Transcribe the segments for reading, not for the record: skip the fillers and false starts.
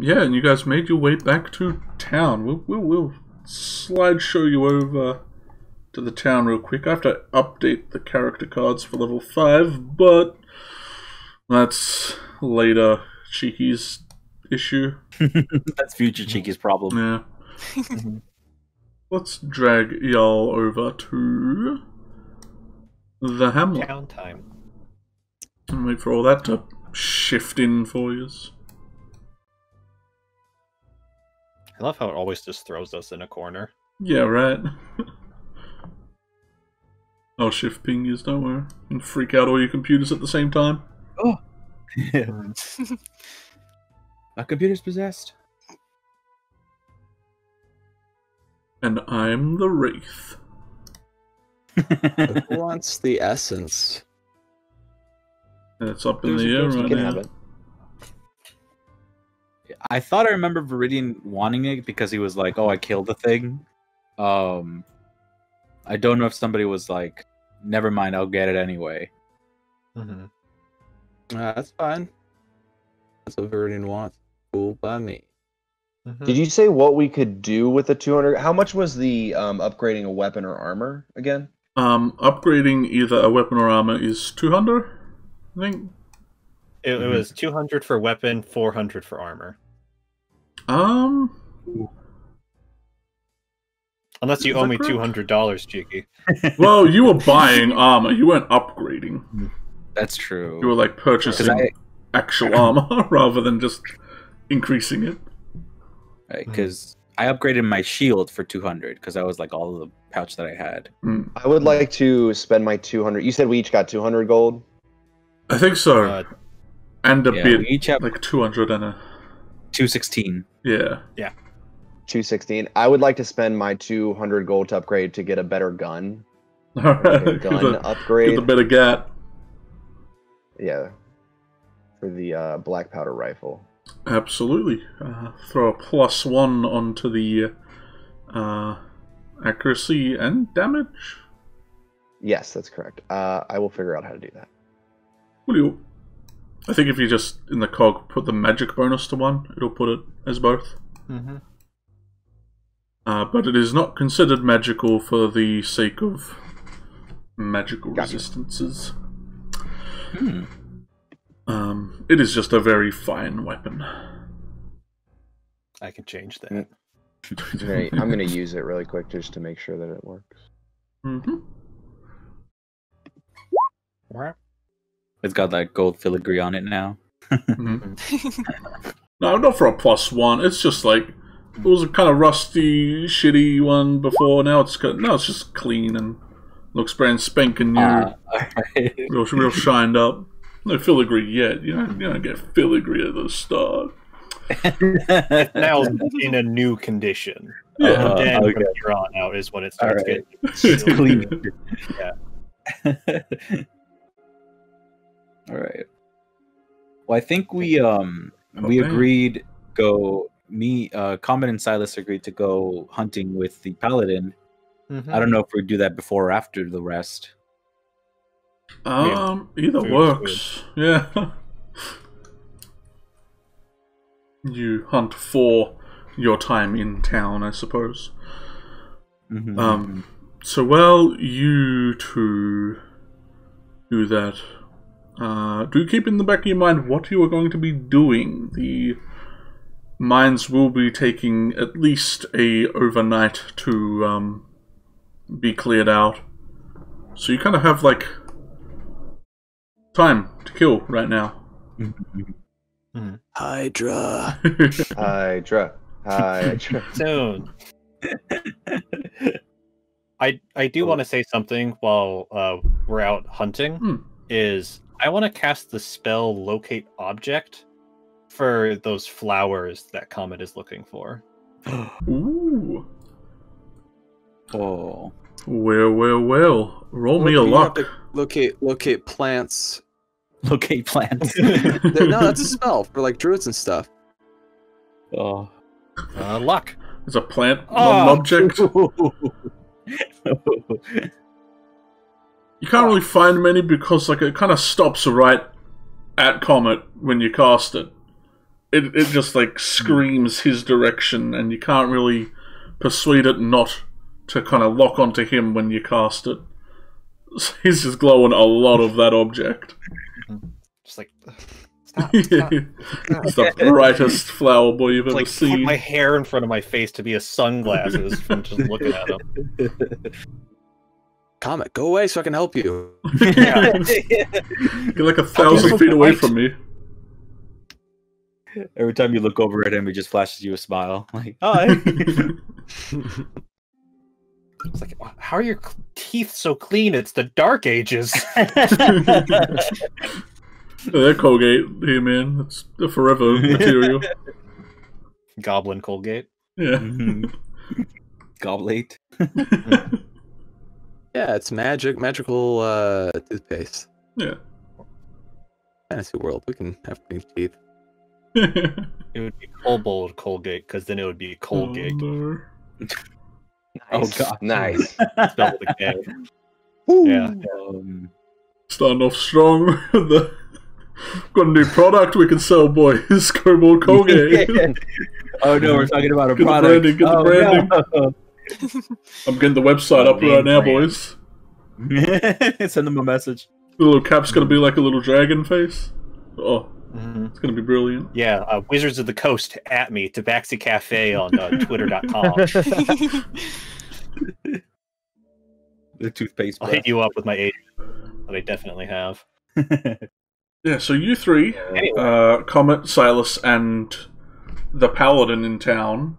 Yeah, and you guys made your way back to town. We'll slideshow you over to the town real quick. I have to update the character cards for level 5, but that's later Cheeky's issue. That's future Cheeky's problem. Yeah. Let's drag y'all over to the hamlet. Town time. And wait for all that to shift in for you. I love how it always just throws us in a corner. Yeah, right. I'll shift ping yous, don't worry. And freak out all your computers at the same time. Oh! My computer's possessed. And I'm the Wraith. Who wants the essence? And it's up in the air right now. I thought I remember Viridian wanting it because he was like, "Oh, I killed the thing." I don't know if somebody was like, "Never mind, I'll get it anyway." That's fine. That's what Viridian wants. Cool by me. Did you say what we could do with the 200? How much was the upgrading a weapon or armor again? Upgrading either a weapon or armor is 200, I think. It was 200 for weapon, 400 for armor. Unless you owe me $200, Cheeky. Well, you were buying armor. You weren't upgrading. That's true. You were like purchasing actual armor rather than just increasing it. Right, because I upgraded my shield for 200 because that was like all of the pouch that I had. I would like to spend my 200. You said we each got 200 gold? I think so. And a bit, we each have like 200 and a... 216. Yeah. Yeah. 216. I would like to spend my 200 gold to upgrade to get a better gun. Alright. Gun upgrade. Get the better gat. Yeah. For the black powder rifle. Absolutely. Throw a +1 onto the accuracy and damage. Yes, that's correct. I will figure out how to do that. Will you? I think if you just, in the cog, put the magic bonus to 1, it'll put it as both. But it is not considered magical for the sake of magical resistances. It is just a very fine weapon. I can change that. I'm going to use it really quick just to make sure that it works. It's got that gold filigree on it now. No, not for a +1. It's just like it was a kind of rusty, shitty one before. Now it's just clean and looks brand spanking new, real shined up. No filigree yet. You don't get filigree at the start. Now in a new condition. Yeah. And then from here on out is when it starts getting it's clean. Yeah. All right. Well, I think we agreed Comet and Silas agreed to go hunting with the paladin. I don't know if we do that before or after the rest. Either works. Yeah. You hunt for your time in town, I suppose. So while you two do that, do keep in the back of your mind what you are going to be doing. The mines will be taking at least a overnight to be cleared out. So you kind of have like time to kill right now. Hydra. Hydra. Soon. I do want to say something while we're out hunting. Is I want to cast the spell Locate Object for those flowers that Comet is looking for. Ooh. Oh. Well. Roll me a luck. Locate plants. Locate plants. No, that's a spell for like druids and stuff. Oh. Luck. It's a plant, not an object. You can't really find many because like it kind of stops right at Comet when you cast it. it just like screams his direction, and you can't really persuade it not to kind of lock onto him when you cast it. So he's just glowing a lot of that object. Just like, stop. He's the brightest flower boy you've ever Like seen. put my hair in front of my face to be a sunglasses from just looking at him. Comet, go away so I can help you. Get like 1,000 feet away from me. Every time you look over at him, he just flashes you a smile. Like, hi. It's like, how are your teeth so clean? It's the Dark Ages. They're Colgate here, man. It's the forever material. Goblin Colgate. Yeah. Goblate. Yeah, it's magical toothpaste. Yeah. Fantasy world, we can have clean teeth. It would be Kobold Colgate, because then it would be Colgate. Oh, no. Oh god, Nice. Spelled with a K. Woo. Yeah. Starting off strong. Got a new product we can sell, boys. Kobold Colgate. Oh no, we're talking about a Get the product. branding, get the branding. No. I'm getting the website up right now, boys. Send them a message. The little cap's gonna be like a little dragon face. Oh, it's gonna be brilliant. Yeah, Wizards of the Coast at me, TabaxiCafe on Twitter.com. The toothpaste. I'll hit you up with my agent, that I definitely have. Yeah, so you three, Comet, Silas, and the Paladin in town,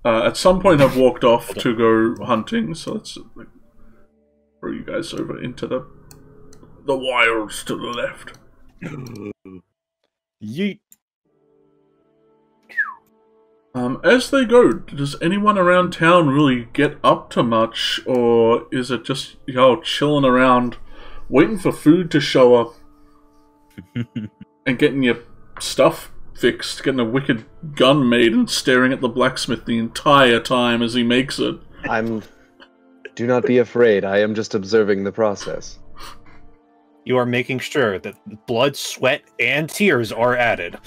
at some point have walked off to go hunting, so let's like, throw you guys over into the wilds to the left. Yeet. As they go, does anyone around town really get up to much, or is it just y'all chilling around, waiting for food to show up, and getting your stuff fixed, getting a wicked gun made, and staring at the blacksmith the entire time as he makes it? Do not be afraid. I am just observing the process. You are making sure that blood, sweat, and tears are added.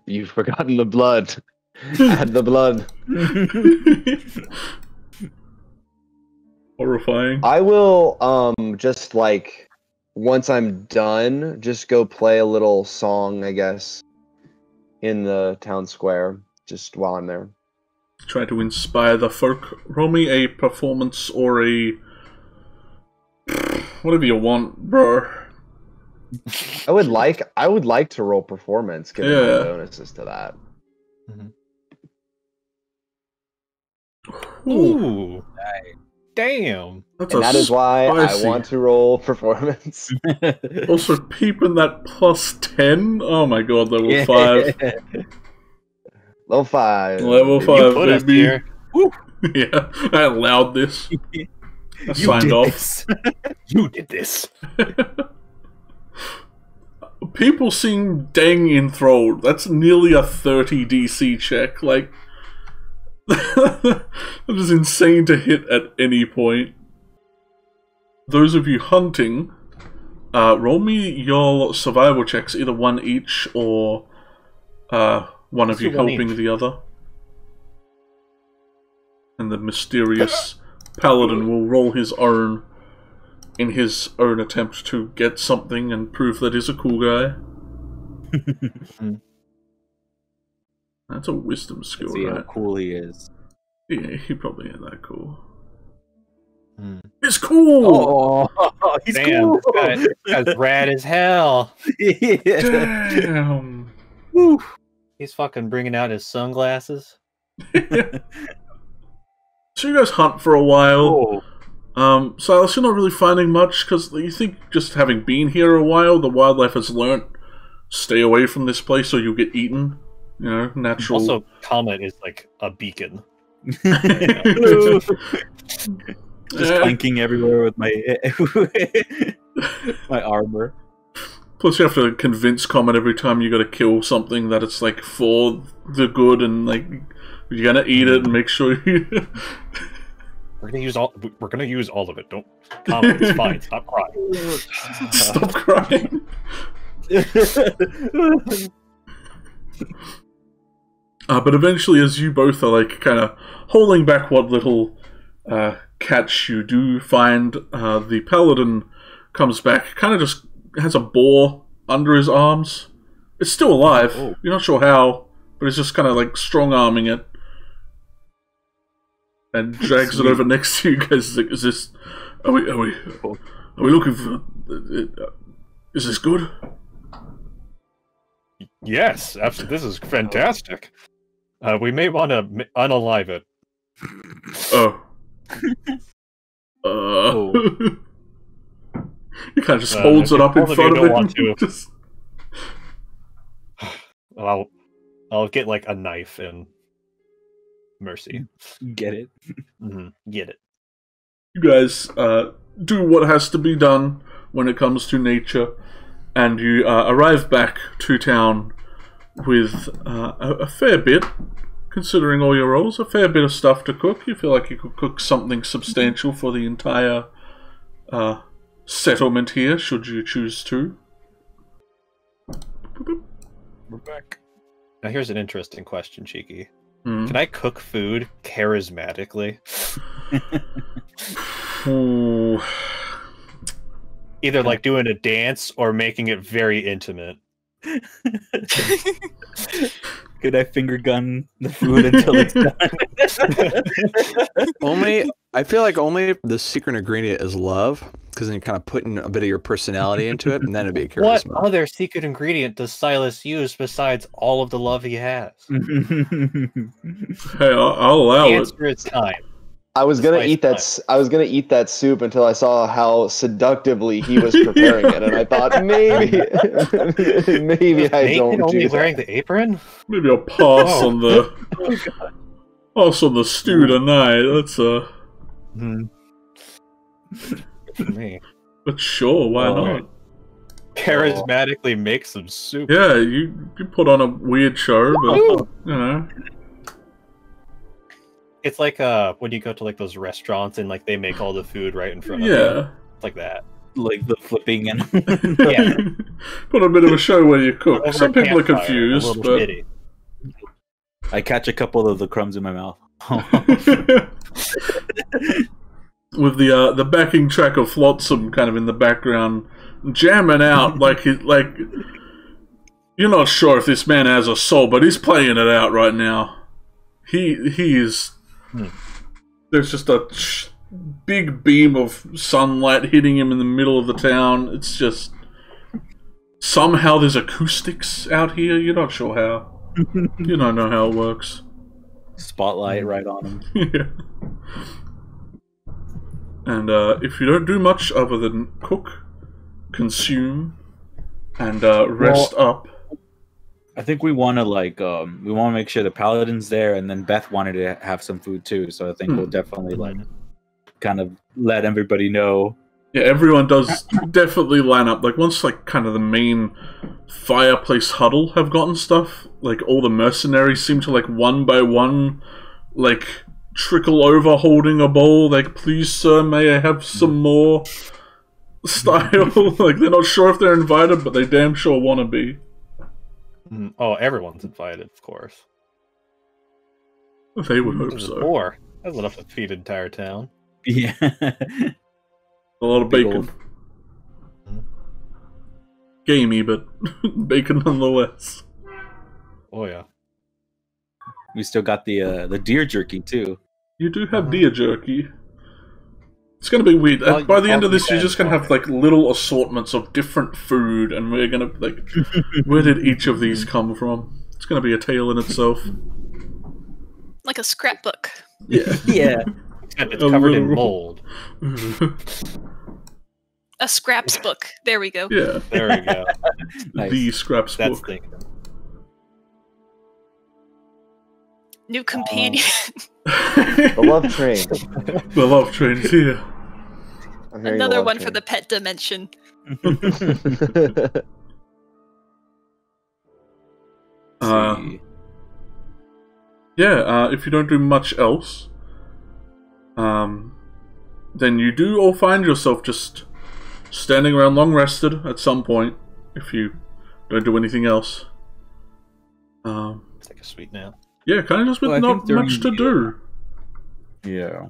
You've forgotten the blood. Add the blood. Horrifying. I will just like once I'm done, just go play a little song, I guess, in the town square, just while I'm there. Try to inspire the folk. Roll me a performance or a whatever you want, bro. I would like to roll performance, given the bonuses to that. Ooh. Damn. That is why I want to roll performance. Also, peeping that +10. Oh my god, level 5. Level 5. Level 5, You put us baby. here. Woo. Yeah, I allowed this. I signed off. You did this. People seem dang enthralled. That's nearly a 30 DC check. Like, that is insane to hit at any point. Those of you hunting, roll me your survival checks, either one each or one of you helping the other. And the mysterious paladin will roll his own in his own attempt to get something and prove that he's a cool guy. That's a wisdom skill, See how right? cool he is. Yeah, he probably ain't that cool. It's cool! Oh, he's Damn, cool. this guy's rad as hell. Damn! Woo. He's fucking bringing out his sunglasses. So you guys hunt for a while. Silas, you're not really finding much, because you think just having been here a while, the wildlife has learnt, stay away from this place or you'll get eaten. You know, natural. Also, Comet is like a beacon. Just clanking everywhere with my my armor. Plus, you have to convince Comet every time you gotta kill something that it's like for the good and like you're gonna eat it and make sure you. We're gonna use all of it. Don't Comet, it's fine. Stop crying. Stop crying. But eventually, as you both are like kind of holding back what little catch you do find, the paladin comes back, kind of just has a boar under his arms. It's still alive. Oh. You're not sure how, but he's just kind of like strong-arming it. And drags it over next to you guys. Like, is this... Are we looking for... is this good? Yes, absolutely. This is fantastic. We may want to unalive it. Oh. Oh. He kind of just holds it up in front of him. Just... I'll get like a knife and mercy. Get it? Get it. You guys do what has to be done when it comes to nature, and you arrive back to town with a fair bit, considering all your rolls, a fair bit of stuff to cook. You feel like you could cook something substantial for the entire settlement here, should you choose to. We're back. Now here's an interesting question, Cheeky. Can I cook food charismatically? Either like doing a dance or making it very intimate. Could I finger gun the food until it's done? I feel like only the secret ingredient is love, because then you're kind of putting a bit of your personality into it, and then it'd be charisma. What other secret ingredient does Silas use besides all of the love he has? Hey, I'll allow The it. answer is time. I was gonna eat that. I was gonna eat that soup until I saw how seductively he was preparing it, and I thought maybe I don't only do wearing that. the apron. Maybe I'll pass on the stew tonight. That's For me. But sure, why not? Charismatically make some soup. Yeah, you put on a weird show, but you know. It's like when you go to like those restaurants and like they make all the food right in front of you. Yeah. It's like that. Like the flipping and Yeah. Put a bit of a show where you cook. Over Some a people are campfire, a confused, little but shitty. I catch a couple of the crumbs in my mouth. with the backing track of Flotsam kind of in the background, jamming out like you're not sure if this man has a soul, but he's playing it out right now. He is. There's just a big beam of sunlight hitting him in the middle of the town. It's just somehow there's acoustics out here. You're not sure how. You don't know how it works. Spotlight right on him. Yeah. And if you don't do much other than cook, consume, and rest up. I think we want to make sure the paladin's there, and then Beth wanted to have some food too. So I think we'll definitely kind of let everybody know. Yeah, everyone does definitely line up. Like once kind of the main fireplace huddle have gotten stuff, like all the mercenaries seem to one by one trickle over holding a bowl, please sir, may I have some more style. They're not sure if they're invited, but they damn sure want to be. Oh, everyone's invited, of course. They would hope so. 4. That's enough to feed an entire town. Yeah. A lot of bacon. Gamey, but bacon nonetheless. Oh yeah. We still got the deer jerky too. You do have deer jerky. It's gonna be weird. Well, by the end of this, you're just gonna have little assortments of different food, and we're gonna where did each of these come from? It's gonna be a tale in itself. Like a scrapbook. Yeah. Yeah. Except it's covered in mold. A scraps book. There we go. Yeah. There we go. Nice. The scraps That's book. thinking. New companion. The love train. The love train's here. I'm hearing Another love one for train. the pet dimension. If you don't do much else, then you do all find yourself just standing around long rested at some point. If you Don't do anything else. Take a sweet nap. Yeah, kind of just with not much to do. Yeah.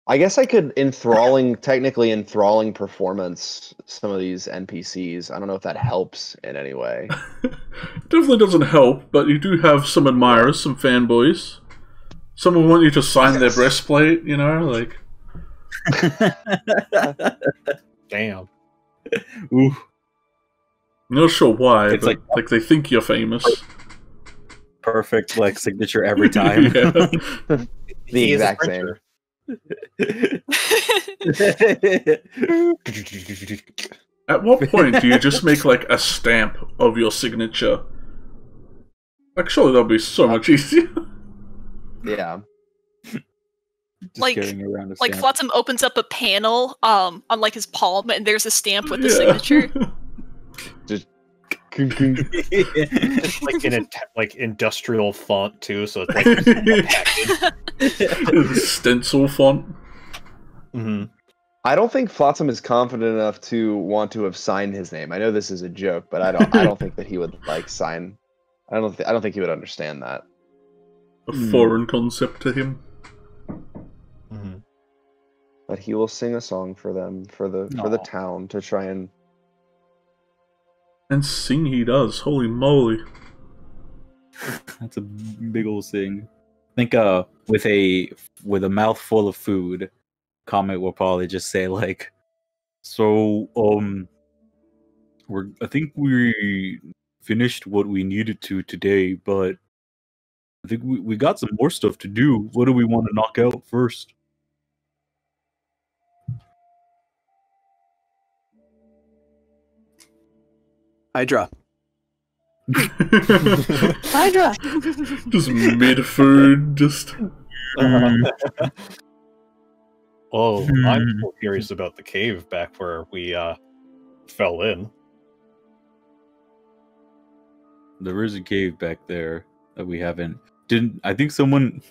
I guess I could technically enthralling performance some of these NPCs. I don't know if that helps in any way. Definitely doesn't help, but you do have some admirers, some fanboys. Some will want you to sign their breastplate, you know, like. Damn. Ooh. Not sure why, It's but like they think you're famous. Perfect, like, signature every time. Yeah. The exact same. At what point do you just make like a stamp of your signature? Like, surely that'll be so much easier. Yeah. Just Like- carrying around a Like stamp. Flotsam opens up a panel on like his palm, and there's a stamp with the signature. Just It's like in a like industrial font too, so it's like Stencil font. I don't think Flotsam is confident enough to want to have signed his name. I know this is a joke, but I don't think that he would like sign. I don't think he would understand that. A foreign concept to him. But he will sing a song for them for the town to try and. And sing he does. Holy moly. That's a big old thing. I think with a mouthful of food, Comet will probably just say like, so I think we finished what we needed to today, but I think we got some more stuff to do. What do we want to knock out first? Hydra. Hydra. Just mid food, just. Oh, I'm still curious about the cave back where we fell in. There is a cave back there that we haven't. I think someone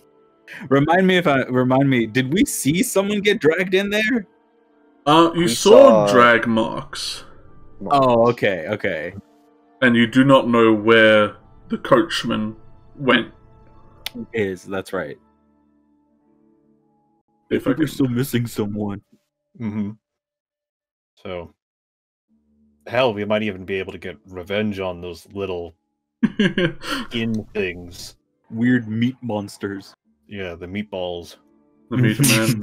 remind me? Did we see someone get dragged in there? You saw drag marks. Oh, okay. And you do not know where the coachman went. That's right. If I we're can... still missing someone. So, hell, we might even be able to get revenge on those little in things. Weird meat monsters. Yeah, the meatballs. The meat man.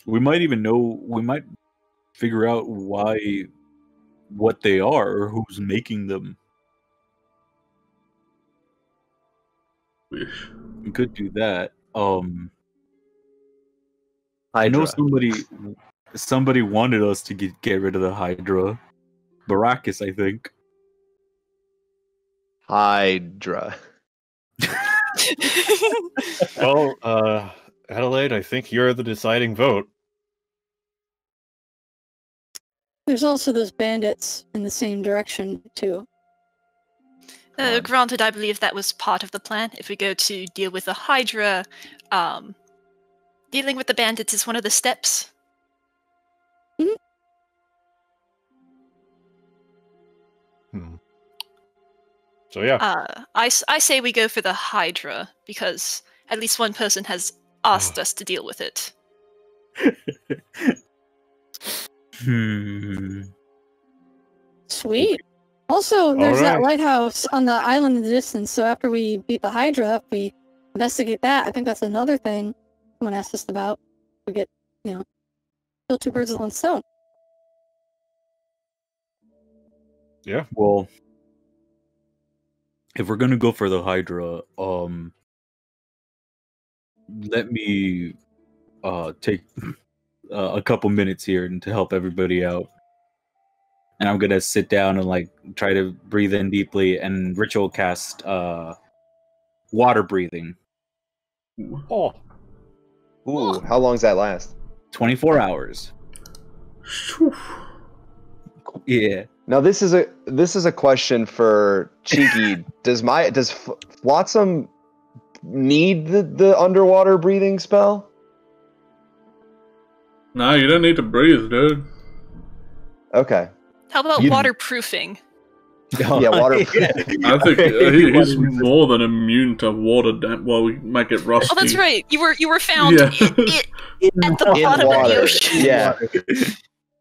We might figure out what they are or who's making them. Wish. We could do that. I Hydra. know somebody wanted us to get rid of the Hydra. Baracus, I think. Hydra. Well, Adelaide, I think you're the deciding vote. There's also those bandits in the same direction, too. Granted, I believe that was part of the plan. If we go to deal with the Hydra, dealing with the bandits is one of the steps. So yeah, I say we go for the Hydra, because at least one person has asked us to deal with it. Sweet. Also, there's that lighthouse on the island in the distance, so after we beat the Hydra up, we investigate that. I think that's another thing someone asked us about. We get, kill two birds with one stone. Yeah. Well, if we're gonna go for the Hydra, let me take a couple minutes here to help everybody out. And I'm gonna sit down and try to breathe in deeply and ritual cast water breathing. Oh. Ooh, how long does that last? 24 hours. Yeah. Now this is a question for Cheeki. Does Flotsam need the underwater breathing spell? No, you don't need to breathe, dude. Okay. How about waterproofing? Yeah, water. Yeah. I think he's more than immune to water damp. Well, we might get rusty. Oh, that's right. You were found Yeah. at the bottom of the ocean. Yeah.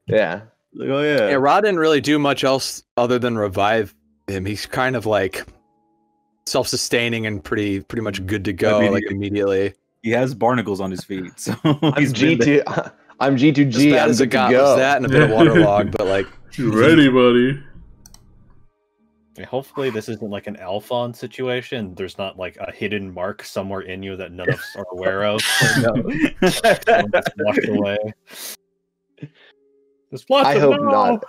Yeah. Like, oh yeah. Yeah, Rod didn't really do much else other than revive him. He's kind of like self-sustaining and pretty much good to go immediately. He has barnacles on his feet, so I'm G2. I'm G2G. As bad I'm as it good to got go. was that and a bit of waterlog, but like You ready, buddy? Hopefully this isn't like an Alphon situation. There's not like a hidden mark somewhere in you that none of us are aware of. Just washed away. I hope not.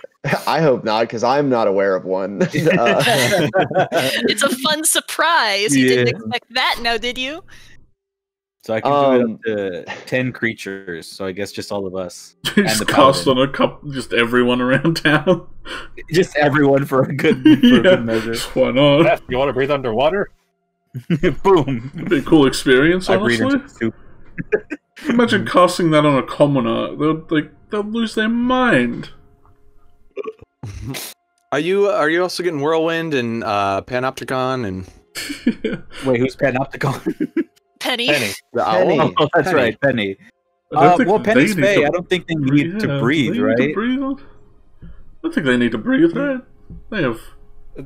I hope not, because I'm not aware of one. It's a fun surprise. You didn't expect that, now did you? So I can do it up to 10 creatures. So I guess just all of us. Just cast on a couple, just everyone around town. Just everyone for a good measure. Why not? Beth, you want to breathe underwater? Boom. It'd be a cool experience, I breathe honestly. into soup. Imagine casting that on a commoner. They'll lose their mind. Are you also getting Whirlwind and Panopticon and Wait, who's Panopticon? Penny. the Penny. owl? Oh, that's right, Penny. I don't think Well, they Penny's need Fae, to- I don't think they need to breathe, they need right? to breathe? I don't think they need to breathe, right? They have...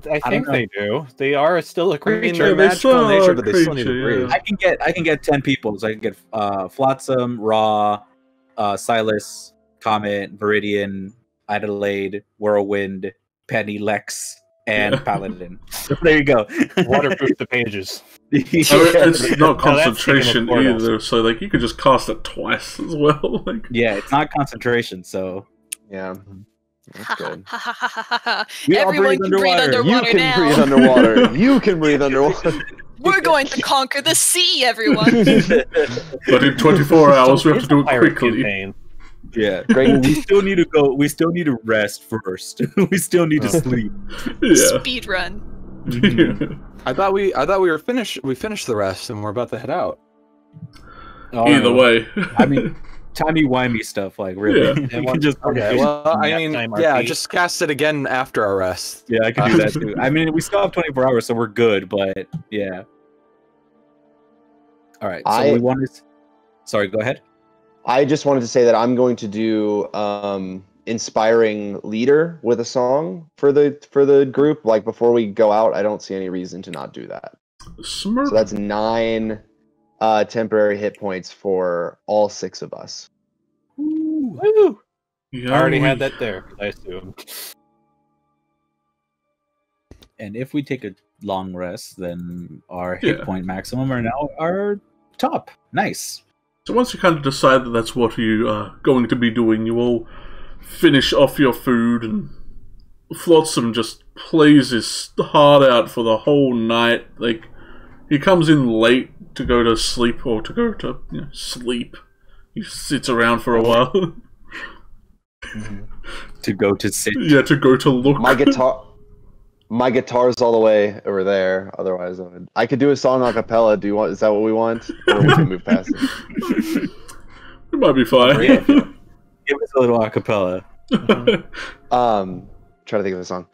I think they do. They are still a I mean, creature. they're they magical still in nature, are but they still need to creature, breathe. yeah. I can get 10 people. So I can get Flotsam, Ra, Silas, Comet, Viridian, Adelaide, Whirlwind, Penny, Lex, and Paladin. So there you go. Waterproof the pages. I mean, it's not Now that's concentration speaking of portals. either, so like you could just cast it twice as well. Like, Yeah, it's not concentration, so Yeah. That's good. we all Everyone can breathe You underwater can now. breathe underwater. You can breathe underwater. We're going to conquer the sea, everyone. but in 24 hours we have to do it Pirate quickly. campaign. yeah. Great. Well, we still need to go. We still need to rest first. We still need to sleep. Yeah. Speed run. I thought we were finished. We finished the rest and we're about to head out. Either way. I mean, timey-wimey stuff, like really. Yeah. We can just Okay. Well, I mean, Time yeah, RP. just cast it again after our rest. yeah, I can do that too. I mean, we still have 24 hours, so we're good. But yeah. All right. So we want to. Sorry. Go ahead. I just wanted to say that I'm going to do inspiring leader with a song for the group. Like before we go out, I don't see any reason to not do that. Smart. So that's 9 temporary hit points for all 6 of us. Woo! Yeah, I already we- had that there, I assume. And if we take a long rest, then our hit Yeah. point maximum are now our top. Nice. So once you kind of decide that that's what you are going to be doing, you all finish off your food, and Flotsam just plays his heart out for the whole night. Like, he comes in late to go to sleep, or to go to sleep. He sits around for a while. To go to sit. Yeah, to go to look. My guitar's all the way over there. Otherwise, I could do a song a cappella. Is that what we want? Or we can move past it. It might be fine. Give us a little acapella. Try to think of a song.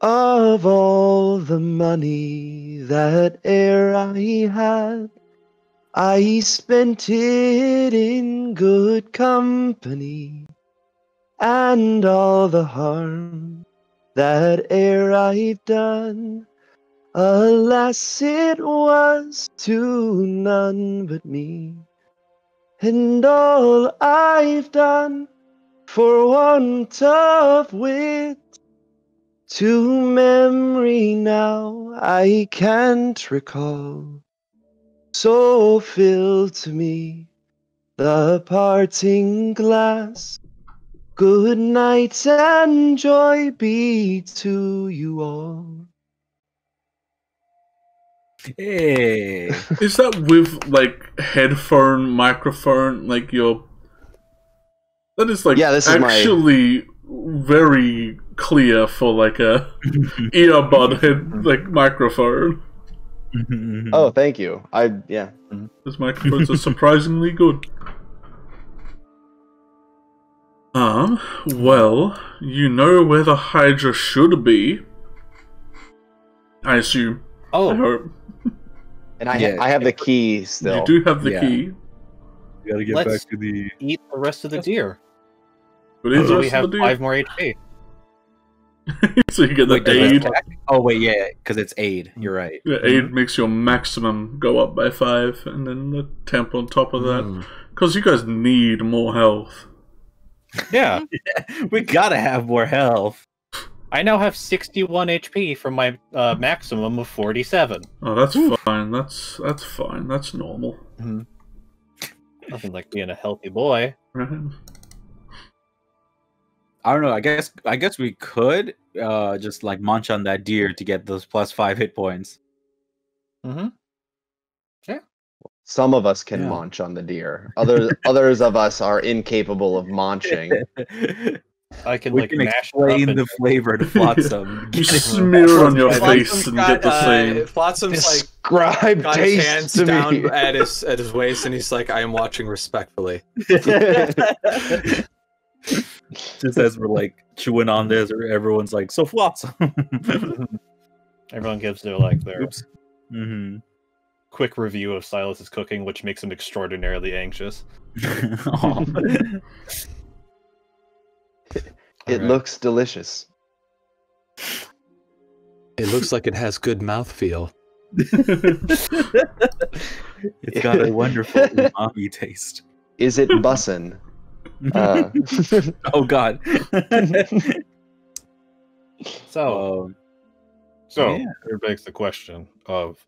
Of all the money that e'er I had, I spent it in good company, and all the harm that e'er I've done, alas, it was to none but me. And all I've done for want of wit, to memory now I can't recall. So fill to me the parting glass. Good night and joy be to you all. Hey. Is that with, like, headphone, microphone, like your... That is, like, Yeah, this is actually very clear for, like, a earbud head, like, microphone. Oh, thank you. Yeah. Those microphones are surprisingly good. Well, you know where the hydra should be. I assume. Oh. I hope. And I have the key still. You do have the key. You gotta get Let's back to the... eat the rest of the deer. But is So we have 5 more HP. So you get the Wait, does it aid. attack? Oh wait, yeah, because it's aid. You're right. The aid makes your maximum go up by 5, and then the temp on top of that. Because you guys need more health. Yeah. We gotta have more health. I now have 61 HP from my maximum of 47. Oh, that's fine. That's fine. That's normal. Nothing like being a healthy boy. Right? I don't know. I guess we could just like munch on that deer to get those +5 hit points. Yeah. Some of us can munch on the deer. Others of us are incapable of munching. I can We can mash explain up the flavor to Flotsam. You smear on your face and get the same. Flotsam's like Describe got his taste hands to down me. at his waist, and he's like, "I am watching respectfully." Just as we're like chewing on this, or everyone's like, "So Flotsam." Everyone gives their Oops. quick review of Silas's cooking, which makes him extraordinarily anxious. Aw. It looks delicious. It looks like it has good mouthfeel. It's got a wonderful umami taste. Is it bussin'? Oh God. So yeah. it begs the question of,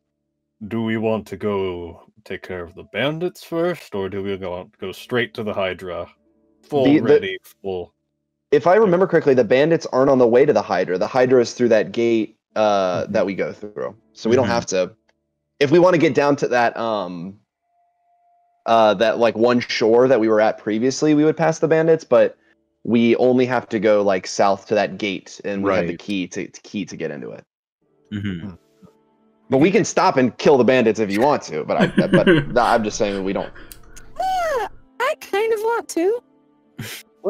do we want to go take care of the bandits first, or do we go straight to the Hydra? Full. If I remember correctly, the bandits aren't on the way to the Hydra. The Hydra is through that gate that we go through. So we don't have to. If we want to get down to that that like one shore that we were at previously, we would pass the bandits, but we only have to go like south to that gate, and we have the key to get into it. But we can stop and kill the bandits if you want to. But I'm just saying that we don't. Yeah, I kind of want to.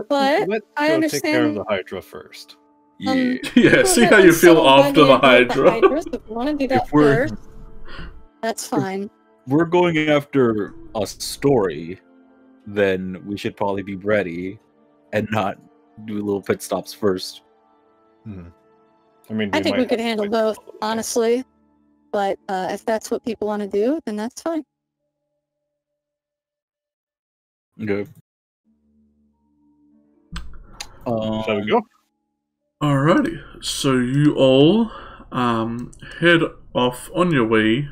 But Let's I go understand. take care of the Hydra first. Yeah, see how you feel after the Hydra. If you want to do that first, that's fine. We're going after a story, then we should probably be ready and not do little pit stops first. I mean, I think we could handle both, honestly. But if that's what people want to do, then that's fine. Okay. Shall we go? Alrighty, so you all head off on your way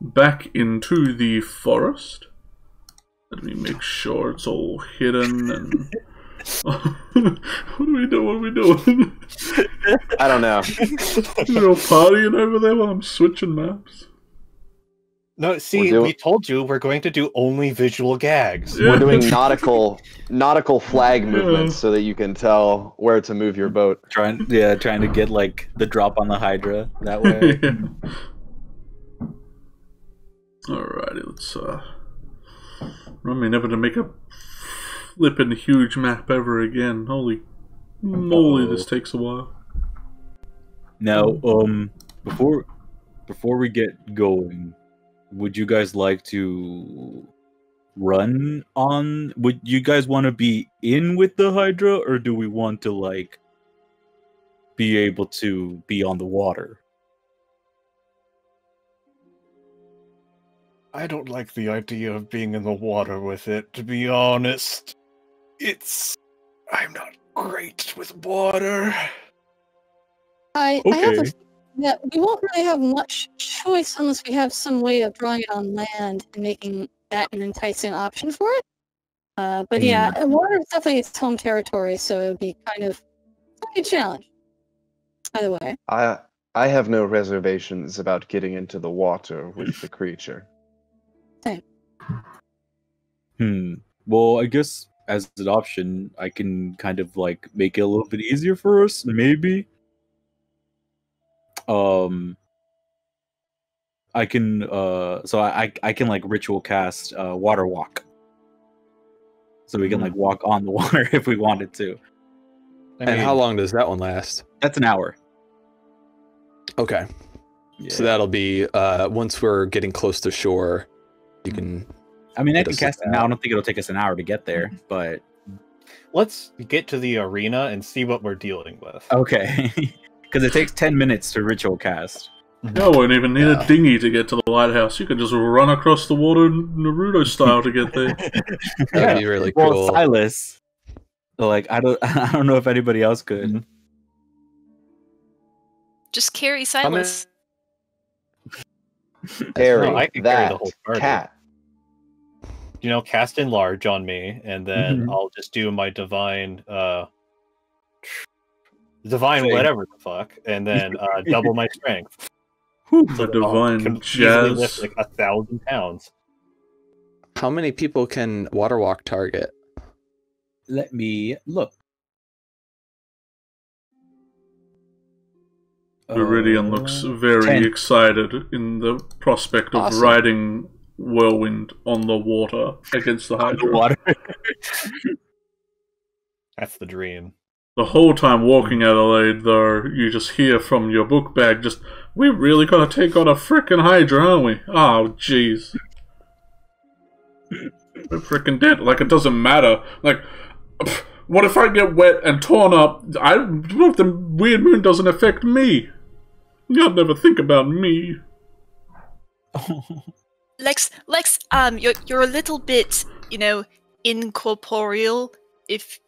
back into the forest. Let me make sure it's all hidden and... What are we doing? I don't know. You're all partying over there while I'm switching maps? No, see, we told you we're going to do only visual gags. We're doing nautical flag movements so that you can tell where to move your boat. Trying to get like the drop on the Hydra that way. Alrighty, let's remind me never to make a flippin' huge map ever again. Holy moly, this takes a while. Now, before we get going, would you guys like to run on? Would you guys want to be in with the Hydra, or do we want to like be able to be on the water? I don't like the idea of being in the water with it, to be honest. I'm not great with water. I have a that we won't really have much choice unless we have some way of drawing it on land and making that an enticing option for it. But yeah, water is definitely its home territory, so it would be kind of a challenge. Either way. I have no reservations about getting into the water with the creature. Same. Well, I guess as an option, I can kind of like make it a little bit easier for us, maybe. I can I can like ritual cast water walk. so we can like walk on the water if we wanted to. And how long does that one last? That's an hour. Okay. Yeah. So that'll be once we're getting close to shore, you can. I mean, I can cast it now. I don't think it'll take us an hour to get there, but let's get to the arena and see what we're dealing with. Okay, because it takes 10 minutes to ritual cast. You won't even need a dinghy to get to the lighthouse. You can just run across the water Naruto style to get there. That'd be really cool. Well, Silas, like I don't know if anybody else could. Just carry Silas. Carry I can that carry the whole party. cat. You know, cast enlarge on me, and then I'll just do my divine whatever the fuck, and then double my strength. The divine can jazz. easily lift like 1,000 pounds. How many people can water walk target? Let me look. Viridian looks very 10. excited in the prospect of riding Whirlwind on the water against the Hydra. Water. That's the dream. The whole time walking Adelaide, though, you just hear from your book bag, just, we really gotta take on a frickin' Hydra, aren't we? Oh, jeez. We're frickin' dead. Like, it doesn't matter. Like, what if I get wet and torn up? What if the weird moon doesn't affect me? You'll never think about me. Lex, you're a little bit, incorporeal. If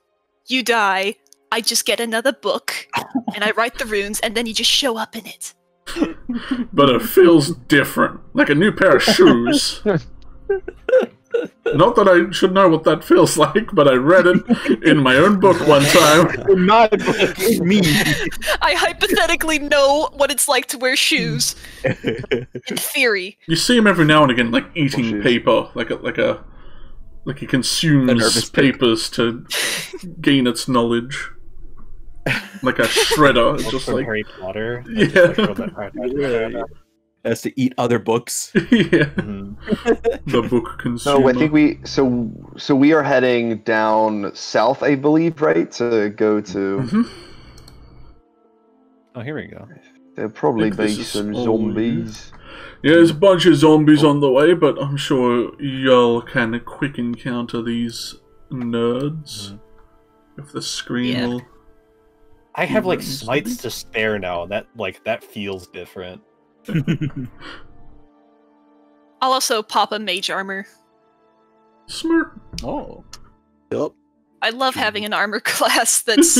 you die, I just get another book, and I write the runes, and then you just show up in it. But it feels different. Like a new pair of shoes. Not that I should know what that feels like, but I read it in my own book one time. My book, me. I hypothetically know what it's like to wear shoes. In theory. You see him every now and again, like eating paper, like he consumes papers to gain its knowledge. Like a shredder, it's just like Harry Potter. Yeah. Has to eat other books. Yeah. The book consumer. So I think we are heading down south, I believe, right? To go to. Oh, here we go. There'll probably be some zombies. Yeah, there's a bunch of zombies on the way, but I'm sure y'all can quick encounter these nerds. If the screen will. I have like smites to spare now. That feels different. I'll also pop a mage armor. Smart. Oh. Yep. I love having an armor class that's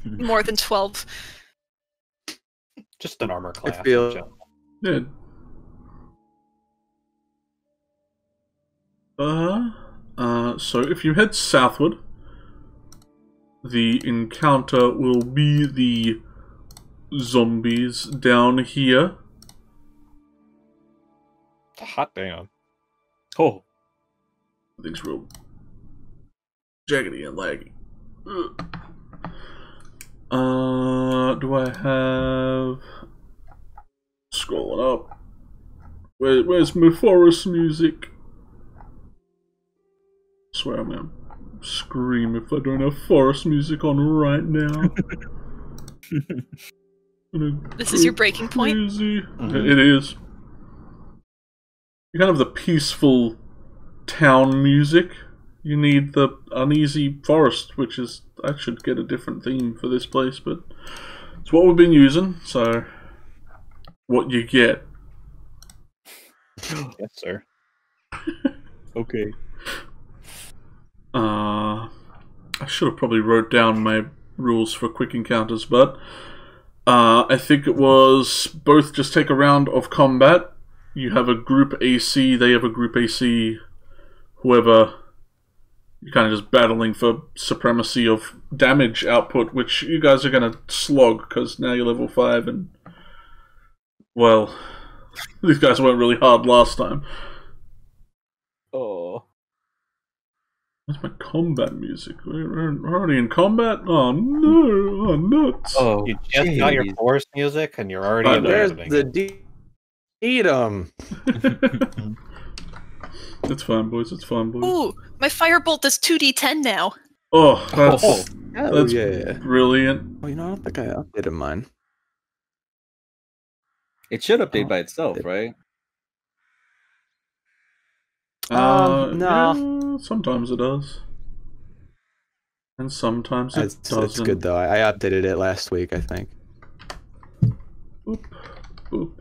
more than 12. Just an armor class. I feel... Yeah. So if you head southward, the encounter will be the zombies down here. Hot damn. Oh. Things real jaggedy and laggy. Do I have... Scrolling up. Where's my forest music? I swear I'm gonna scream if I don't have forest music on right now. This is your breaking point? It is. You can't have the peaceful town music. You need the uneasy forest, which is... I should get a different theme for this place, but it's what we've been using, so... What you get. Yes, sir. Okay. I should have probably wrote down my rules for quick encounters, but... I think it was both just take a round of combat. You have a group AC, they have a group AC, whoever, you're kind of just battling for supremacy of damage output, which you guys are going to slog, because now you're level 5, and, well, these guys weren't really hard last time. Oh. Where's my combat music? We're already in combat? Oh no, oh nuts. Oh, you just got your forest music, and you're already There's abandoning the Edom. It's fine, boys. It's fine, boys. Ooh, my firebolt does 2d10 now. Oh, that's yeah. brilliant. Oh, you know, I don't think I updated mine. It should update by itself, right? No. Yeah, sometimes it does. And sometimes it doesn't. It's good, though. I updated it last week, I think. Boop. Boop.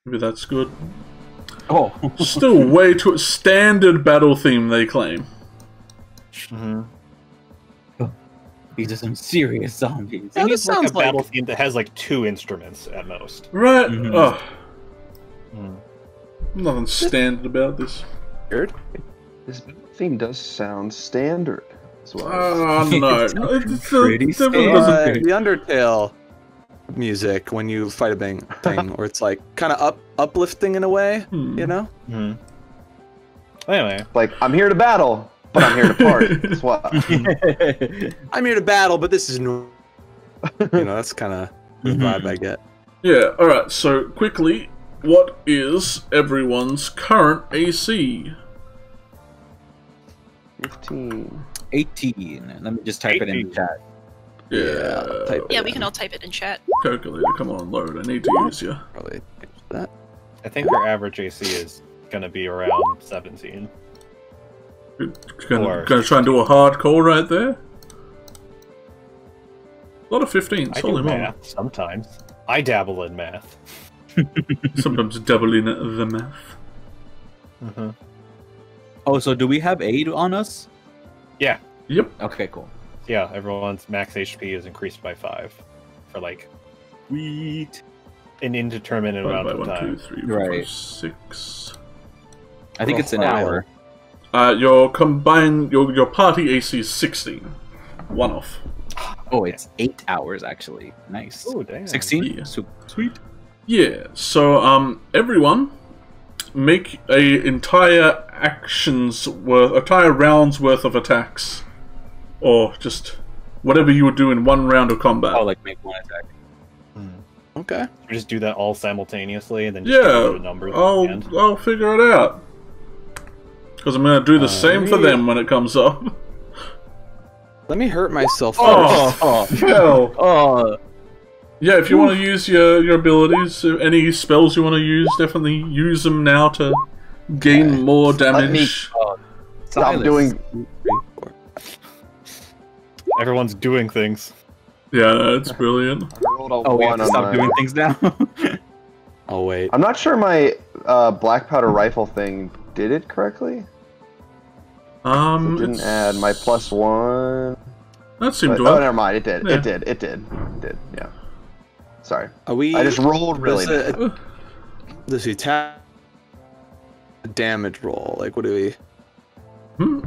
Maybe that's good. Oh. Still way too... Standard battle theme, they claim. These are some serious zombies. It needs like a battle theme that has like 2 instruments at most. Right? Nothing standard about this. Weird. This theme does sound standard as well. No. The Undertale music when you fight a thing, or it's like kind of uplifting in a way, you know? Anyway. Like, I'm here to battle, but I'm here to party. That's what. I'm here to battle, but this is you know, that's kind of the vibe I get. Yeah, alright, so quickly, what is everyone's current AC? 15. 18. Let me just type it in the chat. Yeah. We can all type it in chat. Calculator, come on, load. I need to use you. Probably that. I think our average AC is gonna be around 17. Gonna try and do a hard call right there? A lot of 15s, I do math sometimes. I dabble in math. Sometimes dabble in the math. Oh, so do we have aid on us? Yeah. Yep. Okay, cool. Yeah, everyone's max HP is increased by 5 for like sweet an indeterminate amount of time. 1, 2, 3, 4, 5, 6. I think it's an hour. Your combined your party AC is 16. One off. Oh, it's 8 hours actually. Nice. Oh, damn. 16? Yeah. Sweet. Yeah. So everyone make a entire round's worth of attacks. Or just whatever you would do in one round of combat. Oh, like make one attack. Okay. We just do that all simultaneously and then just get the numbers. I'll figure it out. Because I'm going to do the same for them when it comes up. Let me hurt myself first. Hell. Yeah, if you want to use your abilities, any spells you want to use, definitely use them now to gain more damage. Stop doing... Everyone's doing things. Yeah, that's brilliant. We have to stop doing things now? Oh, wait. I'm not sure my black powder rifle thing did it correctly. It didn't add my +1. That seemed to Oh, work. never mind. It did. Yeah. It did. Yeah. Sorry. I just rolled really bad. Does he tap damage roll? Like, what do we...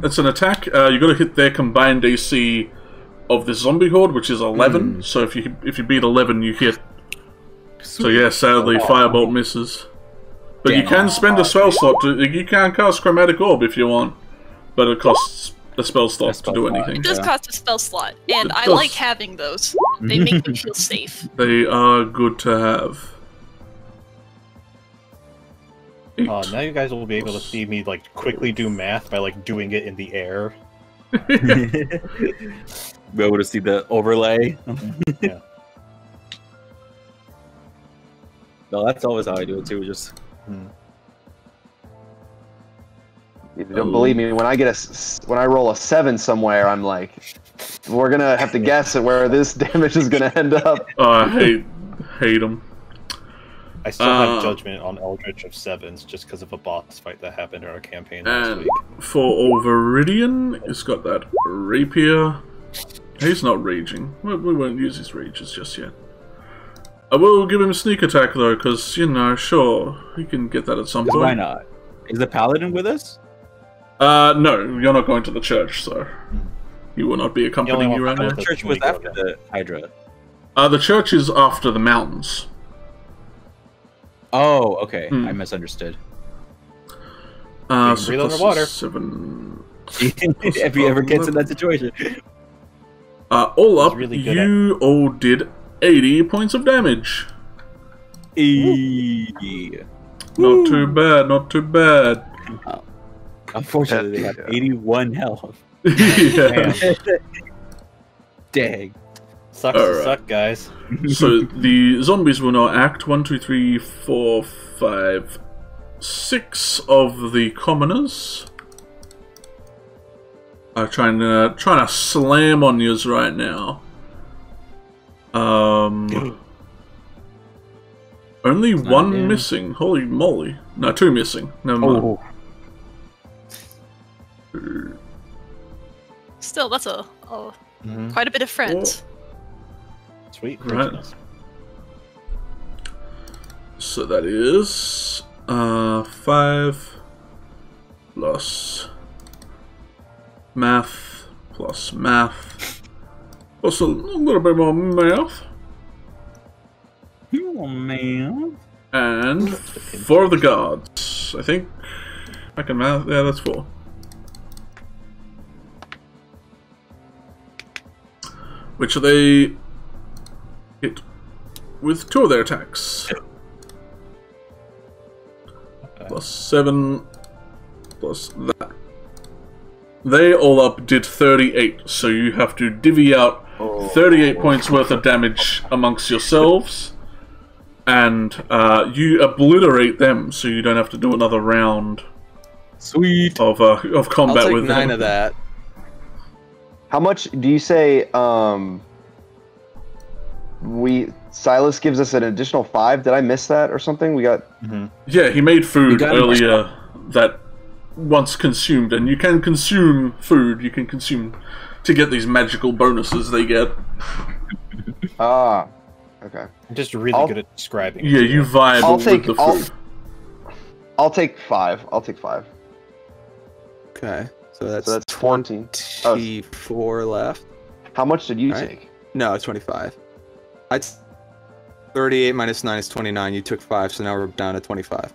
It's an attack. You got to hit their combined AC of the zombie horde, which is 11. So if you beat 11, you hit. So yeah, sadly, Firebolt misses. But you can spend a spell slot. You can cast Chromatic Orb if you want, but it costs a spell slot to do anything. It does cost a spell slot, and I like having those. They make me feel safe. They are good to have. Now you guys will be able to see me like quickly do math by like doing it in the air. Be able to see the overlay. Yeah. No, that's always how I do it too. Just. You don't believe me, when I roll a 7 somewhere, I'm like, we're gonna have to guess at where this damage is gonna end up. Oh, I hate them. I still have judgment on Eldritch of 7s just because of a boss fight that happened in our campaign last week. For Olveridian, he's got that rapier. He's not raging. We won't use his rages just yet. I will give him a sneak attack though, because, you know, sure, he can get that at some point. Why not? Is the paladin with us? No, you're not going to the church, so he will not be accompanying you right now. The church was after the hydra. The church is after the mountains. Oh, okay. I misunderstood. Breathe underwater. 7. If he ever gets in that situation. All up, you all did 80 points of damage. Yeah. Not too bad, not too bad. Unfortunately, they have 81 health. Yeah. Dang. Sucks to suck, guys. So the zombies will now act. 1, 2, 3, 4, 5, 6 of the commoners are trying to slam on yous right now. Only one missing. Holy moly! No, 2 missing. Never mind. Still, that's quite a bit of friends. Sweet. Right. So that is 5 plus math plus math plus a little bit more math. Oh man. And 4 of the gods. I think I can math. Yeah, that's 4. Which they hit with 2 of their attacks. Plus 7 plus that. They all up did 38, so you have to divvy out 38 points worth of damage amongst yourselves. And you obliterate them, so you don't have to do another round. Sweet. Of combat I'll take with 9 them. of that. How much do you say? Silas gives us an additional 5. Did I miss that or something? We got. Yeah, he made food earlier that once consumed, and you can consume food. You can consume to get these magical bonuses they get. Ah, okay. I'm just really good at describing. Yeah, you vibe with the food. I'll take 5. I'll take 5. Okay, so that's 20. 24 left. How much did you take? No, 25. 38 minus 9 is 29. You took 5, so now we're down to 25.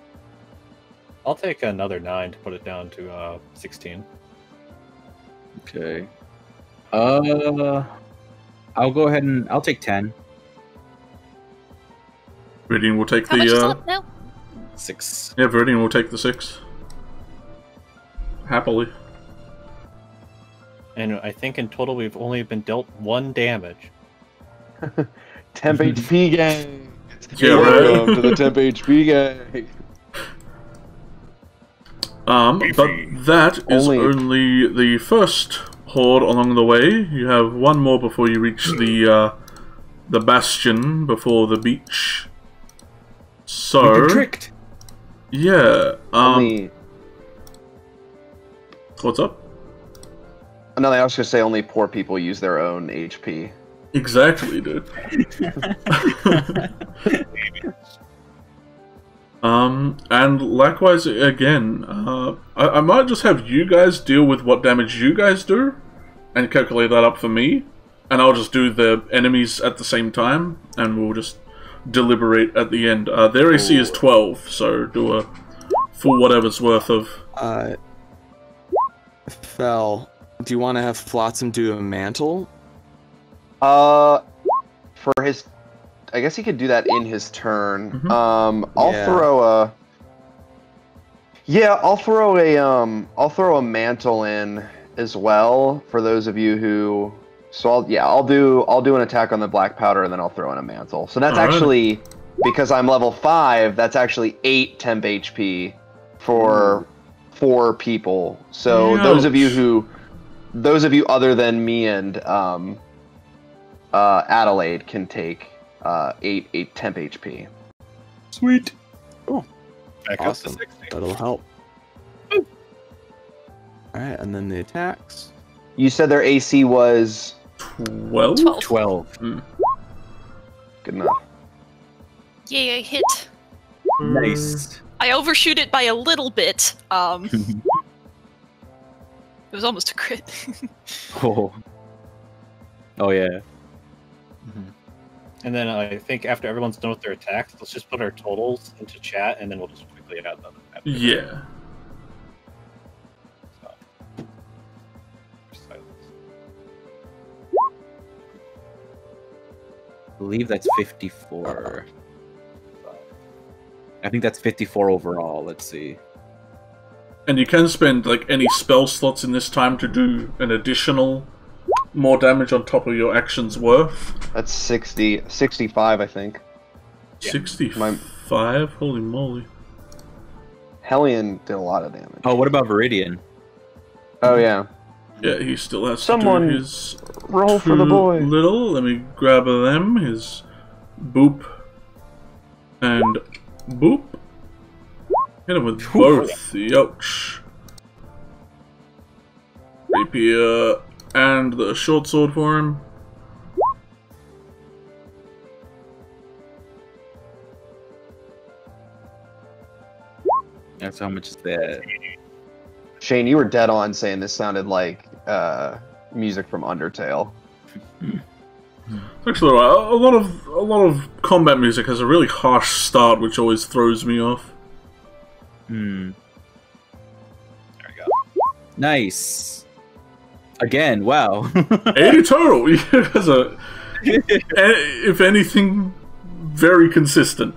I'll take another 9 to put it down to 16. Okay. I'll go ahead and I'll take 10. Viridian will take How much is left now? 6. Yeah, Viridian will take the 6. Happily. And I think in total we've only been dealt 1 damage. Temp HP gang. Yeah, welcome to the Temp HP gang. But that is only the first horde along the way. You have 1 more before you reach the bastion before the beach. So We've been tricked. Yeah. What's up? No, I was gonna say only poor people use their own HP. Exactly, dude. And likewise again, I might just have you guys deal with what damage you guys do, and calculate that up for me, and I'll just do the enemies at the same time, and we'll just deliberate at the end. Their AC is 12, so do a full whatever's worth of... Fel, do you want to have Flotsam do a mantle? For his... I guess he could do that in his turn. I'll throw a... Yeah, I'll throw a mantle in as well for those of you who... So I'll do an attack on the black powder and then I'll throw in a mantle. So that's actually, because I'm level 5, that's actually 8 temp HP for 4 people. So those of you other than me and Adelaide can take 8 temp HP. Sweet. Cool. Back Awesome. up to 60. That'll help. Alright, and then the attacks. You said their AC was 12? 12. Good enough. Yay, I hit. Nice. I overshoot it by a little bit. It was almost a crit. Oh yeah. And then I think after everyone's done with their attacks, let's just put our totals into chat, and then we'll just quickly add them. Yeah. I believe that's 54. I think that's 54 overall. Let's see. And you can spend like any spell slots in this time to do an additional more damage on top of your action's worth. That's 65, I think. 65? Holy moly. Hellion did a lot of damage. Oh, what about Viridian? Oh, yeah. Yeah, he still has Someone to do his roll for the boy. Little. Let me grab them. His boop and boop. Hit him with both. Youch. Rapier and the short sword for him. That's how much is that? Shane, you were dead on saying this sounded like music from Undertale. Actually, a lot of combat music has a really harsh start, which always throws me off. There we go. Nice. Again, wow. 80 total. You guys are, if anything, very consistent.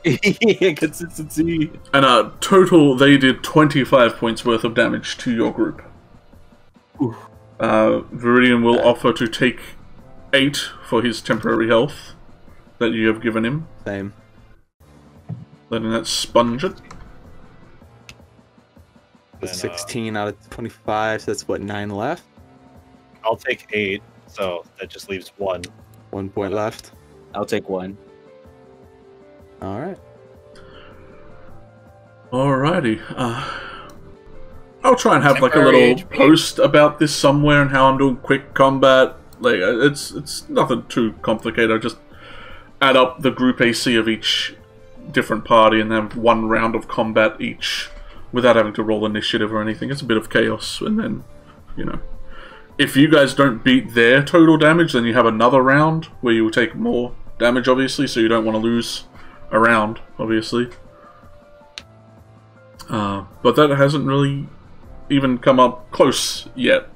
Consistency. And total, they did 25 points worth of damage to your group. Viridian will offer to take 8 for his temporary health that you have given him. Same. Letting that sponge it. Then, 16 out of 25, so that's what, 9 left? I'll take 8, so that just leaves 1. 1 point left. I'll take 1. Alright. Alrighty. I'll try and have like a little post about this somewhere and how I'm doing quick combat. Like it's nothing too complicated. I just add up the group AC of each different party and have 1 round of combat each without having to roll initiative or anything. It's a bit of chaos, and then, you know, if you guys don't beat their total damage, then you have another round where you will take more damage, obviously, so you don't want to lose a round, obviously. But that hasn't really even come up close yet.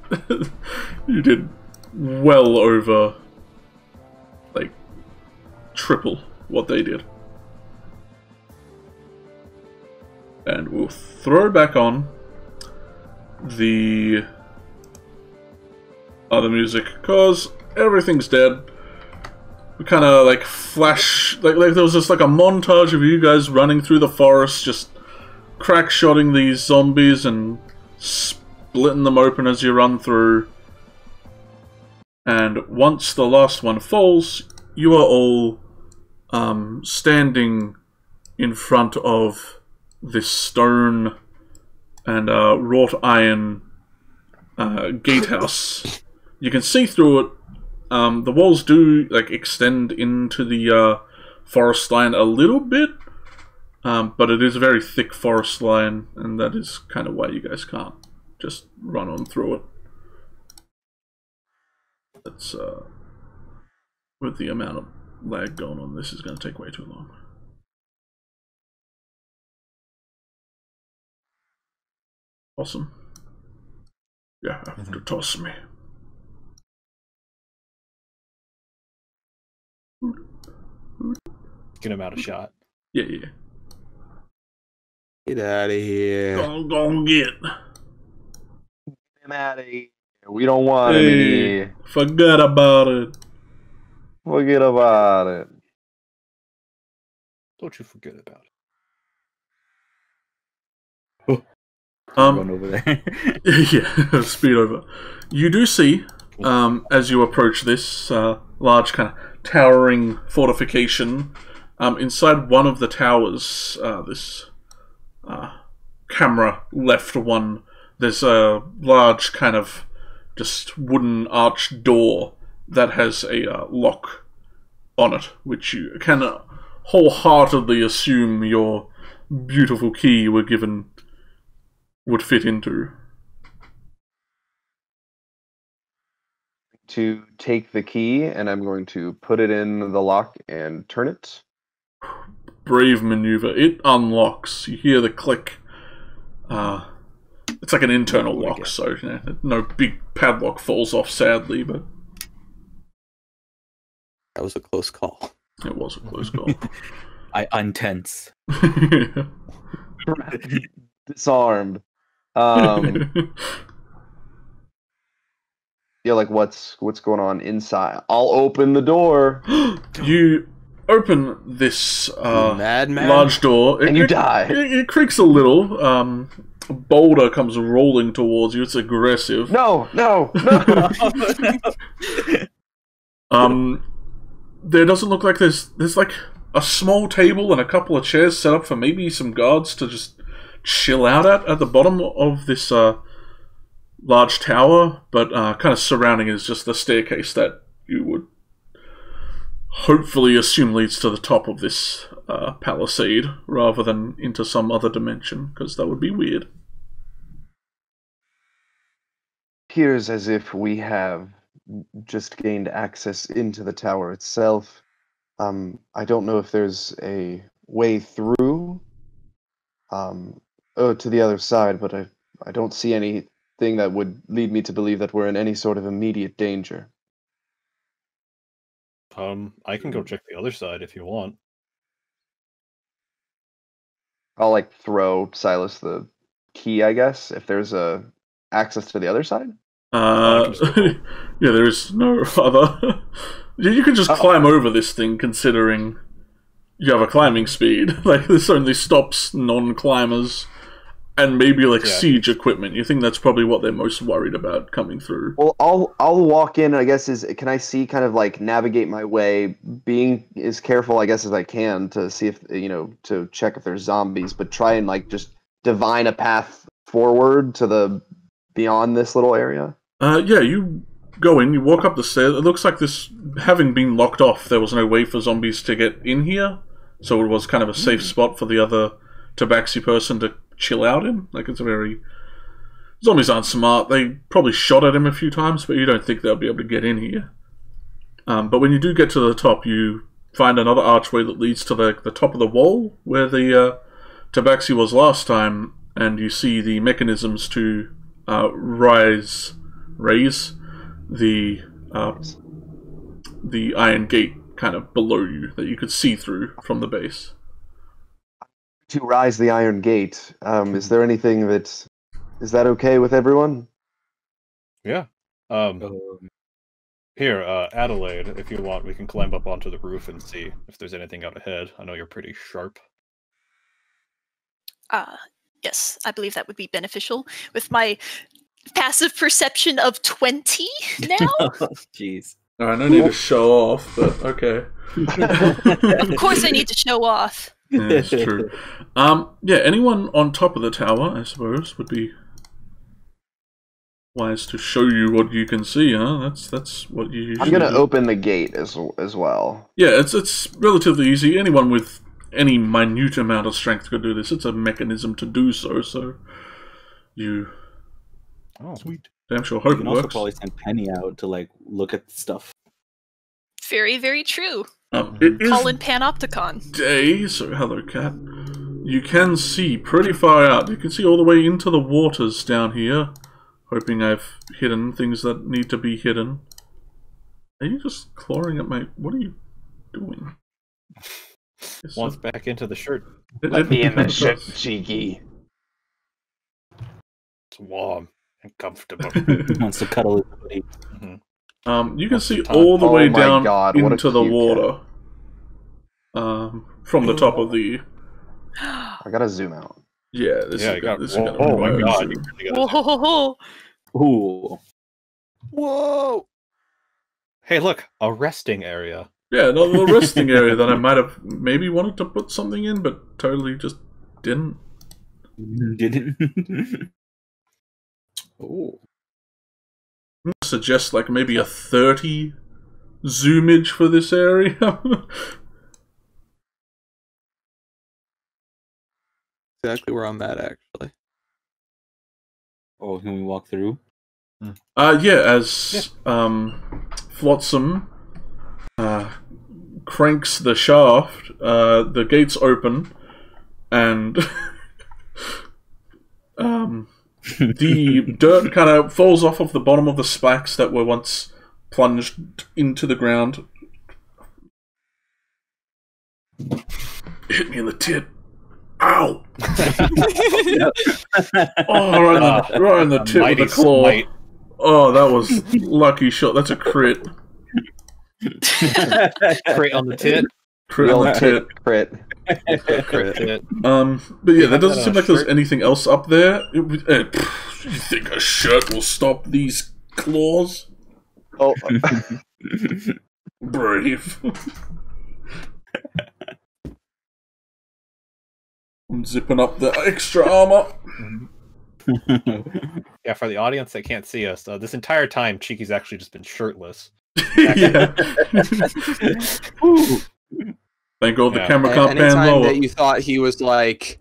You did well over, like, triple what they did. And we'll throw back on the other music, because everything's dead. We kind of like flash, like there was just like a montage of you guys running through the forest, just crack-shotting these zombies and splitting them open as you run through. And once the last one falls, you are all standing in front of this stone and wrought iron gatehouse. You can see through it. The walls do like extend into the forest line a little bit, but it is a very thick forest line, and that is kind of why you guys can't just run on through it. That's with the amount of lag going on, this is going to take way too long. Awesome. Yeah, have to toss me. Get him out of shot. Yeah. Get out of here. Go get. Get him out of here. We don't want him in here. Forget about it. Forget about it. Don't you forget about it. Going over there. Yeah, speed over. You do see, as you approach this large kind of towering fortification, inside one of the towers, this camera left one, there's a large kind of just wooden arched door that has a lock on it, which you can wholeheartedly assume your beautiful key you were given would fit into. To take the key, and I'm going to put it in the lock and turn it. Brave maneuver. It unlocks. You hear the click. It's like an internal lock, so you know, no big padlock falls off, sadly, but That was a close call. it was a close call. I untense. Disarmed. Yeah, like what's going on inside? I'll open the door. You open this Madman? large door, And you die. It creaks a little. A boulder comes rolling towards you. It's aggressive. No. There doesn't look like there's like a small table and a couple of chairs set up for maybe some guards to just chill out at the bottom of this large tower, but kind of surrounding it is just the staircase that you would hopefully assume leads to the top of this palisade rather than into some other dimension, because that would be weird. Appears as if we have just gained access into the tower itself. I don't know if there's a way through to the other side, but I don't see anything that would lead me to believe that we're in any sort of immediate danger. I can go check the other side if you want. I'll like throw Silas the key, I guess, if there's a access to the other side. Yeah, there is no other. You can just climb over this thing, considering you have a climbing speed. Like, this only stops non-climbers and maybe like siege equipment. You think that's probably what they're most worried about coming through? Well, I'll walk in. I guess can I see kind of like navigate my way, being as careful I guess as I can to see if to check if there's zombies, but try and like just divine a path forward to the beyond this little area. Yeah, you go in, you walk up the stairs. It looks like this, having been locked off, there was no way for zombies to get in here, so it was kind of a safe spot for the other Tabaxi person to chill out in. Like, it's a very... Zombies aren't smart. They probably shot at him a few times, but you don't think they'll be able to get in here. But when you do get to the top, you find another archway that leads to the top of the wall, where the Tabaxi was last time, and you see the mechanisms to raise the iron gate kind of below you that you could see through from the base. To rise the iron gate, is there anything is that okay with everyone? Yeah. Here, Adelaide, if you want, we can climb up onto the roof and see if there's anything out ahead. I know you're pretty sharp. Yes, I believe that would be beneficial with my passive perception of 20 now. Jeez. Alright, no need to show off, but okay. Of course I need to show off. Yeah, it's true. Yeah, anyone on top of the tower, I suppose, would be wise to show you what you can see, huh? That's what you usually I'm gonna do. open the gate as well. Yeah, it's relatively easy. Anyone with any minute amount of strength could do this. It's a mechanism to do so you... Oh, sweet. Damn sure hope you can it also works. probably send Penny out to like look at stuff. Very, very true. It is Call in Panopticon. day, so hello, cat. You can see pretty far out. You can see all the way into the waters down here. Hoping I've hidden things that need to be hidden. Are you just clawing at my... What are you doing? Wants back into the shirt. Let me in the ship, Cheeki. It's warm and comfortable. Wants to cuddle his buddy. You can see all the way down what into the water. From the top of the... I gotta zoom out. Yeah, this is gonna oh my god. zoom. You really gotta Whoa! Ooh. Whoa! Hey, look, a resting area. Yeah, another resting area that I might have maybe wanted to put something in, but totally just didn't. Didn't. Oh. Suggest like maybe a 30 zoomage for this area. Exactly where I'm at, actually. Oh, can we walk through? Yeah, as Flotsam cranks the shaft, the gates open, and the dirt kind of falls off of the bottom of the spikes that were once plunged into the ground. Hit me in the tit. Ah! Ow! Oh, right in the tip with the claw. Smite. Oh, that was lucky shot. That's a crit. Crit on the tit. Crit on the tit. Crit. But yeah, there doesn't seem like there's anything else up there. You think a shirt will stop these claws? Oh. Brave. I'm zipping up the extra armor. Yeah, for the audience that can't see us, this entire time, Cheeky's actually just been shirtless. Yeah. Thank God the camera can't pan lower. Anytime that you thought he was like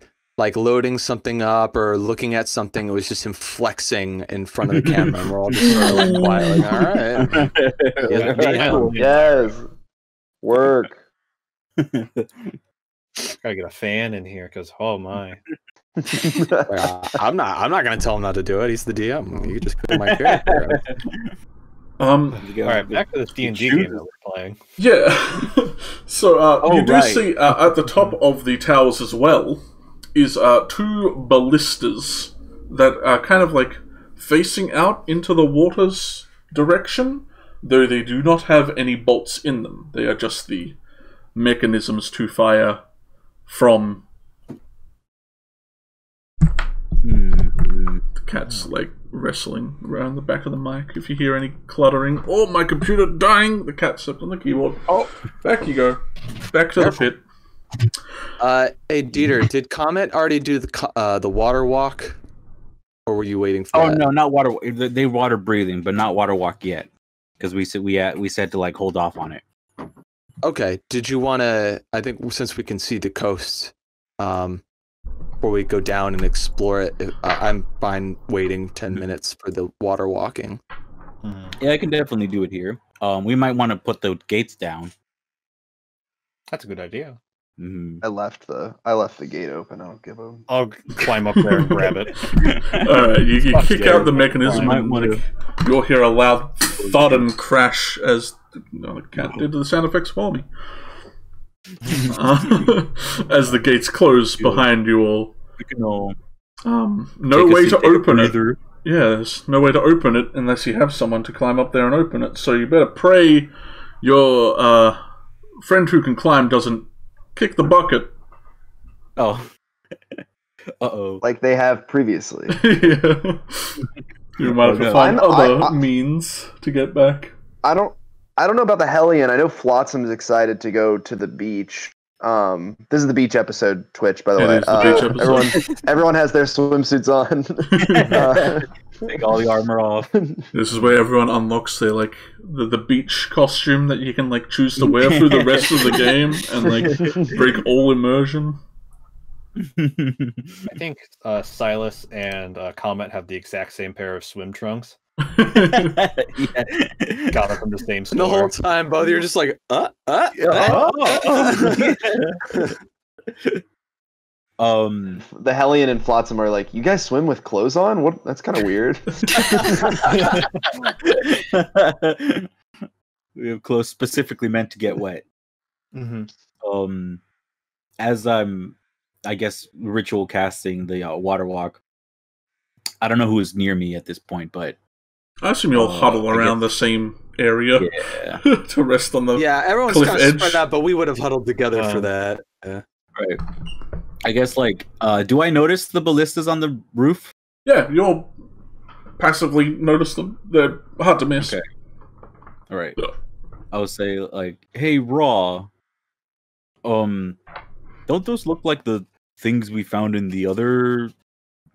loading something up or looking at something, it was just him flexing in front of the camera, and we're all just sort of quiet, like, all right. Yes. Work. Gotta get a fan in here, because oh my. I'm not gonna tell him not to do it. He's the DM. You just put my character. All right, back to this D&D game that we're playing. Yeah. So you do see at the top of the towers as well is 2 ballistas that are kind of like facing out into the water's direction, though they do not have any bolts in them. They are just the mechanisms to fire from. The cat's like wrestling around the back of the mic. If you hear any cluttering, oh, my computer dying! The cat stepped on the keyboard. Oh, back you go. Back to the pit. Hey Dieter, did Comet already do the water walk, or were you waiting for? Oh no, not water. They water breathing, but not water walk yet, because we said to like hold off on it. Okay. Did you want to? I think since we can see the coast, before we go down and explore it, I'm fine waiting 10 minutes for the water walking. Yeah, I can definitely do it here. We might want to put the gates down. That's a good idea. Mm-hmm. I left the gate open. I'll climb up there and grab it. Alright, you kick out the mechanism and you'll hear a loud thud and crash as the cat did the sound effects for me. As the gates close behind you all. No way to open it. Yeah, there's no way to open it unless you have someone to climb up there and open it. So you better pray your friend who can climb doesn't kick the bucket. Oh. Uh-oh. Like they have previously. Yeah. You might have to find other means to get back. I don't know about the Hellion. I know Flotsam's excited to go to the beach. This is the beach episode, Twitch, by the way. The beach episode. Everyone has their swimsuits on. Take all the armor off. This is where everyone unlocks their the beach costume that you can choose to wear through the rest of the game and break all immersion. I think Silas and Comet have the exact same pair of swim trunks. Got it from the same store. The whole time, both of you are just like, The Hellion and Flotsam are like, you guys swim with clothes on? What? That's kind of weird. We have clothes specifically meant to get wet. Mm-hmm. As I'm, I guess, ritual casting the water walk. I don't know who is near me at this point, but I assume you'll huddle around the same area to rest on the everyone's cliff kind of edge. spread out, but we would have huddled together for that. Right. I guess, do I notice the ballistas on the roof? Yeah, you'll passively notice them. They're hard to miss. Okay. All right. Yeah. I would say, hey, Raw, don't those look like the things we found in the other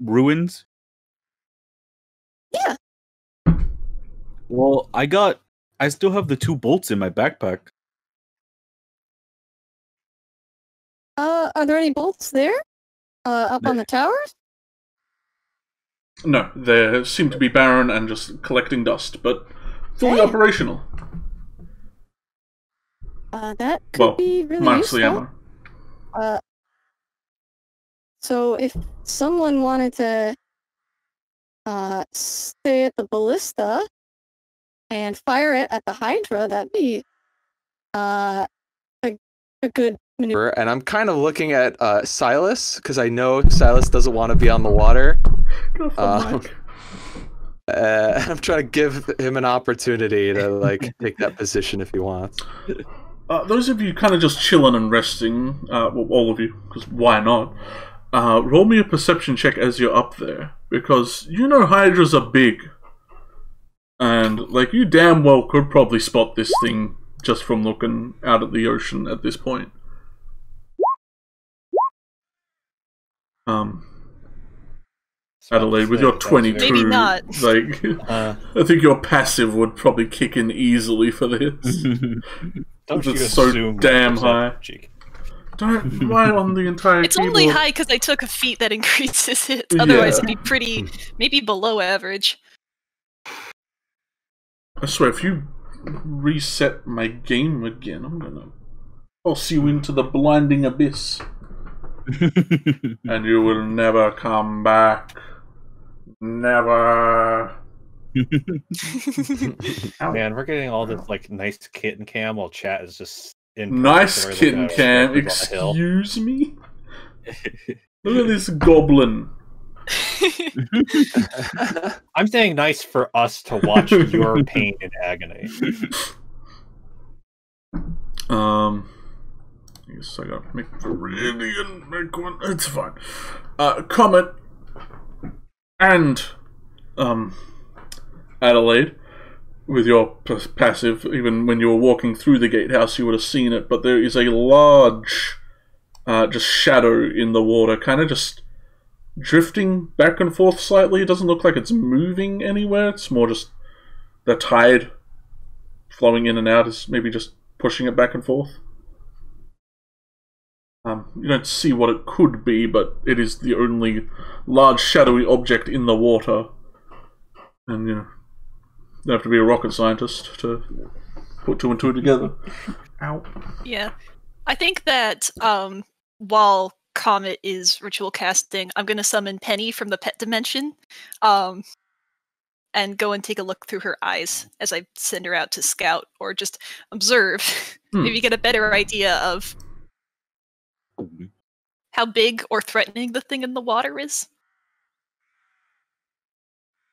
ruins? Yeah. Well, I still have the 2 bolts in my backpack. Are there any bolts there? Up on the towers? No, they seem to be barren and just collecting dust, but fully operational. That could be really minus useful. the ammo. So if someone wanted to stay at the ballista and fire it at the hydra, that'd be a good And I'm kind of looking at Silas because I know Silas doesn't want to be on the water. I'm trying to give him an opportunity to like take that position if he wants. Those of you kind of just chilling and resting, well, all of you, because why not? Roll me a perception check as you're up there, because you know hydras are big, and like you damn well could probably spot this thing just from looking out at the ocean at this point. Adelaide, with your 22, maybe not. Like, I think your passive would probably kick in easily for this. Don't you it's so damn high. Cheek. Don't write on the entire It's keyboard. only high because I took a feat that increases it. Otherwise, it'd be pretty, maybe below average. I swear, if you reset my game again, I'm gonna toss you into the blinding abyss. And you will never come back. Never. Man, we're getting all this like nice kitten cam while chat is just in nice kitten cam. Excuse me. Look at this goblin. I'm saying nice for us to watch your pain and agony. I guess I gotta make Viridian make one. It's fine. Comet and Adelaide, with your passive, even when you were walking through the gatehouse, you would have seen it. But there is a large, just shadow in the water, kind of just drifting back and forth slightly. It doesn't look like it's moving anywhere. It's more just the tide flowing in and out is maybe just pushing it back and forth. You don't see what it could be, but it is the only large shadowy object in the water. And, you know, you don't have to be a rocket scientist to put two and two together. Ow. Yeah. I think that while Comet is ritual casting, I'm going to summon Penny from the pet dimension and go and take a look through her eyes as I send her out to scout or just observe. Maybe get a better idea of how big or threatening the thing in the water is.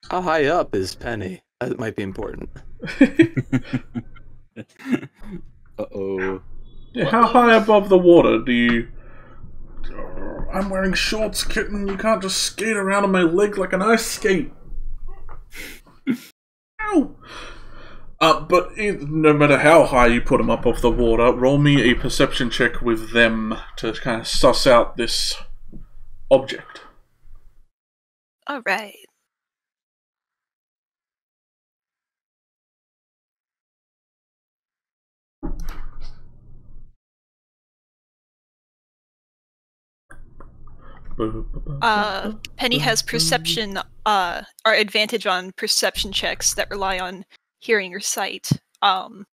How high up is Penny? That might be important. Uh-oh. Yeah, how high above the water do you... I'm wearing shorts, kitten. You can't just skate around on my leg like an ice skate. Ow! But no matter how high you put them up off the water, roll me a perception check with them to kind of suss out this object. All right. Penny has perception, or advantage on perception checks that rely on hearing or sight. I'll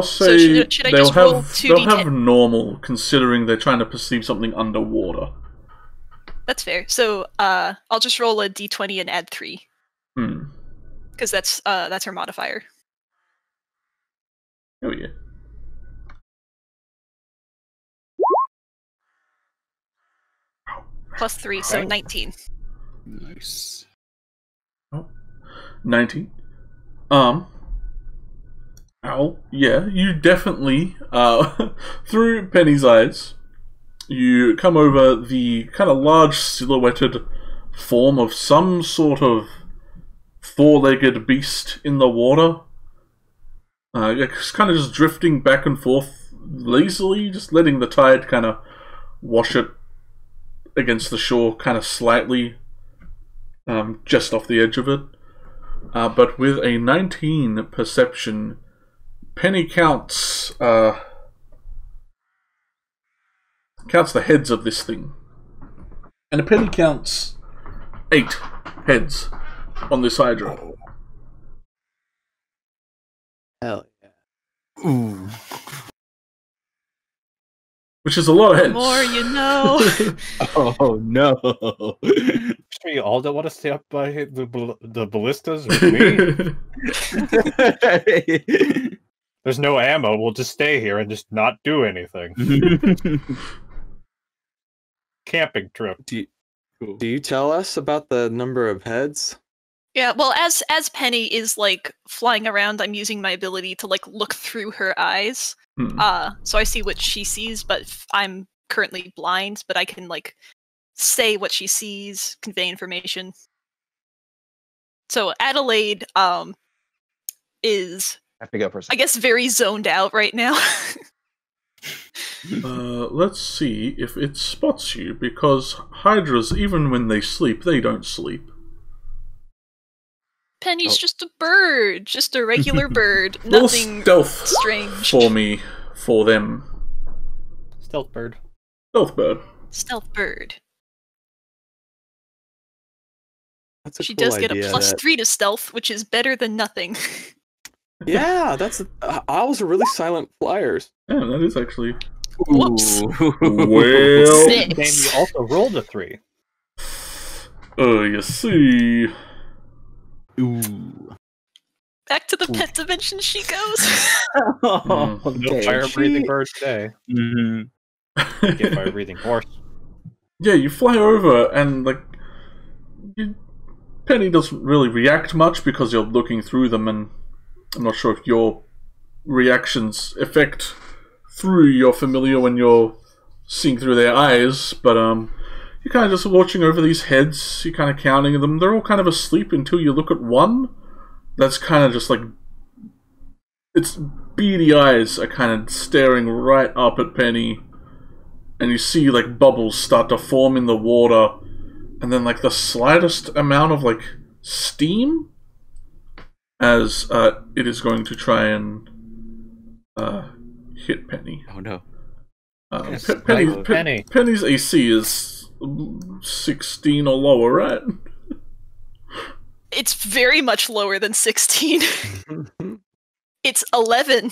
say so should I they'll have normal, considering they're trying to perceive something underwater. That's fair. So I'll just roll a d20 and add 3. Because that's her modifier. Oh yeah. Plus 3, so 19. Nice. Oh, 19. Ow. Yeah, you definitely, through Penny's eyes, you come over the kind of large silhouetted form of some sort of four-legged beast in the water. It's kind of just drifting back and forth lazily, just letting the tide kind of wash it against the shore kind of slightly, just off the edge of it. But with a 19 perception, Penny counts the heads of this thing. And a Penny counts 8 heads on this hydra. Hell yeah. Ooh. Which is a lot of heads. The more you know. Oh no! Sure, you all don't want to stay up by the ballistas with me. there's no ammo. We'll just stay here and just not do anything. Camping trip. Do you tell us about the number of heads? Yeah, well, as Penny is like flying around, I'm using my ability to like look through her eyes. So I see what she sees, but I'm currently blind, but I can like say what she sees, convey information. So Adelaide is I have to go for a second. I guess very zoned out right now. Let's see if it spots you, because hydras, even when they sleep, they don't sleep. Penny's just a bird, just a regular bird. Little Nothing stealth strange. for them. Stealth bird. Stealth bird. Stealth bird. That's a She cool does get a idea +3 to stealth, which is better than nothing. Yeah, that's owls are really silent flyers. Yeah, that is actually. Whoops. Well, And you also rolled a 3. you see. Ooh. Back to the pet dimension she goes. No fire-breathing bird today. Mm-hmm. Get fire-breathing horse. Yeah, you fly over and like, Penny doesn't really react much because you're looking through them, and I'm not sure if your reactions affect through your familiar when you're seeing through their eyes, but you're kind of just watching over these heads, you're kind of counting them. They're all kind of asleep until you look at one that's kind of just like, its beady eyes are kind of staring right up at Penny, and you see like bubbles start to form in the water, and then like the slightest amount of like steam as it is going to try and hit Penny. Oh no. Yes, Penny. Penny's AC is 16 or lower, right? It's very much lower than 16. It's 11.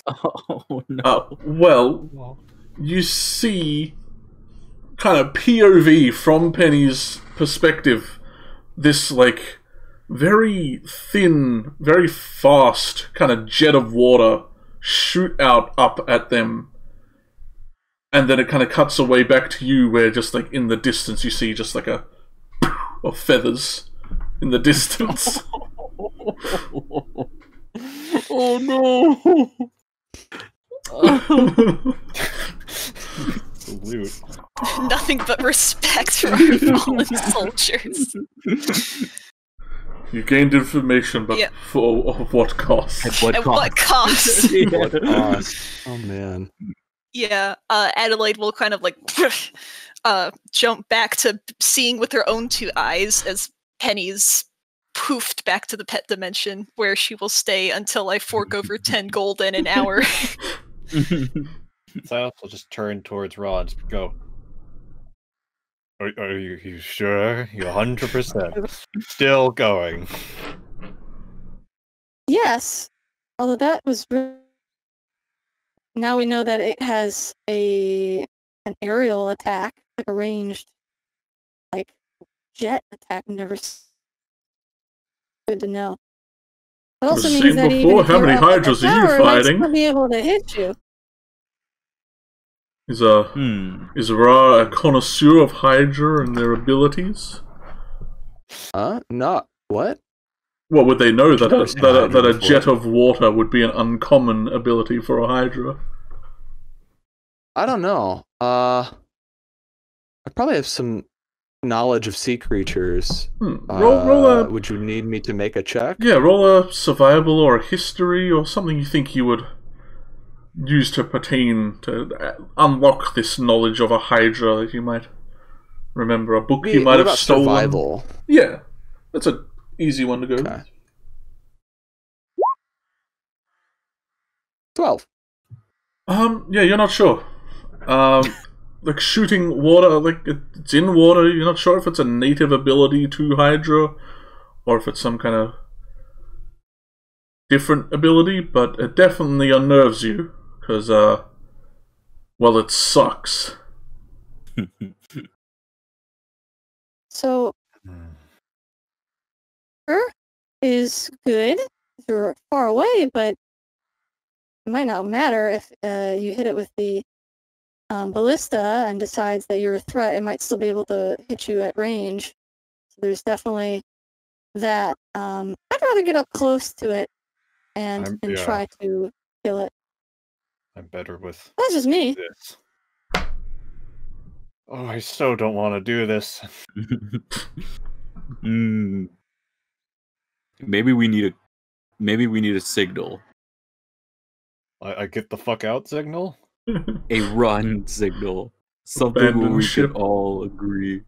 Oh no. Well, you see, kind of POV from Penny's perspective, this like very thin, very fast kind of jet of water shoot out up at them, and then it kind of cuts away back to you, where just like in the distance you see just like a of feathers in the distance. Oh no. Salute. Nothing but respect for our fallen soldiers. You gained information, but Yeah. for what cost? At what At cost? what cost? What cost? Oh man. Yeah, Adelaide will kind of like jump back to seeing with her own 2 eyes as Penny's poofed back to the pet dimension, where she will stay until I fork over 10 gold in an hour. Silas will just turn towards Rod and go, Are you sure? You 100%. Still going. Yes. Although that was now we know that it has an aerial attack, like a ranged, like jet attack. Good to know. It also We've means seen that before. even if How you're many up at the hydras are you tower, it might fighting? still be able to hit you. Is Ra a connoisseur of Hydra and their abilities? Not what? What would they know that Never seen Hydra that a before. jet of water would be an uncommon ability for a Hydra? I don't know. I probably have some knowledge of sea creatures. Roll a Would you need me to make a check? roll a survival or a history or something you think you would use to pertain to unlock this knowledge of a Hydra that you might remember. A book you might What have about stolen. survival? Yeah, that's an easy one to go. Okay. 12. Yeah, you're not sure. Like shooting water, like it's in water. You're not sure if it's a native ability to Hydra or if it's some kind of different ability, but it definitely unnerves you because, well, it sucks. So, her is good. You're far away, but might not matter if you hit it with the ballista and decides that you're a threat. It might still be able to hit you at range. So there's definitely that. I'd rather get up close to it and try to kill it. I'm better with. That's just me. This. Oh, I so don't want to do this. Maybe we need a signal. I get the fuck out signal? A run signal. Something Abandon where we ship. could all agree.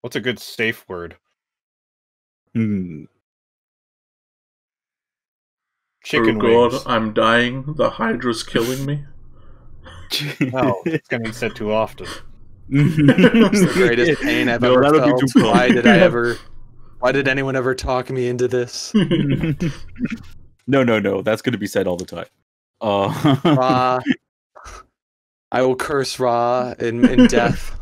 What's a good safe word? Hmm. Chicken oh wings. God, I'm dying. The hydra's killing me. No, it's getting said too often. It's the greatest pain I've ever that'll be felt. too cold. Why did anyone ever talk me into this? No. That's going to be said all the time. Ra. I will curse Ra in death.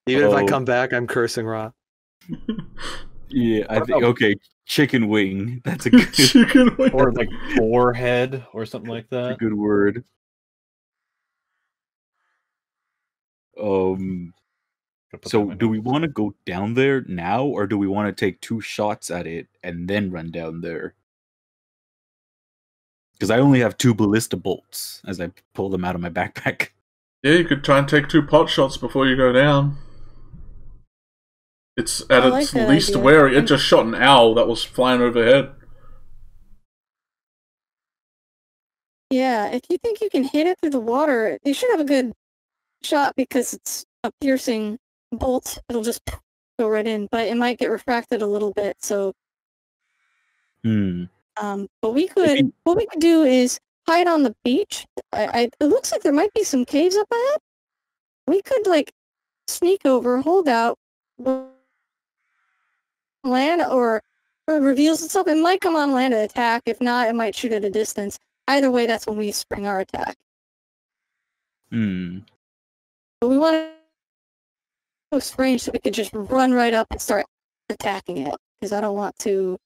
Even if I come back, I'm cursing Ra. Yeah, I think okay. Chicken wing. That's a good Chicken wing. Or like forehead or something like that. a good word. So do we want to go down there now, or do we want to take 2 shots at it and then run down there? Because I only have 2 ballista bolts as I pull them out of my backpack. Yeah, you could try and take 2 pot shots before you go down. It's at its least wary. It just shot an owl that was flying overhead. Yeah, if you think you can hit it through the water, you should have a good shot because it's a piercing bolt. It'll just go right in, but it might get refracted a little bit. So, but what we could do is hide on the beach. It looks like there might be some caves up ahead. We could like sneak over, hold out, land, or reveals itself. It might come on land and attack. If not, it might shoot at a distance. Either way, that's when we spring our attack. But we want to close range so we could just run right up and start attacking it. Because I don't want to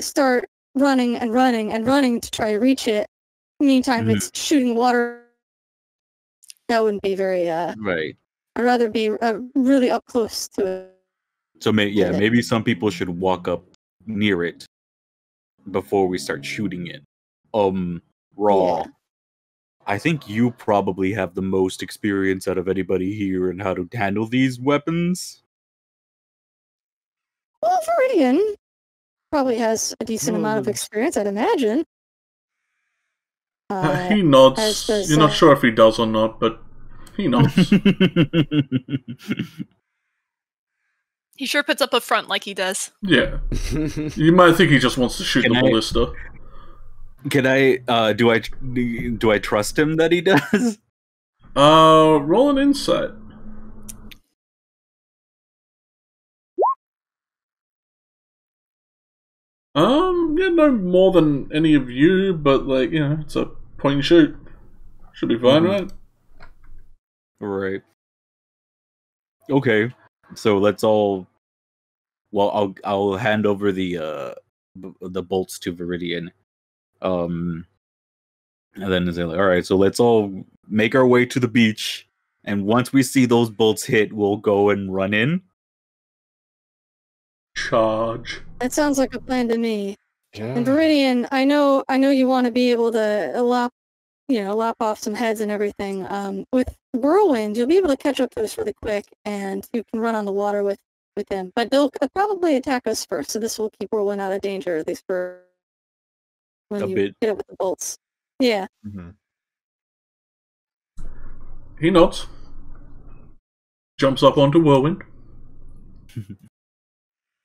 start running to try to reach it. Meantime, it's shooting water. That wouldn't be very right. I'd rather be really up close to it. So maybe some people should walk up near it before we start shooting it. Raw. Yeah. I think you probably have the most experience out of anybody here in how to handle these weapons. Well, Viridian probably has a decent amount of experience, I'd imagine. He nods. You're not sure if he does or not, but he nods. He sure puts up a front like he does. Yeah. You might think he just wants to shoot the ballista. Can I, do I trust him that he does? Roll an insight. Yeah, no more than any of you, but like, you know, it's a point and shoot. Should be fine, right? Right. Okay. So let's all. Well, I'll hand over the bolts to Viridian. And then say, like, all right, so let's all make our way to the beach, and once we see those bolts hit, we'll go and run in. Charge. That sounds like a plan to me. Yeah. And Viridian, I know you want to be able to lop off some heads and everything. With Whirlwind, you'll be able to catch up to us really quick, and you can run on the water with them. But they'll probably attack us first, so this will keep Whirlwind out of danger, at least for when you hit it with the bolts. Yeah. He nods. Jumps up onto Whirlwind.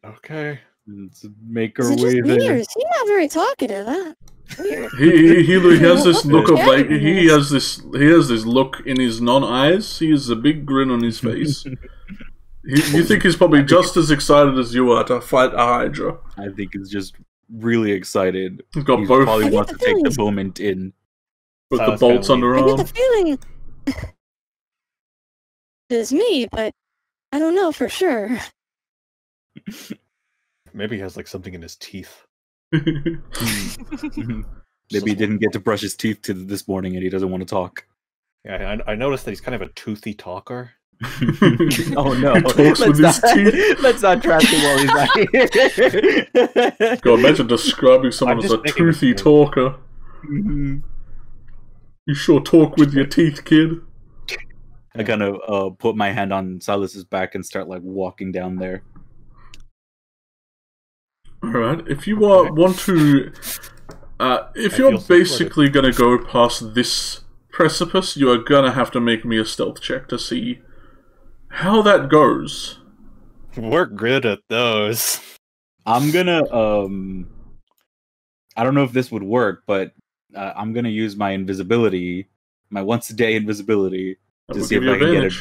Okay. Let's make our way there. He's not very talkative, huh? Weird. He has this look of like he has this look in his non-eyes. He has a big grin on his face. You think he's probably just as excited as you are to fight a hydra. I think he's just really excited. He's got both. Probably wants to take the moment in. With the bolts under arm. I get the feeling it is me, but I don't know for sure. Maybe he has like something in his teeth. Maybe he didn't get to brush his teeth this morning and he doesn't want to talk. Yeah, I noticed that he's kind of a toothy talker. Oh no! Talks with his teeth. Let's not trash him while he's not here. God, imagine describing someone as a toothy talker. Mm-hmm. You sure talk with your teeth, kid. I kind of put my hand on Silas's back and start like walking down there. Alright, if you want to... if you're basically going to go past this precipice, you are going to have to make me a stealth check to see how that goes. We're good at those. I'm gonna... I don't know if this would work, but I'm gonna use my invisibility, my once-a-day invisibility, to see if I can get it.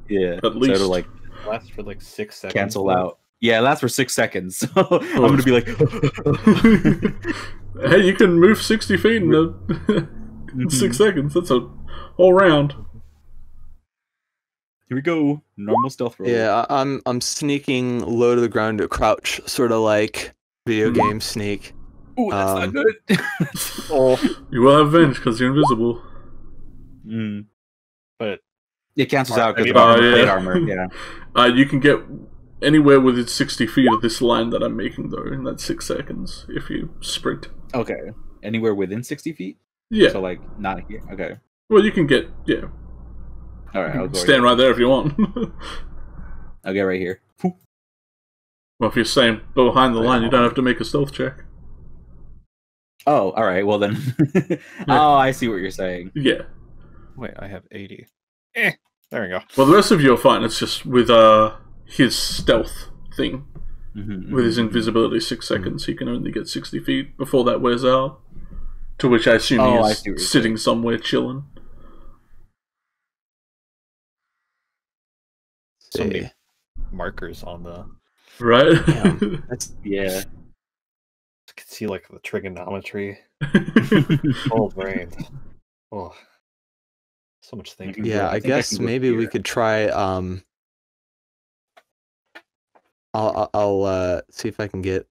Yeah, at least. So to like lasts for like 6 seconds. Cancel out. Yeah, it lasts for 6 seconds. So I'm gonna be like, hey, you can move 60 feet in 6 seconds. That's a whole round. Here we go. Normal stealth roll. Yeah, I'm sneaking low to the ground to crouch, sort of like video game sneak. Ooh, that's not good. You will have advantage because you're invisible. But it cancels out because of plate armor. Yeah. You can get anywhere within 60 feet of this line that I'm making, though, in that 6 seconds, if you sprint. Okay. Anywhere within 60 feet? Yeah. So, like, not here. Okay. Well, you can get, yeah. Alright, I'll go stand right there if you want. I'll get right here. Well, if you're staying behind the line, you don't have to make a stealth check. Oh, alright, well then. Oh, I see what you're saying. Yeah. Wait, I have 80. There we go. Well, the rest of you are fine. It's just with his stealth thing. With his invisibility 6 seconds, he can only get 60 feet before that wears out. To which I assume he is sitting somewhere chilling. So many markers on the... Right? Yeah. I can see like the trigonometry. Oh, brains. Oh. So much thinking. Yeah, I guess maybe we could try I'll see if I can get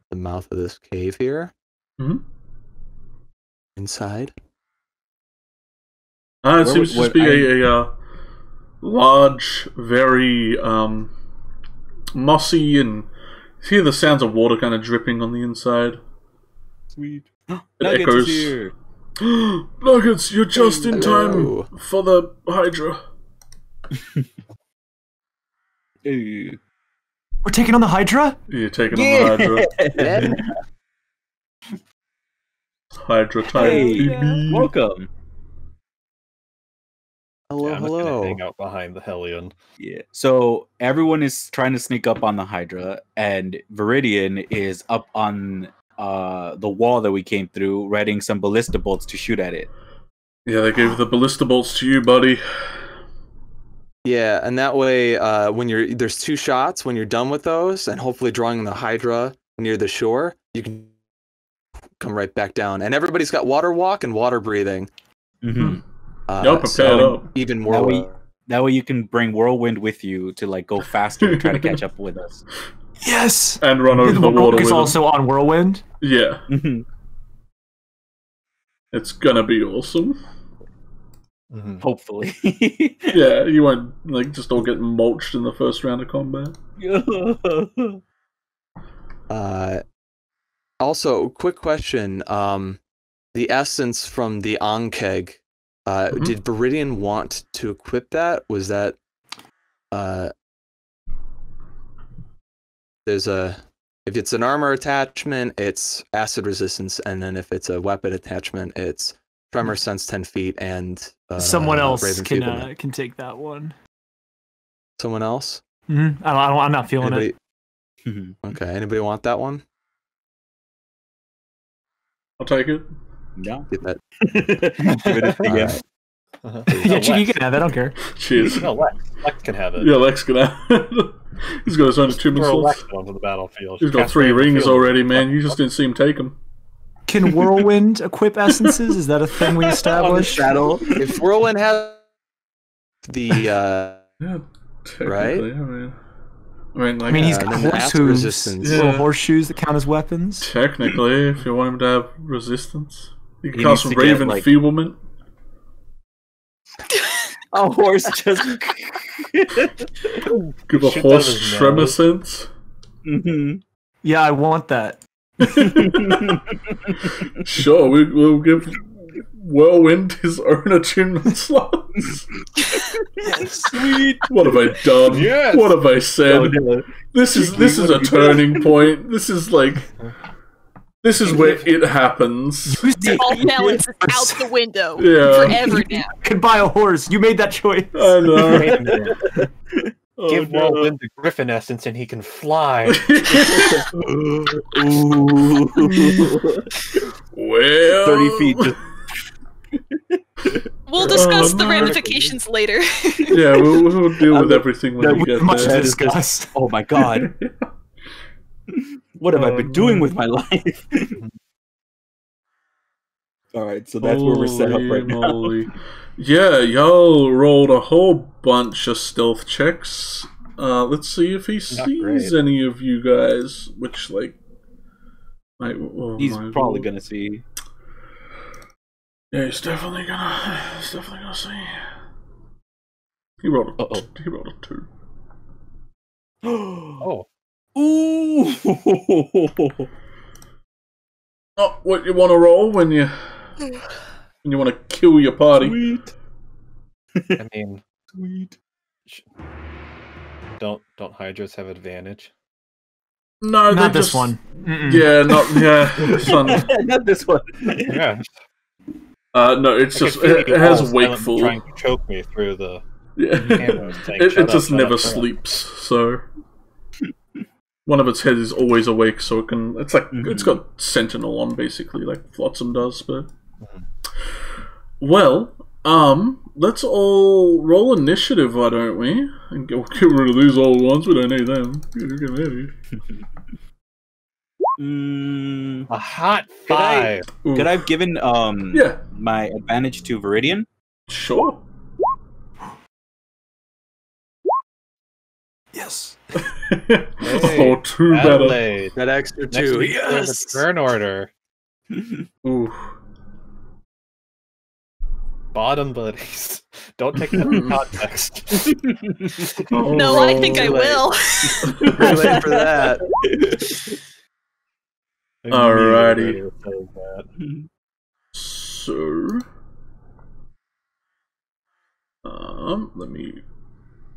the mouth of this cave here. Inside. It seems to just be a large, very mossy, and you hear the sounds of water kind of dripping on the inside. Sweet. It echoes. Here. Nuggets, you're just in time for the hydra. Hey. We're taking on the hydra? You're taking on the hydra. Hydra type. Hey, welcome. Hello, I'm hello. just gonna hang out behind the Hellion. Yeah. So everyone is trying to sneak up on the hydra, and Viridian is up on the wall that we came through, readying some ballista bolts to shoot at it. Yeah, they gave the ballista bolts to you, buddy. Yeah, and that way, when there's 2 shots. When you're done with those, and hopefully drawing the hydra near the shore, you can come right back down. And everybody's got water walk and water breathing. Prepare up. Even more. That way you can bring Whirlwind with you to like go faster and try to catch up with us. Yes! And run over the water with is also on Whirlwind? Yeah. It's gonna be awesome. Hopefully. Yeah, you won't like just all get mulched in the first round of combat. Also, quick question. The essence from the Ankeg, did Viridian want to equip that? Was that if it's an armor attachment, it's acid resistance, and then if it's a weapon attachment, it's tremor sense 10 feet and someone else can take that one. Someone else? I'm not feeling it. Okay, anybody want that one? I'll take it. Yeah. Get that. Give it again. Right. Yeah, Cheeki, you can have it. I don't care. Cheers. No, Lex can have it. Yeah, Lex can have it. He's got his own achievement Throw slots. Lex onto the battlefield. He's got 3 rings already, man. You just didn't see him take them. Can Whirlwind equip essences? Is that a thing we established? If Whirlwind has the Yeah, right? Yeah, man. I mean, he's got horse hooves, little horseshoes that count as weapons. Technically, if you want him to have resistance, you can cast Raven Feeblement. A horse just give a horse tremor sense. Yeah, I want that. Sure, we'll give Whirlwind his own attunement slots. Sweet. What have I done? Yes. What have I said? This is a turning point. This is where it happens. All balance is out the window forever now. Could buy a horse. You made that choice. I know. Give Whirlwind the Griffin essence and he can fly. Well, 30 feet. We'll discuss the ramifications later. Yeah, we'll deal with everything when we get there. Discuss. Oh my god. What have I been doing with my life? Alright, so that's where we're set up right now. Yeah, y'all rolled a whole bunch of stealth checks. Let's see if he sees any of you guys, which, he's probably gonna see. Yeah, he's definitely gonna see. He rolled a 2. Oh. Ooh! Oh, what you want to roll when you want to kill your party? Sweet. I mean, sweet. Don't hydras have advantage? No, not this one. Yeah, this one. Not this one. Yeah. No, it's just it has wakeful. Trying to choke me through the. Yeah. It just never sleeps. So one of its heads is always awake, so it can. It's like it's got Sentinel on, basically, like Flotsam does. But well, let's all roll initiative, why don't we? And get rid of these old ones. We don't need them. Get ready. A hot 5. Could I have given my advantage to Viridian? Sure. Yes. Oh, 2 better. That extra 2. Yes. Turn order. Ooh. Bottom buddies. Don't take that in context. No, I think I will. Too late for that. Alrighty. So, let me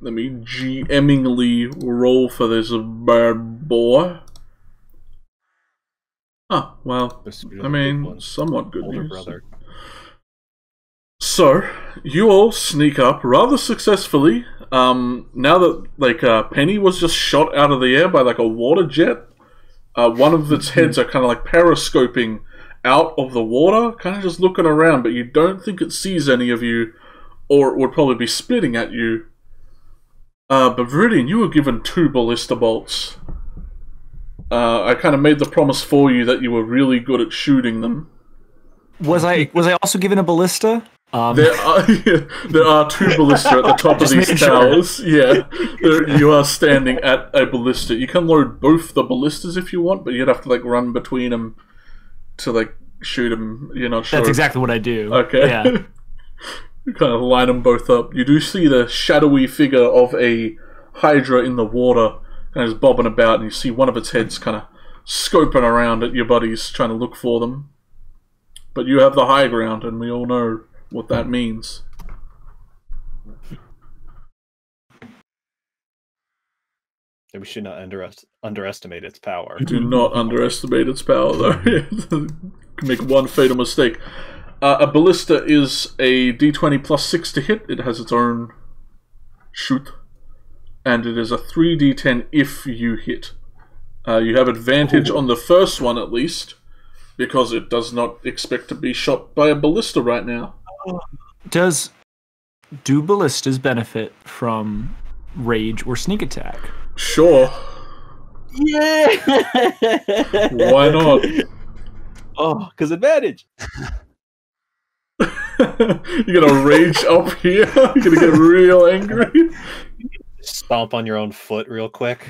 GMingly roll for this bad boy. Ah, well, I mean, somewhat good news. Brother. So, you all sneak up rather successfully. Now that Penny was just shot out of the air by a water jet. One of its heads are kind of periscoping out of the water, kind of just looking around, but you don't think it sees any of you, or it would probably be spitting at you. But Viridian, you were given 2 ballista bolts. I kind of made the promise for you that you were really good at shooting them. Was I also given a ballista? There are 2 ballista at the top of these towers. Sure. Yeah, you are standing at a ballista. You can load both the ballistas if you want, but you'd have to run between them to shoot them. You're not sure. That's exactly what I do. Okay. Yeah. You kind of line them both up. You do see the shadowy figure of a hydra in the water, and is bobbing about, and you see one of its heads kind of scoping around at your buddies, trying to look for them. But you have the high ground, and we all know what that means. We should not underestimate its power. Do not underestimate its power, though. Can make one fatal mistake. A ballista is a d20 plus 6 to hit. It has its own shoot. And it is a 3d10 if you hit. You have advantage on the first one, at least, because it does not expect to be shot by a ballista right now. Do ballistas benefit from rage or sneak attack? Sure. Yeah. Why not? Oh, because advantage. You're gonna rage up here. You're gonna get real angry. stomp on your own foot real quick.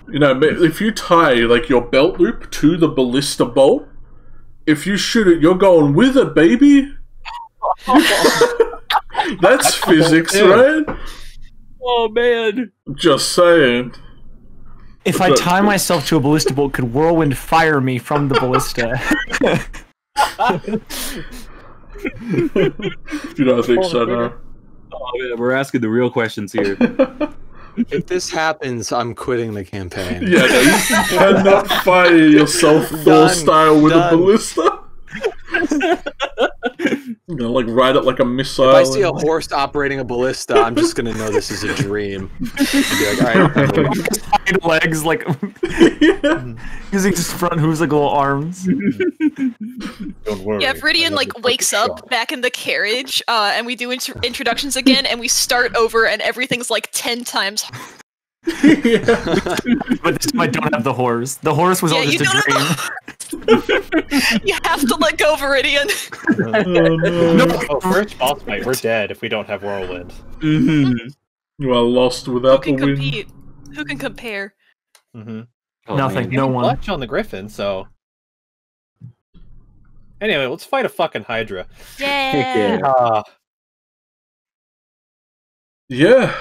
You know, if you tie like your belt loop to the ballista bolt, if you shoot it, you're going with it, baby. That's physics, right? Oh man! Just saying. If I tie myself to a ballista bolt, could Whirlwind fire me from the ballista? You don't think so, no? Oh man, we're asking the real questions here. If this happens, I'm quitting the campaign. Yeah, no, you cannot fire yourself Thor style with a ballista. You're gonna like ride it like a missile. If I see a horse operating a ballista, I'm just gonna know this is a dream. Be like, all right, Hind legs, like using his front hooves like little arms. Don't worry. Yeah, Viridian like wakes up back in the carriage, and we do introductions again, and we start over, and everything's like 10 times. But this time I don't have the horse. The horse was all just a dream. You have to let go, Viridian. Oh, first boss fight, we're dead if we don't have Whirlwind. You are lost without the Who can wind. compete? Who can compare? Oh, Nothing. man. No one. Clutch on the Griffin, so. Anyway, let's fight a fucking Hydra. Yeah. Yeah,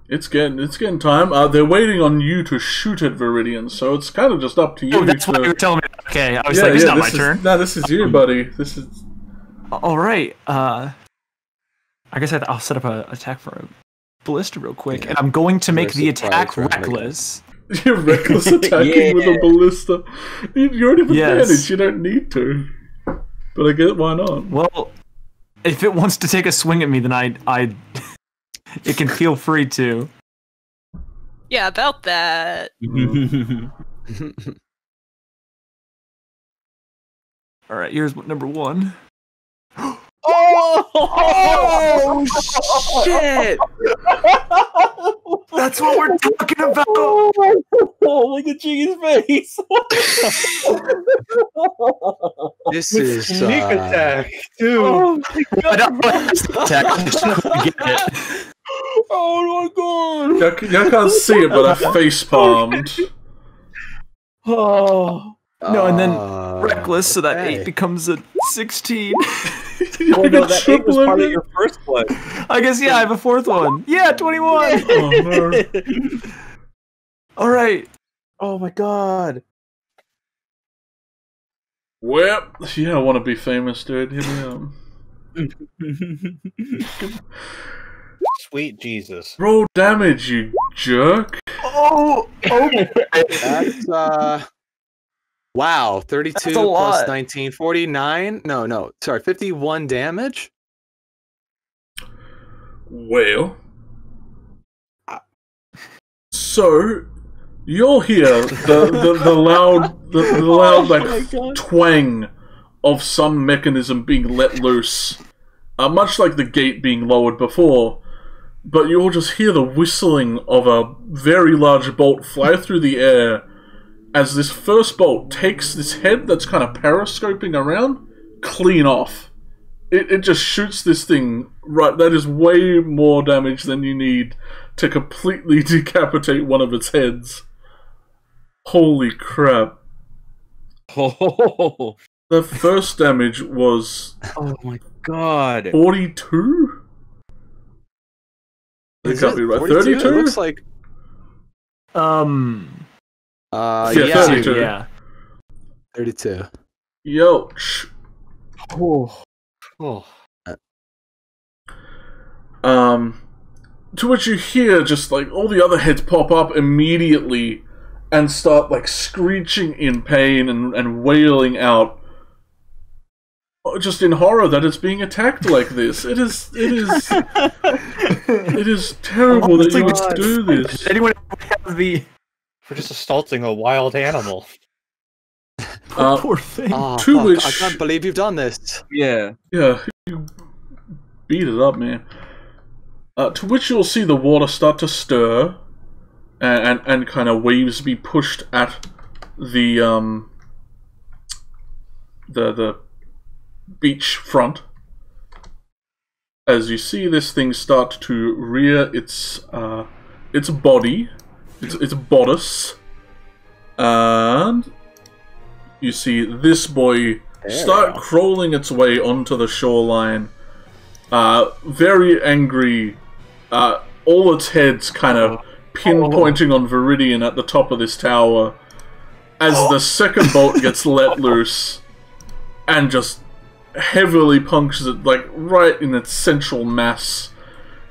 it's getting time. They're waiting on you to shoot at Viridian, so it's kind of just up to you. Oh, that's to... what you were telling me. Okay, I was like, it's not my turn. No, this is you, buddy. This is... Alright, I guess I'll set up an attack for a ballista real quick, and I'm going to make the attack reckless. You're reckless attacking with a ballista. You already have advantage, you don't need to. But I get why not. Well, if it wants to take a swing at me, then I it can feel free to. Yeah, about that. Alright, here's number 1. oh shit! That's what we're talking about! Oh, look at Cheeky's face! This is Sneak attack, too. Oh my god! Oh my god! Y'all can't see it, but I face palmed. Oh. No, and then reckless, so that 8 becomes a 16. Oh no, that 8 was part of your first one. I guess, yeah, I have a 4th one. Yeah, 21! Oh, no. Alright. Oh my god. Well, yeah, I want to be famous, dude. Hit me up. Sweet Jesus. Roll damage, you jerk. Oh! That's wow, 32 That's a plus lot. 19, 49. No, sorry, 51 damage. Well, so you'll hear the loud like twang of some mechanism being let loose, much like the gate being lowered before. But you'll just hear the whistling of a very large bolt fly through the air as this first bolt takes this head that's kind of periscoping around clean off. It just shoots this thing right. That is way more damage than you need to completely decapitate one of its heads. Holy crap. Oh, The first damage was oh my god. 42? That can't be right. 32? It looks like Yeah, yeah, 32. Yeah. 32. Yelch. Oh. To which you hear just like all the other heads pop up immediately and start like screeching in pain and wailing out, just in horror that it's being attacked like this. It is terrible that you would do this. Anyone have the For just assaulting a wild animal. poor thing? Oh, To fuck, which- I can't believe you've done this. Yeah. Yeah, you beat it up, man. To which you'll see the water start to stir, and kind of waves be pushed at the beach front. as you see this thing start to rear its body, its bodice, and you see this boy start crawling its way onto the shoreline. Very angry, all its heads kind of pinpointing on Viridian at the top of this tower, as the second bolt gets let loose and just heavily punctures it, like, right in its central mass,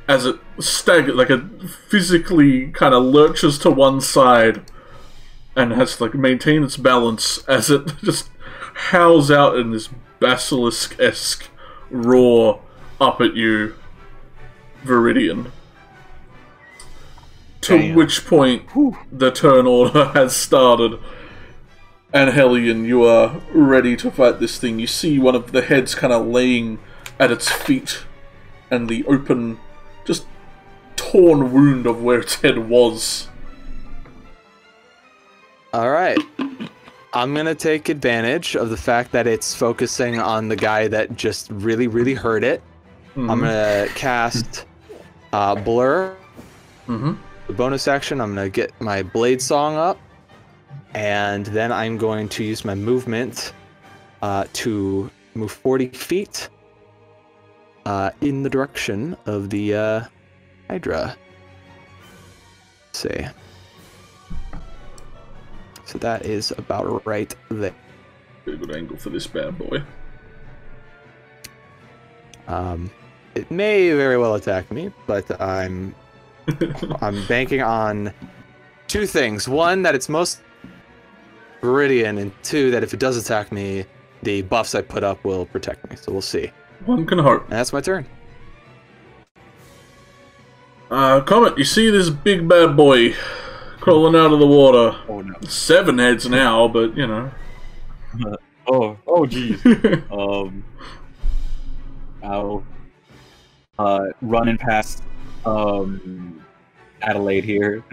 as it staggers, like, it physically kind of lurches to one side and has to, like, maintain its balance as it just howls out in this basilisk-esque roar up at you, Viridian. To which point, the turn order has started. And Hellion, you are ready to fight this thing. You see one of the heads kind of laying at its feet, and the open, just torn wound of where its head was. Alright. I'm gonna take advantage of the fact that it's focusing on the guy that just really, really hurt it. I'm gonna cast Blur. The bonus action, I'm gonna get my Blade Song up. And then I'm going to use my movement to move 40 feet in the direction of the Hydra. Let's see. So that is about right there. Pretty good angle for this bad boy. It may very well attack me, but I'm banking on two things. One, that it's most Viridian, and two, that if it does attack me, the buffs I put up will protect me. So we'll see. One can hope. And that's my turn. Comet, you see this big bad boy crawling out of the water. Oh no. 7 heads now, but you know. Oh geez. I'll running past Adelaide here.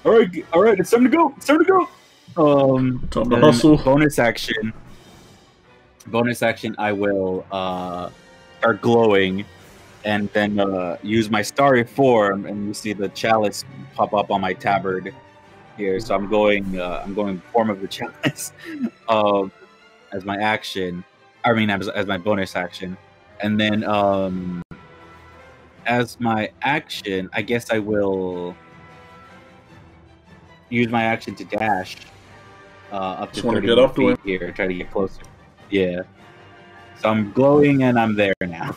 All right, it's time to go. It's time to go. Time to hustle. Bonus action. I will start glowing, and then use my starry form, and you see the chalice pop up on my tabard here. So I'm going form of the chalice as my action. I mean, as my bonus action, and then as my action, I guess I will use my action to dash up to 30 feet here, try to get closer. Yeah. So I'm glowing and I'm there now.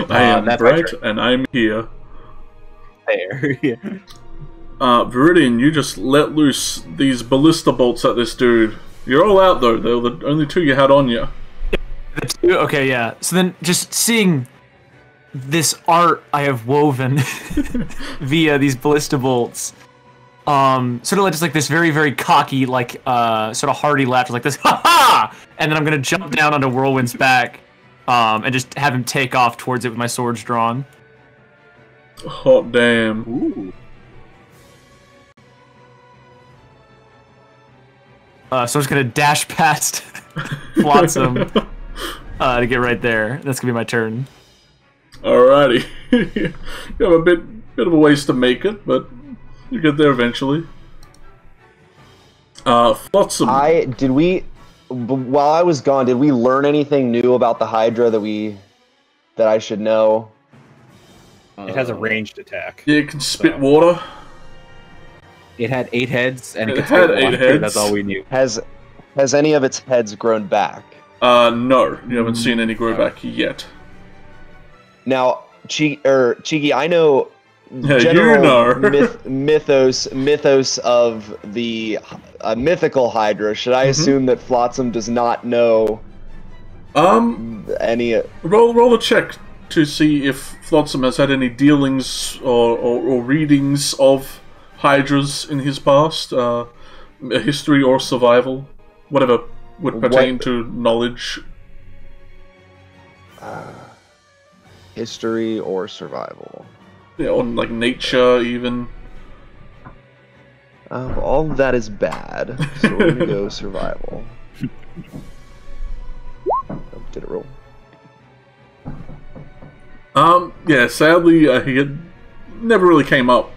I am bright and I'm here. There, yeah. Viridian, you just let loose these ballista bolts at this dude. You're all out though, they're the only 2 you had on you. The 2? Okay, yeah. So then just seeing this art I have woven via these ballista bolts, sort of like just like this very, very cocky, like sort of hearty laughter, like this, ha ha! And then I'm gonna jump down onto Whirlwind's back, and just have him take off towards it with my swords drawn. Hot damn. Ooh. So I'm just gonna dash past Flotsam to get right there. That's gonna be my turn. Alrighty. You have a bit of a ways to make it, but you get there eventually. Flotsam. While I was gone, did we learn anything new about the Hydra that I should know? It has a ranged attack. Yeah, it can spit water. It had 8 heads, and it had spit 8 water. heads. That's all we knew. Has any of its heads grown back? No, you haven't seen any grow back yet. Now, Cheeki, I know mythos of the mythical Hydra. Should I assume that Flotsam does not know any? Roll a check to see if Flotsam has had any dealings or readings of Hydras in his past, history or survival, whatever would pertain to knowledge. History or survival. Yeah, on like nature even. All of that is bad, so we're gonna go survival. Did it roll? Yeah, sadly, he had never really came up.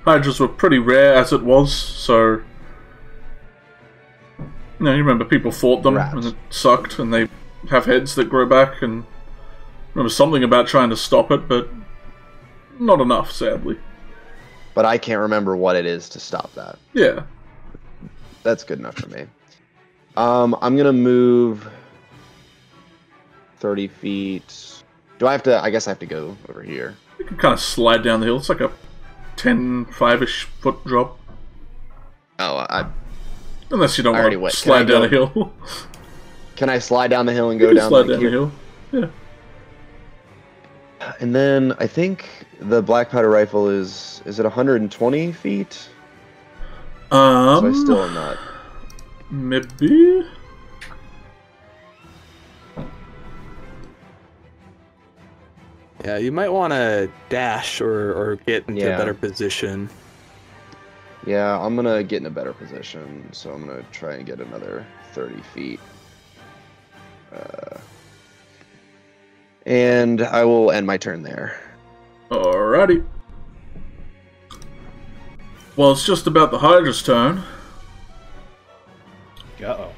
Hydras were pretty rare as it was, so... You know, you remember people fought them, and it sucked, and they have heads that grow back, and... Remember something about trying to stop it, but... Not enough, sadly. But I can't remember what it is to stop that. Yeah. That's good enough for me. I'm gonna move 30 feet. Do I have to? I guess I have to go over here. You can kind of slide down the hill. It's like a 5-ish foot drop. Oh, unless you don't want to slide down a hill. Can I slide down the hill and go down? Slide down the hill. Yeah. And then I think the black powder rifle is it 120 feet? So I still am not. Maybe. Yeah, you might want to dash or get into a better position. Yeah, I'm gonna get in a better position, so I'm gonna try and get another 30 feet. And I will end my turn there. Alrighty. Well, it's just about the Hydra's turn. Uh-oh.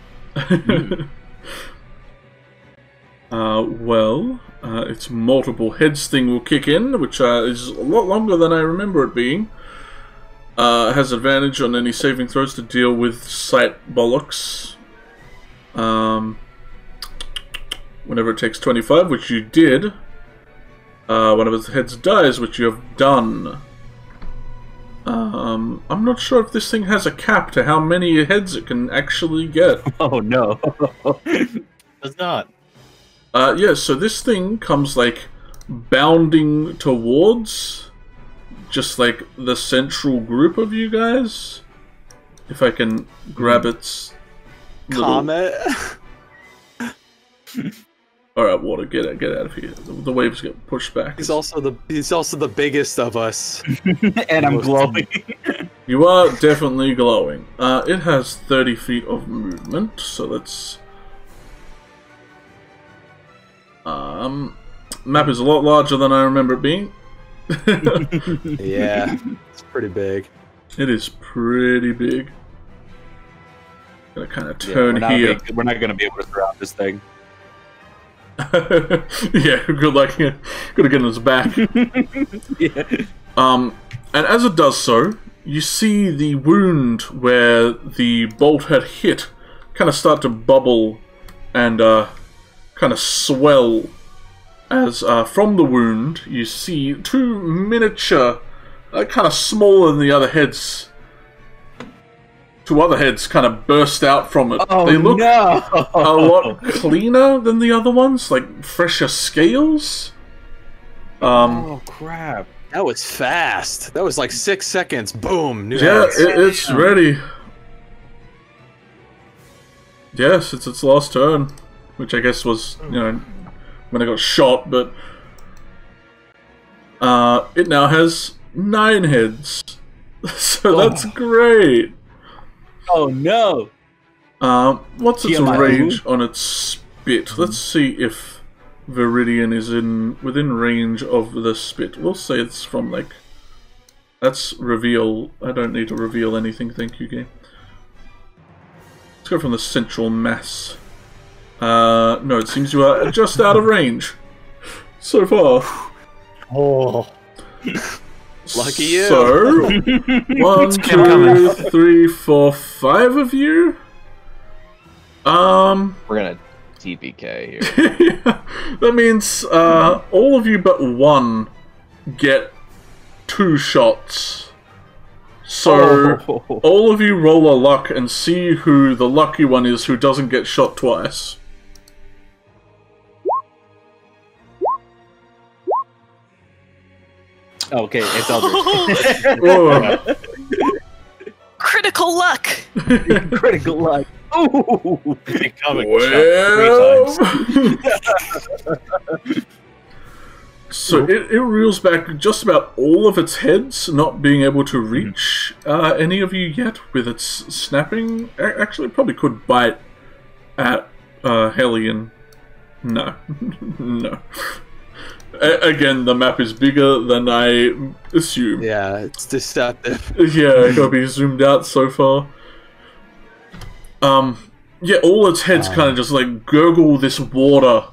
Its multiple heads thing will kick in, which is a lot longer than I remember it being. Has advantage on any saving throws to deal with sight bollocks. Whenever it takes 25, which you did. One of its heads dies, which you have done. I'm not sure if this thing has a cap to how many heads it can actually get. Oh no. Does not. Yeah, so this thing comes like bounding towards just like the central group of you guys. If I can grab its Comet. Alright, water, get out of here. The waves get pushed back. He's also the biggest of us. And I'm glowing. You are definitely glowing. It has 30 feet of movement, so let's... Map is a lot larger than I remember it being. Yeah, it's pretty big. It is pretty big. Gonna kind of turn here. We're not gonna be able to surround this thing. Yeah, good luck. Gotta get in his back. Yeah. And as it does so, you see the wound where the bolt had hit kind of start to bubble and kind of swell. As from the wound, you see two miniature, kind of smaller than the other heads. Two other heads kind of burst out from it. Oh, they look no. a lot cleaner than the other ones, like fresher scales. Oh crap! That was fast. That was like 6 seconds. Boom. New Yeah, heads. it's ready. Yes, it's its last turn, which I guess was, you know, when I got shot, but it now has 9 heads. So that's great. Oh no! What's its range on its spit? Let's see if Viridian is within range of the spit. We'll say it's from like... That's reveal. I don't need to reveal anything, thank you, game. Let's go from the central mass. No, it seems you are just out of range. So far. Oh. Lucky you. So, 1, 2, 3, 4, 5 of you. We're gonna TPK here. That means all of you but one get 2 shots. So all of you roll a luck and see who the lucky one is who doesn't get shot twice. Okay, it's Eldritch. Critical luck! Critical luck. Ooh! Well... So it reels back just about all of its heads, not being able to reach any of you yet with its snapping. Actually, it probably could bite at Hellion No. No. Again, the map is bigger than I assume. Yeah, it's deceptive. Yeah, it gotta be zoomed out so far. Yeah, all its heads kind of just like gurgle this water,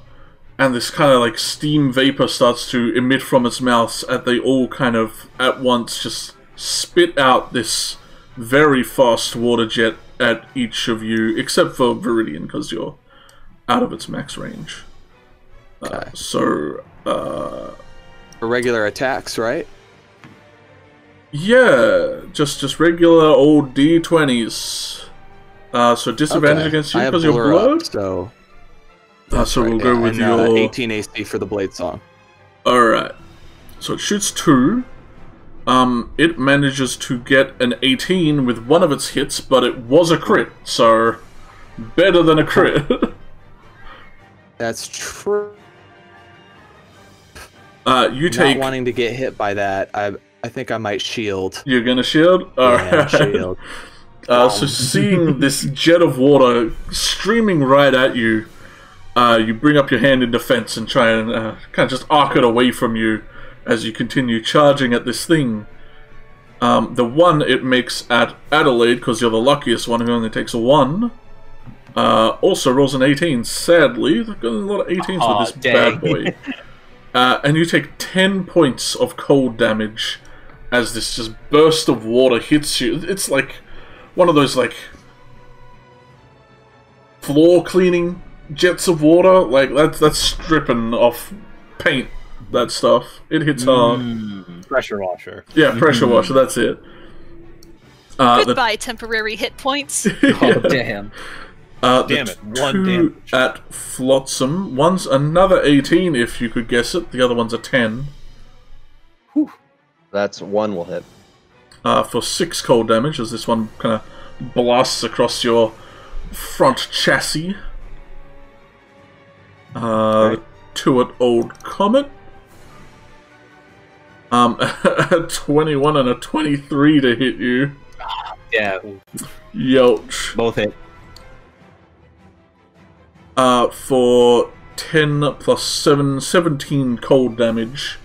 and this kind of like steam vapor starts to emit from its mouth, and they all kind of at once just spit out this very fast water jet at each of you, except for Viridian, because you're out of its max range. Okay. So, For regular attacks, right? yeah, just regular old D20s. So disadvantage against you because you're blurred? So We'll go with your 18 AC for the blade song. Alright. So it shoots 2. It manages to get an 18 with one of its hits, but it was a crit, so better than a crit. That's true. You take... Not wanting to get hit by that, I think I might shield. You're gonna shield? Alright. Shield. So seeing this jet of water streaming right at you, you bring up your hand in defense and try and kind of just arc it away from you as you continue charging at this thing. The one it makes at Adelaide, because you're the luckiest one who only takes a 1, also rolls an 18. Sadly, they've got a lot of 18s with this bad boy. And you take 10 points of cold damage as this just burst of water hits you. It's like one of those like floor cleaning jets of water. Like that's stripping off paint. That stuff. It hits hard. Pressure washer. Yeah, pressure washer. That's it. Goodbye, temporary hit points. Oh damn! Damn it! 1 damage at Flotsam. One's another 18 if you could guess it. The other one's a 10. Whew. That's 1 will hit. For 6 cold damage, as this one kind of blasts across your front chassis. 2 at Old Comet. A 21 and a 23 to hit you. Yeah. Youch. Both hit. For 10 plus 7, 17 cold damage.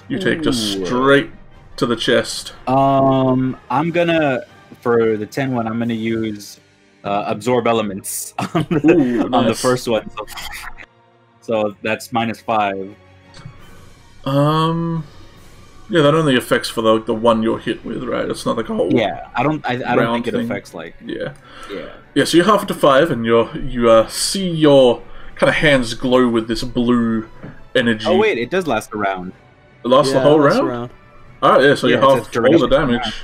You take just straight to the chest. I'm gonna, for the 10 one, I'm gonna use Absorb Elements on the first one. So that's -5. Yeah, that only affects for the one you're hit with, right? It's not like a whole. Yeah, I don't think it affects like. Yeah. Yeah. Yeah. So you're half to 5, and you see your kind of hands glow with this blue energy. Oh wait, it does last a round. It lasts the whole round. Alright, yeah. So you're half all the damage.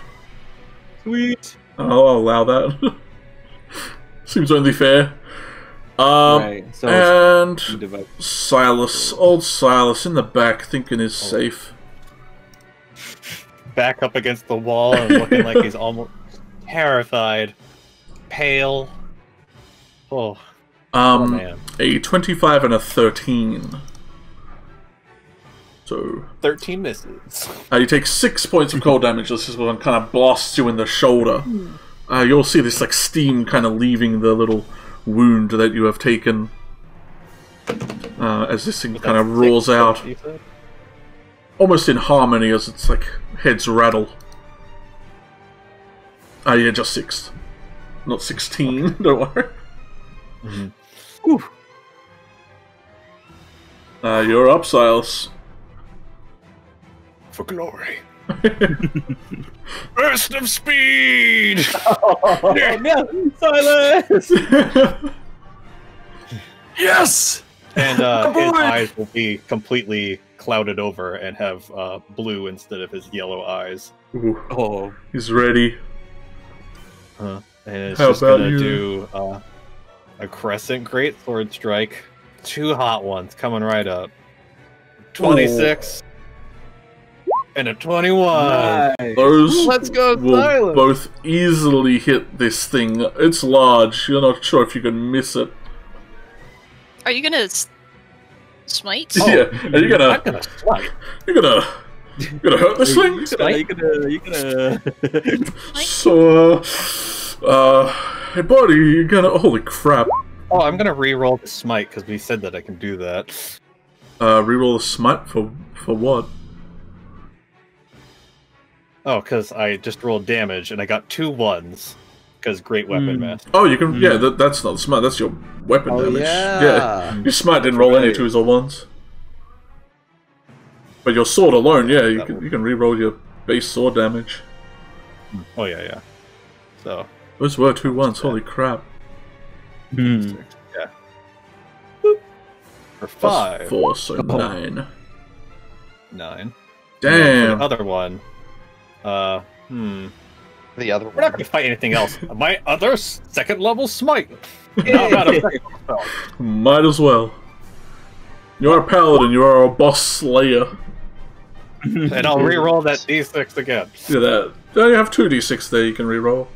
Sweet. I'll allow that. Seems only fair. Right, so and Silas, old Silas in the back, thinking he's safe. Back up against the wall and looking like he's almost terrified, pale. Oh, poor man. A 25 and a 13. So 13 misses. You take 6 points of cold damage. This is one kind of blasts you in the shoulder. You'll see this like steam kind of leaving the little wound that you have taken as this thing kind of roars out, almost in harmony as its like heads rattle. Yeah, just 6, not 16. Don't worry. You're up, Silas. For glory. Burst of speed! Oh, no, Silas! Yes! And his eyes will be completely clouded over and have blue instead of his yellow eyes. Ooh. Oh, He's ready. And it's just gonna do a crescent greatsword strike. 2 hot ones coming right up. 26. And a 21. nice. Those Let's go, will Silas. both easily hit this thing. It's large. You're not sure if you can miss it. Are you gonna smite? Yeah. Are you gonna? I'm gonna smite. You're gonna hurt this thing? You gonna... So, hey buddy, you're gonna. Holy crap! Oh, I'm gonna re-roll the smite because we said that I can do that. Reroll the smite for what? Oh, because I just rolled damage and I got 2 1s. Because great weapon master. Oh, you can. Yeah, that's not smite. That's your weapon damage. Yeah. Your smite didn't roll any 2s or 1s. But your sword alone, yeah, you can re-roll your base sword damage. Oh yeah. So those were 2 1s. Holy crap! Yeah. Boop. For 5. 4, so 9. 9. Damn. The other one. The other We're not one. going to fight anything else. My other 2nd level smite. How about a 2nd level spell? Might as well. You are a paladin. You are a boss slayer. And I'll re-roll that d6 again. Look at that. You have 2 d6 there. You can re-roll.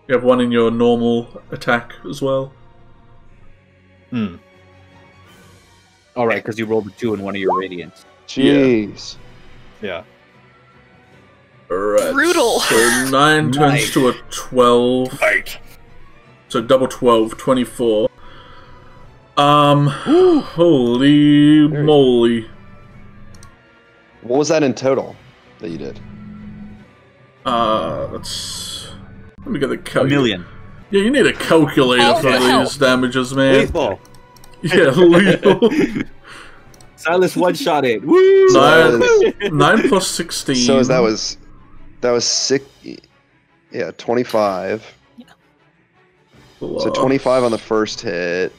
You have 1 in your normal attack as well. All right, because you rolled a 2 in one of your radiants. Jeez. Yeah. Alright. Brutal. So 9 turns to a 12. Right. So double 12, 24. Holy moly. What was that in total that you did? Let me get the calculator. 1 million. Yeah, you need a calculator for these damages, man. Lethal. Yeah, lethal. Silas one-shot it. Woo! 9 plus 16. So that was 6. Yeah, 25. So 25 on the first hit.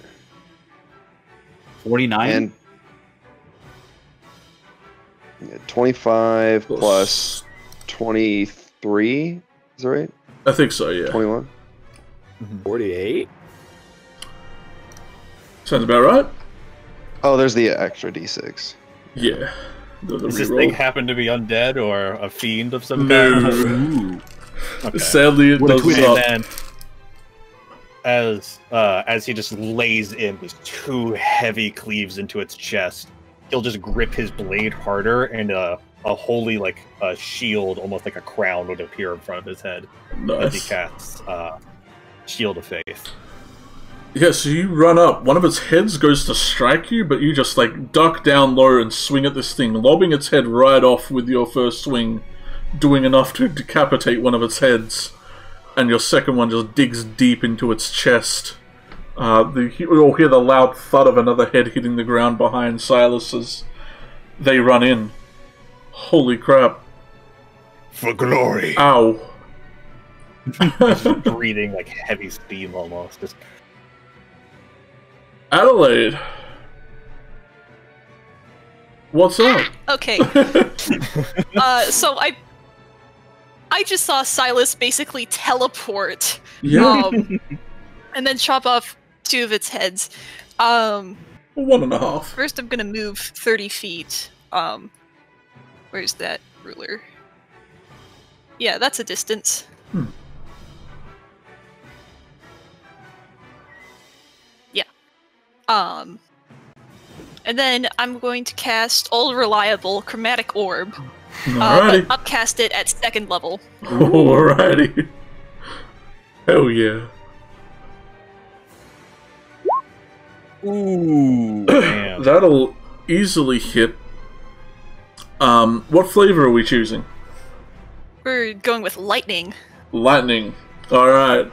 49? And 25 plus 23. Is that right? I think so, yeah. 21. 48? Sounds about right. Oh, there's the extra d6. Yeah. The Does this reroll. thing happen to be undead or a fiend of some No. kind? Okay. Sadly, it does And not. then, as he just lays in these 2 heavy cleaves into its chest, he'll just grip his blade harder, and a holy shield, almost like a crown, would appear in front of his head as he Nice. casts Shield of Faith. Yeah, so you run up. One of its heads goes to strike you, but you just duck down low and swing at this thing, lobbing its head right off with your first swing, doing enough to decapitate one of its heads. And your second one just digs deep into its chest. You'll hear the loud thud of another head hitting the ground behind Silas as they run in. Holy crap. For glory! Ow. Breathing heavy steam almost. Just Adelaide. What's up? Okay. So I just saw Silas basically teleport. Yeah. And then chop off 2 of its heads. 1.5. First I'm gonna move 30 feet. Where's that ruler? Yeah, that's a distance. Yeah. And then I'm going to cast All Reliable Chromatic Orb. Alrighty. But upcast it at 2nd level. Alrighty. Hell yeah. ooh, damn. That'll easily hit. What flavor are we choosing? We're going with lightning. Lightning. Alright.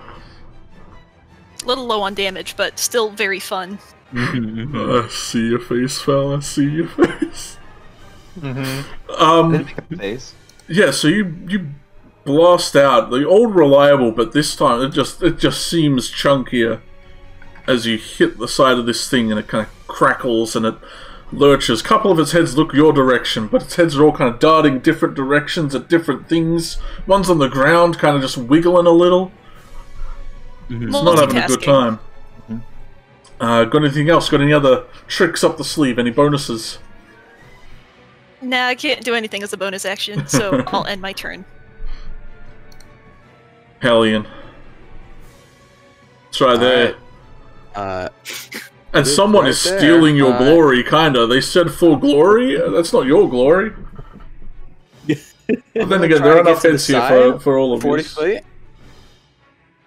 A little low on damage, but still very fun. I see your face, fella. I see your face. Didn't make a face. Yeah, so you blast out the old reliable, but this time it just seems chunkier as you hit the side of this thing, and it kind of crackles and it lurches. A couple of its heads look your direction, but its heads are all kind of darting different directions at different things. One's on the ground, kind of just wiggling a little. It's not having a good time. Got anything else? Got any other tricks up the sleeve? Any bonuses? Nah, I can't do anything as a bonus action, so I'll end my turn. Hellion. Try there. And someone right is there. stealing your glory, kinda. They said full glory? That's not your glory. But then again, there are enough heads here for all of 40 you. feet?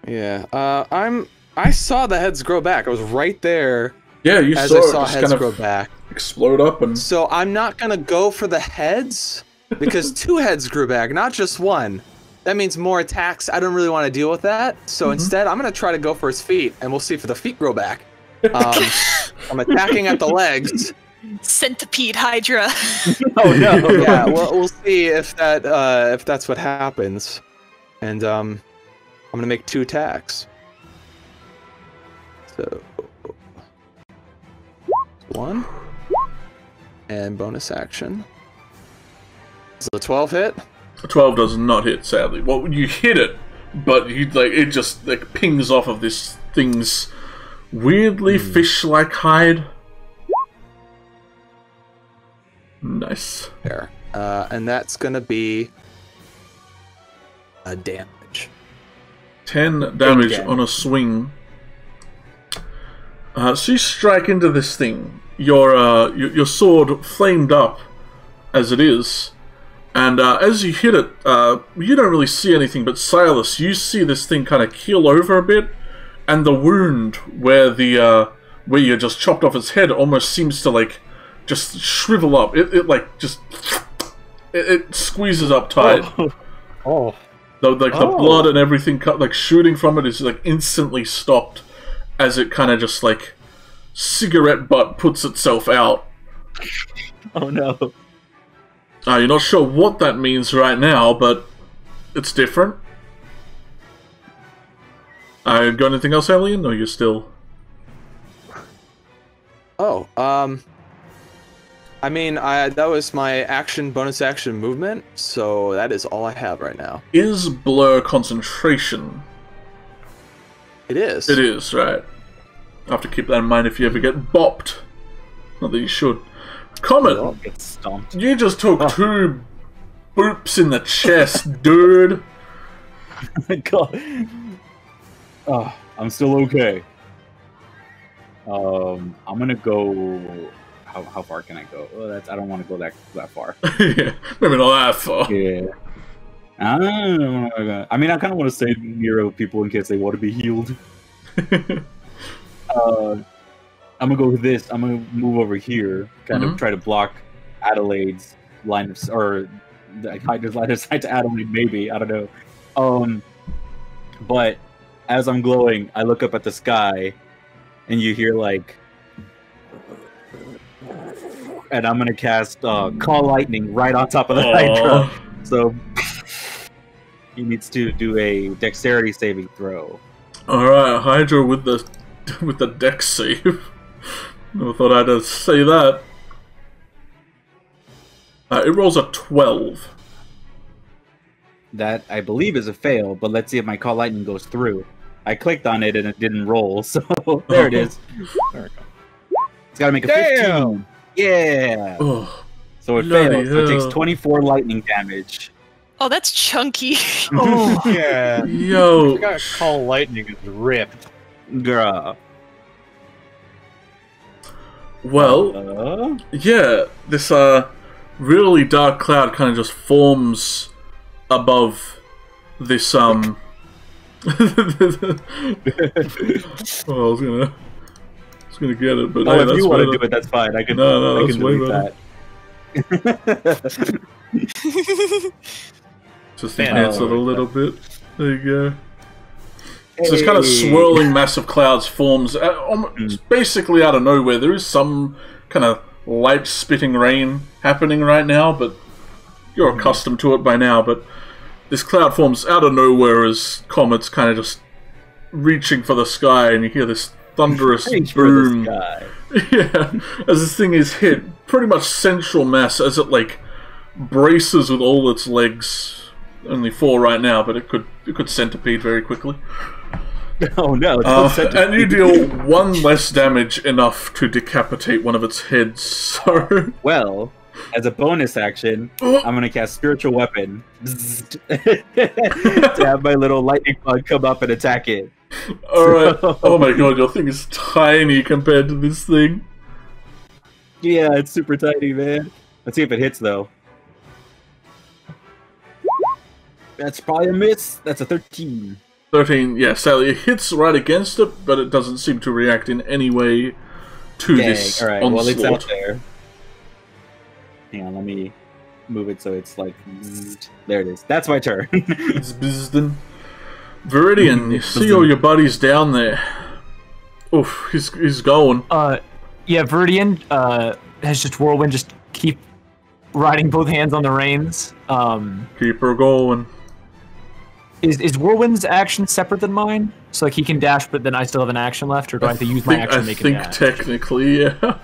Yeah. I'm I saw the heads grow back. I was right there. Yeah, you as saw I it saw just heads kind grow of back. explode up and. So I'm not gonna go for the heads because 2 heads grew back, not just 1. That means more attacks. I don't really want to deal with that. So instead, I'm gonna try to go for his feet, and we'll see if the feet grow back. I'm attacking at the legs. Centipede Hydra. Oh no! Yeah, we'll see if that's what happens. And I'm gonna make 2 attacks. So 1 and bonus action. Does the 12 hit? 12 does not hit, sadly. Well, you hit it, but it just like pings off of this thing's weirdly fish-like hide. Nice. There. And that's gonna be a damage. 10 damage on a swing. So you strike into this thing. Your sword flamed up as it is, and as you hit it, you don't really see anything. But Silas, you see this thing kind of keel over a bit, and the wound where you just chopped off its head almost seems to just shrivel up. It squeezes up tight. Oh. The blood and everything shooting from it is instantly stopped as it kind of just cigarette butt puts itself out. Oh no. You're not sure what that means right now, but it's different. Got anything else, Alien? Or you're still... Oh, I mean, that was my bonus action movement, so that is all I have right now. Is Blur concentration? It is. It is, right. I have to keep that in mind if you ever get bopped. Not that you should. Comet, Get stomped. you just took 2 boops in the chest, dude. God. Oh, I'm still okay. I'm gonna go. How far can I go? Oh, I don't want to go that far. Yeah, maybe not that far. Yeah. I mean, I kind of want to save Nero people in case they want to be healed. I'm gonna go with this. I'm gonna move over here, kind of try to block Adelaide's line of, or the Hydra's line of sight to Adelaide. Maybe, I don't know. But as I'm glowing, I look up at the sky, and you hear and I'm gonna cast Call Lightning right on top of the Hydra. So he needs to do a Dexterity saving throw. All right, Hydra with the dex save. Never thought I'd say that. It rolls a 12. That, I believe, is a fail, but let's see if my Call Lightning goes through. I clicked on it and it didn't roll, so there it is. There we go. It's gotta make a 15. Yeah! Oh, so it fails, so it takes 24 lightning damage. Oh, that's chunky. Oh, yeah. Yo. I got Call Lightning is ripped. Grah. Well, yeah, this really dark cloud kind of just forms above this Oh, I was gonna get it, but oh, hey, if that's you want to better. do it, that's fine. I can. No, I that's can way delete better. that. Just enhance it a little bit. There you go. So this kind of swirling mass of clouds forms basically out of nowhere. There is some kind of light spitting rain happening right now, but you're accustomed to it by now. But this cloud forms out of nowhere as Comet's kind of just reaching for the sky, and you hear this thunderous boom. Yeah, as this thing is hit, pretty much central mass as it braces with all its legs. Only 4 right now, but it could centipede very quickly. Oh no! And you deal 1 less damage, enough to decapitate one of its heads. So, well, as a bonus action, I'm gonna cast Spiritual Weapon to have my little lightning bug come up and attack it. Alright. Oh my god, your thing is tiny compared to this thing. Yeah, it's super tiny, man. Let's see if it hits, though. That's probably a miss. That's a 13. 13, yeah, Sally, it hits right against it, but it doesn't seem to react in any way to this Alright, onslaught. well, it's out there. Hang on, let me move it so it's like... Bzzzt. There it is. That's my turn. It's Bizden. Viridian, you see all your buddies down there. Oof, he's going. Yeah, Viridian has just Whirlwind, just keep riding both hands on the reins. Keep her going. Is Whirlwind's action separate than mine? So like he can dash, but then I still have an action left, or do I have to use my action to make a dash? I think technically, yeah.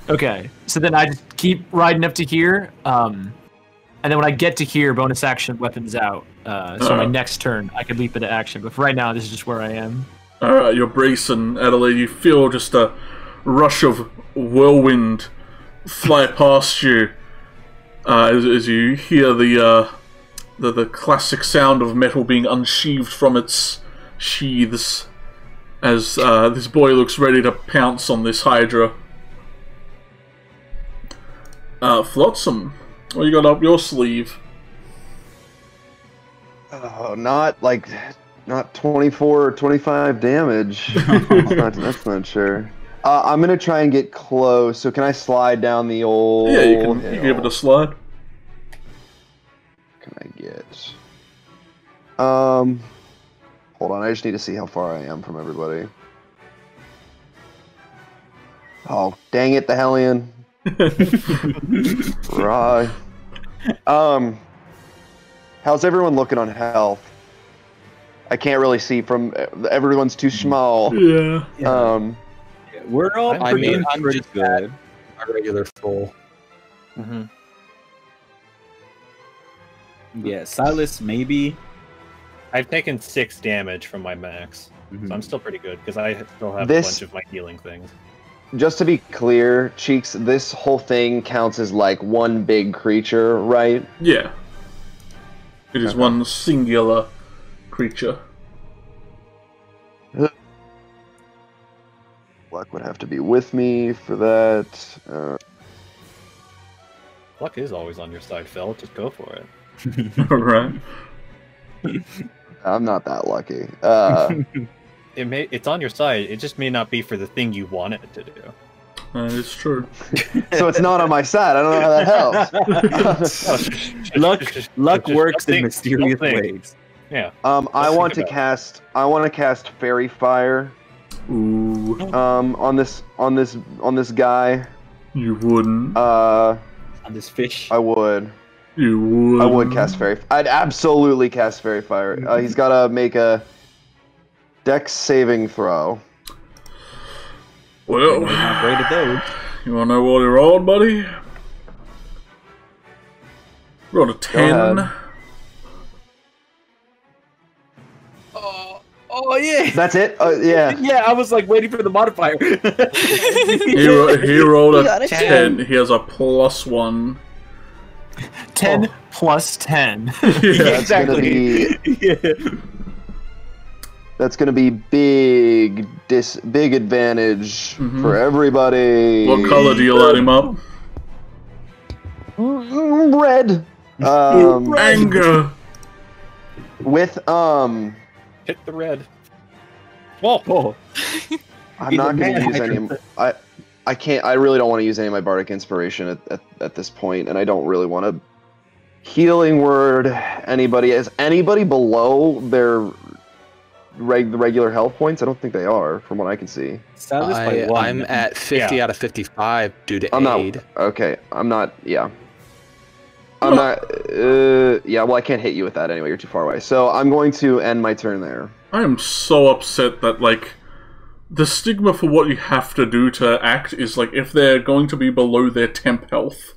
Okay, so then I just keep riding up to here, and then when I get to here, bonus action, weapons out. So my next turn, I could leap into action. But for right now, this is just where I am. Alright, you're bracing, Adelaide. You feel just a rush of whirlwind fly past you as you hear the classic sound of metal being unsheathed from its sheaths as this boy looks ready to pounce on this hydra. Flotsam, what you got up your sleeve? Oh, not 24 or 25 damage. That's not sure. I'm gonna try and get close. So can I slide down the old? Yeah, you can give it a slide. Can I get? Hold on. I just need to see how far I am from everybody. Oh, dang it, the Hellion. Right. How's everyone looking on health? I can't really see from everyone's too small. Yeah. We're all pretty good. Our regular full. Mm-hmm. Yeah, Silas maybe. I've taken 6 damage from my max, so I'm still pretty good because I still have a This- bunch of my healing things. Just to be clear, Cheeks, this whole thing counts as like one big creature, right? Yeah. It is one singular creature. Luck would have to be with me for that. Luck is always on your side, Phil. Just go for it. Right. I'm not that lucky. It's on your side. It just may not be for the thing you want it to do. It's true. So it's not on my side. I don't know how that helps. Luck works in mysterious ways. Yeah. I want to cast Fairy Fire. Ooh. On this guy. You wouldn't. On this fish. I would. You would. I would cast Fairy. I'd absolutely cast Fairy Fire. He's got to make a Dex saving throw. Well, not great at those. You wanna know what he rolled, buddy? Rolled a 10. Oh yeah. That's it? Yeah. Yeah, I was like waiting for the modifier. He rolled a 10. He has a +1. 10 plus 10. Yeah, exactly. That's gonna be big advantage for everybody. What color do you light him up? Red. Anger. With Hit the red. Whoa. Oh. I'm not gonna use any. I can't. I really don't want to use any of my bardic inspiration at this point, and I don't really want to healing word anybody. Is anybody below their the regular health points? I don't think they are, from what I can see. I'm at 50 out of 55 due to I'm aid. not. Okay, I'm not. Yeah. I'm not. Yeah. Well, I can't hit you with that anyway. You're too far away. So I'm going to end my turn there. I am so upset that, like, the stigma for what you have to do to act is, like, if they're going to be below their temp health.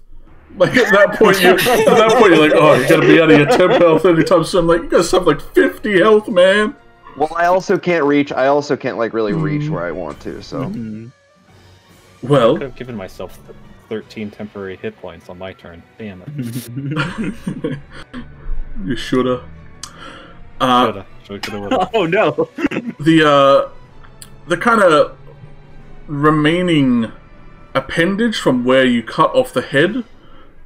Like, at that point, you're like, oh, you're gonna be out of your temp health anytime soon. Like, you guys have, like, 50 health, man. Well, I also can't reach. I also can't, like, really reach where I want to, so. Well. I could have given myself 13 temporary hit points on my turn. Damn it. You shoulda. Shoulda. Oh no. The kind of remaining appendage from where you cut off the head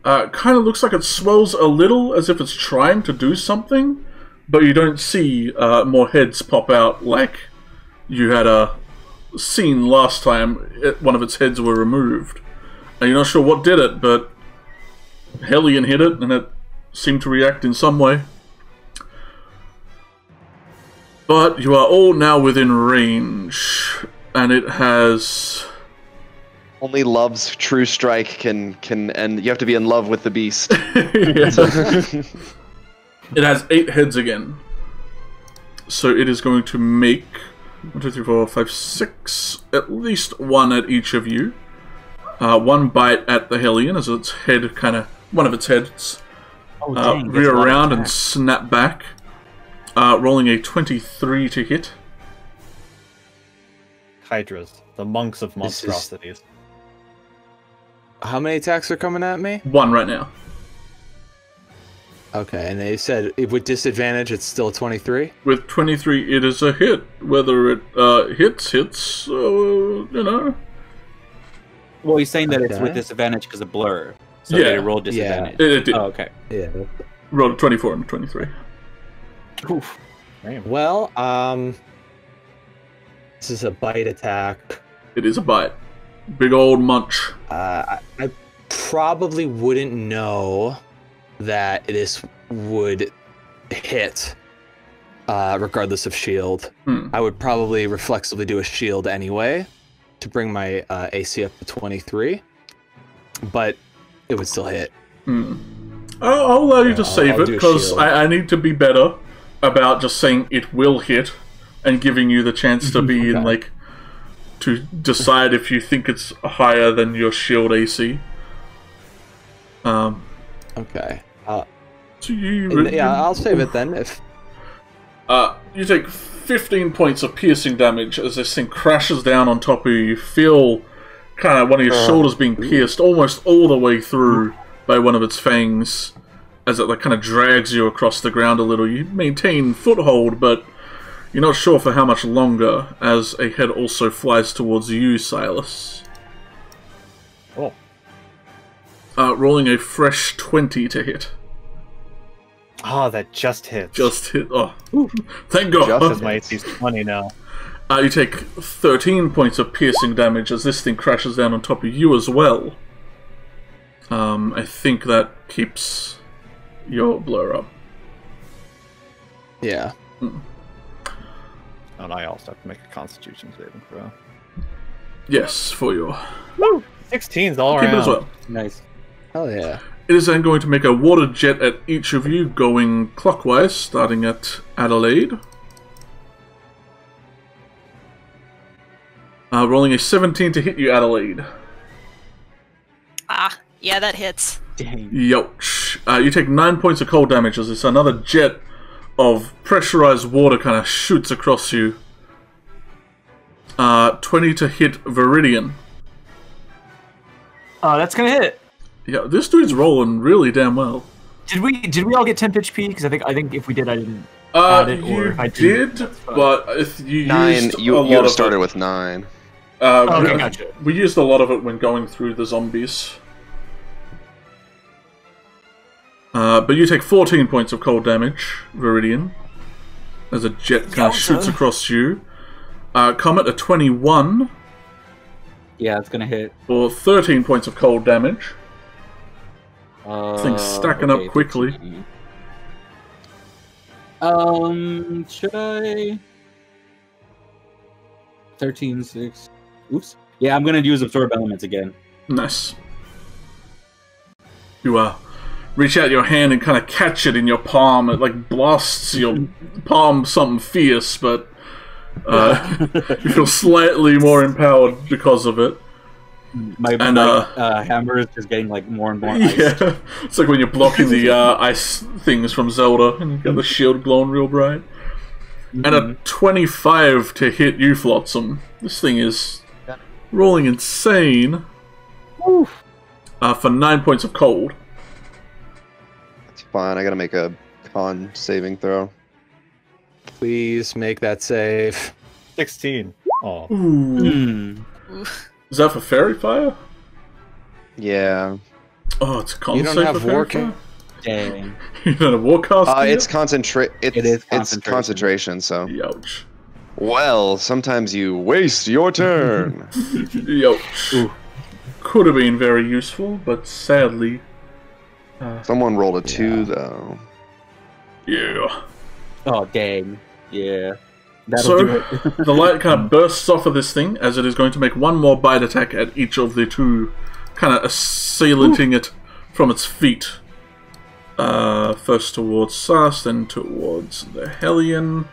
kind of looks like it swells a little, as if it's trying to do something, but you don't see more heads pop out like you had seen last time one of its heads were removed. And you're not sure what did it, but Hellion hit it, and it seemed to react in some way. But you are all now within range, and it has... Only love's true strike can end. You have to be in love with the beast. It has 8 heads again. So it is going to make 1, 2, 3, 4, 5, 6, at least 1 at each of you. 1 bite at the Hellion as its head one of its heads rear around and snap back. Rolling a 23 to hit. Hydras, the monks of monstrosities. How many attacks are coming at me? 1 right now. Okay, and they said with disadvantage it's still 23? With 23 it is a hit. Whether it hits, you know. Well, he's saying that it's with disadvantage because of blur. So yeah. it rolled disadvantage. Yeah. It did. Oh, okay. Yeah. Rolled a 24 and 23. Oof. Well, this is a bite attack. It is a bite. Big old munch. I probably wouldn't know that this would hit, regardless of shield. I would probably reflexively do a shield anyway to bring my AC up to 23, but it would still hit. I'll allow you to save it, because I need to be better about just saying it will hit and giving you the chance to be in, like, to decide if you think it's higher than your shield AC. Okay. So I'll save it then. If you take 15 points of piercing damage as this thing crashes down on top of you. You feel kind of one of your shoulders being pierced almost all the way through by one of its fangs as it like kind of drags you across the ground a little. You maintain foothold, but you're not sure for how much longer as a head also flies towards you, Silas. Oh. Rolling a fresh 20 to hit. Oh, that just hits. Just hit. Oh, thank God. Just as my AC's 20 now. You take 13 points of piercing damage as this thing crashes down on top of you as well. I think that keeps your blur up. Yeah. And I also have to make a Constitution saving throw. Yes, for your... Woo! 16's all keep around. it as well. Nice. Oh yeah. It is then going to make a water jet at each of you, going clockwise, starting at Adelaide. Rolling a 17 to hit you, Adelaide. Ah, yeah, that hits. Dang. Youch. You take 9 points of cold damage as this another jet of pressurized water kind of shoots across you. 20 to hit Viridian. That's gonna hit. Yeah, this dude's rolling really damn well. Did we all get temp HP? Because I think if we did, I didn't add it. Or if I did, but if you 9, used you a lot of started it. with 9. Okay, gotcha. We used a lot of it when going through the zombies. But you take 14 points of cold damage, Viridian, as a jet kind of shoots across you. Comet, a 21. Yeah, it's gonna hit. For 13 points of cold damage. Things stacking up quickly. 15. Should I? 13, 6. Oops. Yeah, I'm gonna use Absorb Elements again. Nice. You reach out your hand and kind of catch it in your palm. It like blasts your palm something fierce, but you feel slightly more empowered because of it. My hammer is just getting like more and more iced. Yeah, it's like when you're blocking the ice things from Zelda and you got the shield glowing real bright. And a 25 to hit you, Flotsam. This thing is rolling insane. For 9 points of cold. That's fine. I gotta make a con saving throw. Please make that save. 16. Oh. Is that for Fairy Fire? Yeah. Oh, it's a con You don't save have for Fairy Vorkin? Fire? Dang. You know, a warcast. It's concentration. So. Youch. Well, sometimes you waste your turn. Youch. Ooh. Could have been very useful, but sadly. Someone rolled a 2, though. Yeah. Oh, dang. Yeah. So, the light kind of bursts off of this thing, as it is going to make one more bite attack at each of the two, kind of assailanting it from its feet. First towards Silas, then towards the Hellion.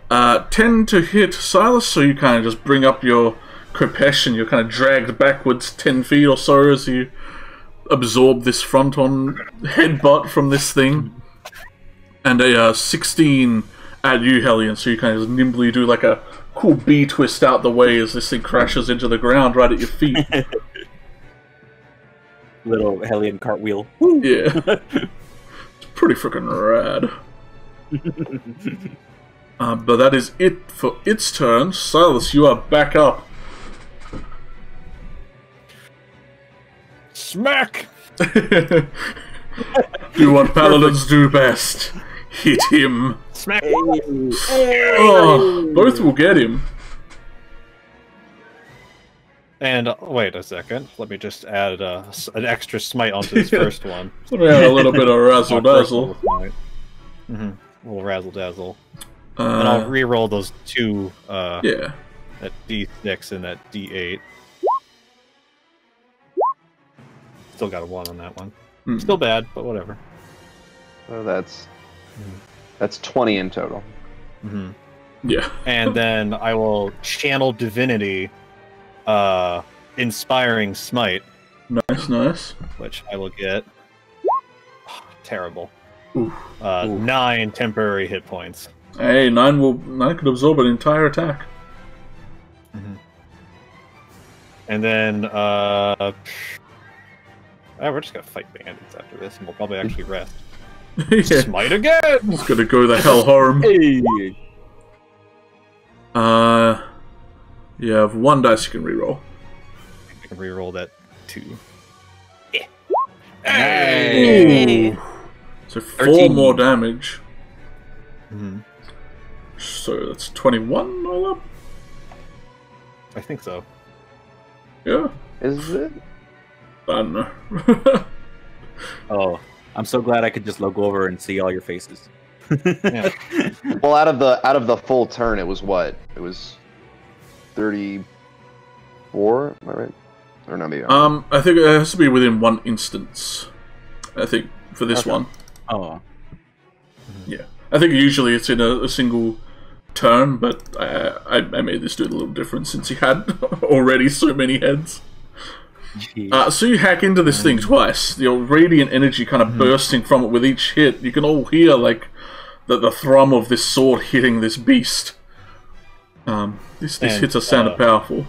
10 to hit Silas, so you kind of just bring up your Krepesh and you're kind of dragged backwards 10 feet or so as you absorb this front-on headbutt from this thing. And a 16 at you, Hellion, so you kind of just nimbly do like a cool B-twist out the way as this thing crashes into the ground right at your feet. Little Hellion cartwheel. Yeah. It's pretty freaking rad. But that is it for its turn. Silas, you are back up. Smack! Do what paladins do best. Hit him. Smack! Oh, both will get him. And wait a second. Let me just add an extra smite onto this first one. Let me add a little bit of razzle dazzle. A little razzle dazzle. And I'll re-roll those two. Yeah. That D6 and that D8. Still got a 1 on that one. Still bad, but whatever. So that's 20 in total. Yeah. And then I will channel divinity, inspiring smite. Nice. Which I will get. Terrible. Oof. 9 temporary hit points. Hey, 9 could absorb an entire attack. And then we're just gonna fight bandits after this, and we'll probably actually rest. Yeah. Smite again! It's gonna go the hell harm. Hey. You have 1 dice you can reroll. I can reroll that 2. Yeah. Hey. So 4 13. more damage. So that's 21 all up? I think so. Yeah. Is it? I don't know. Oh, I'm so glad I could just look over and see all your faces. Yeah. Well, out of the full turn, it was what? It was 34. Am I right? Or not? Maybe. I think it has to be within 1 instance. I think for this one. Oh. Yeah. I think usually it's in a single turn, but I made this dude a little different since he had already so many heads. So you hack into this thing twice. The radiant energy kind of bursting from it with each hit. You can all hear like the thrum of this sword hitting this beast. These hits are sounded powerful.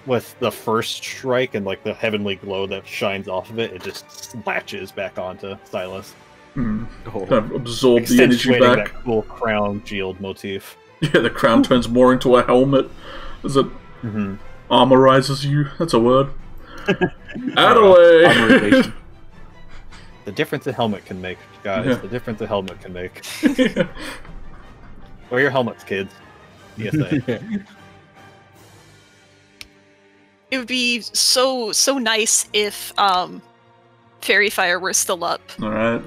With the first strike and like the heavenly glow that shines off of it, it just latches back onto Silas. Kind of absorb the energy back. That cool crown shield motif. Yeah, the crown turns more into a helmet as it armorizes you. That's a word. Adelaide! The difference a helmet can make, guys. Yeah. The difference a helmet can make. Wear your helmets, kids. ESA. It would be so nice if Fairy Fire were still up. Alright.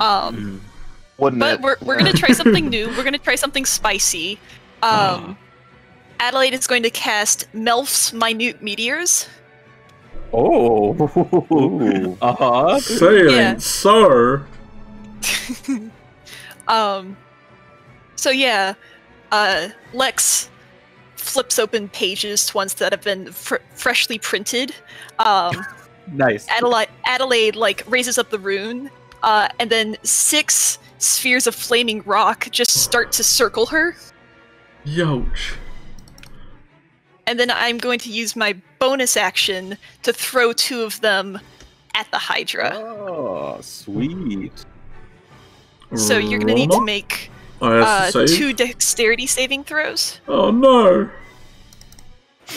But we're gonna try something new. We're gonna try something spicy. Adelaide is going to cast Melf's Minute Meteors. Oh. Saying so. So yeah, Lex flips open pages, ones that have been freshly printed. Nice. Adelaide like raises up the rune, and then 6 spheres of flaming rock just start to circle her. Youch. And then I'm going to use my bonus action to throw 2 of them at the Hydra. Oh, sweet. So you're going to need to make 2 dexterity saving throws. Oh no.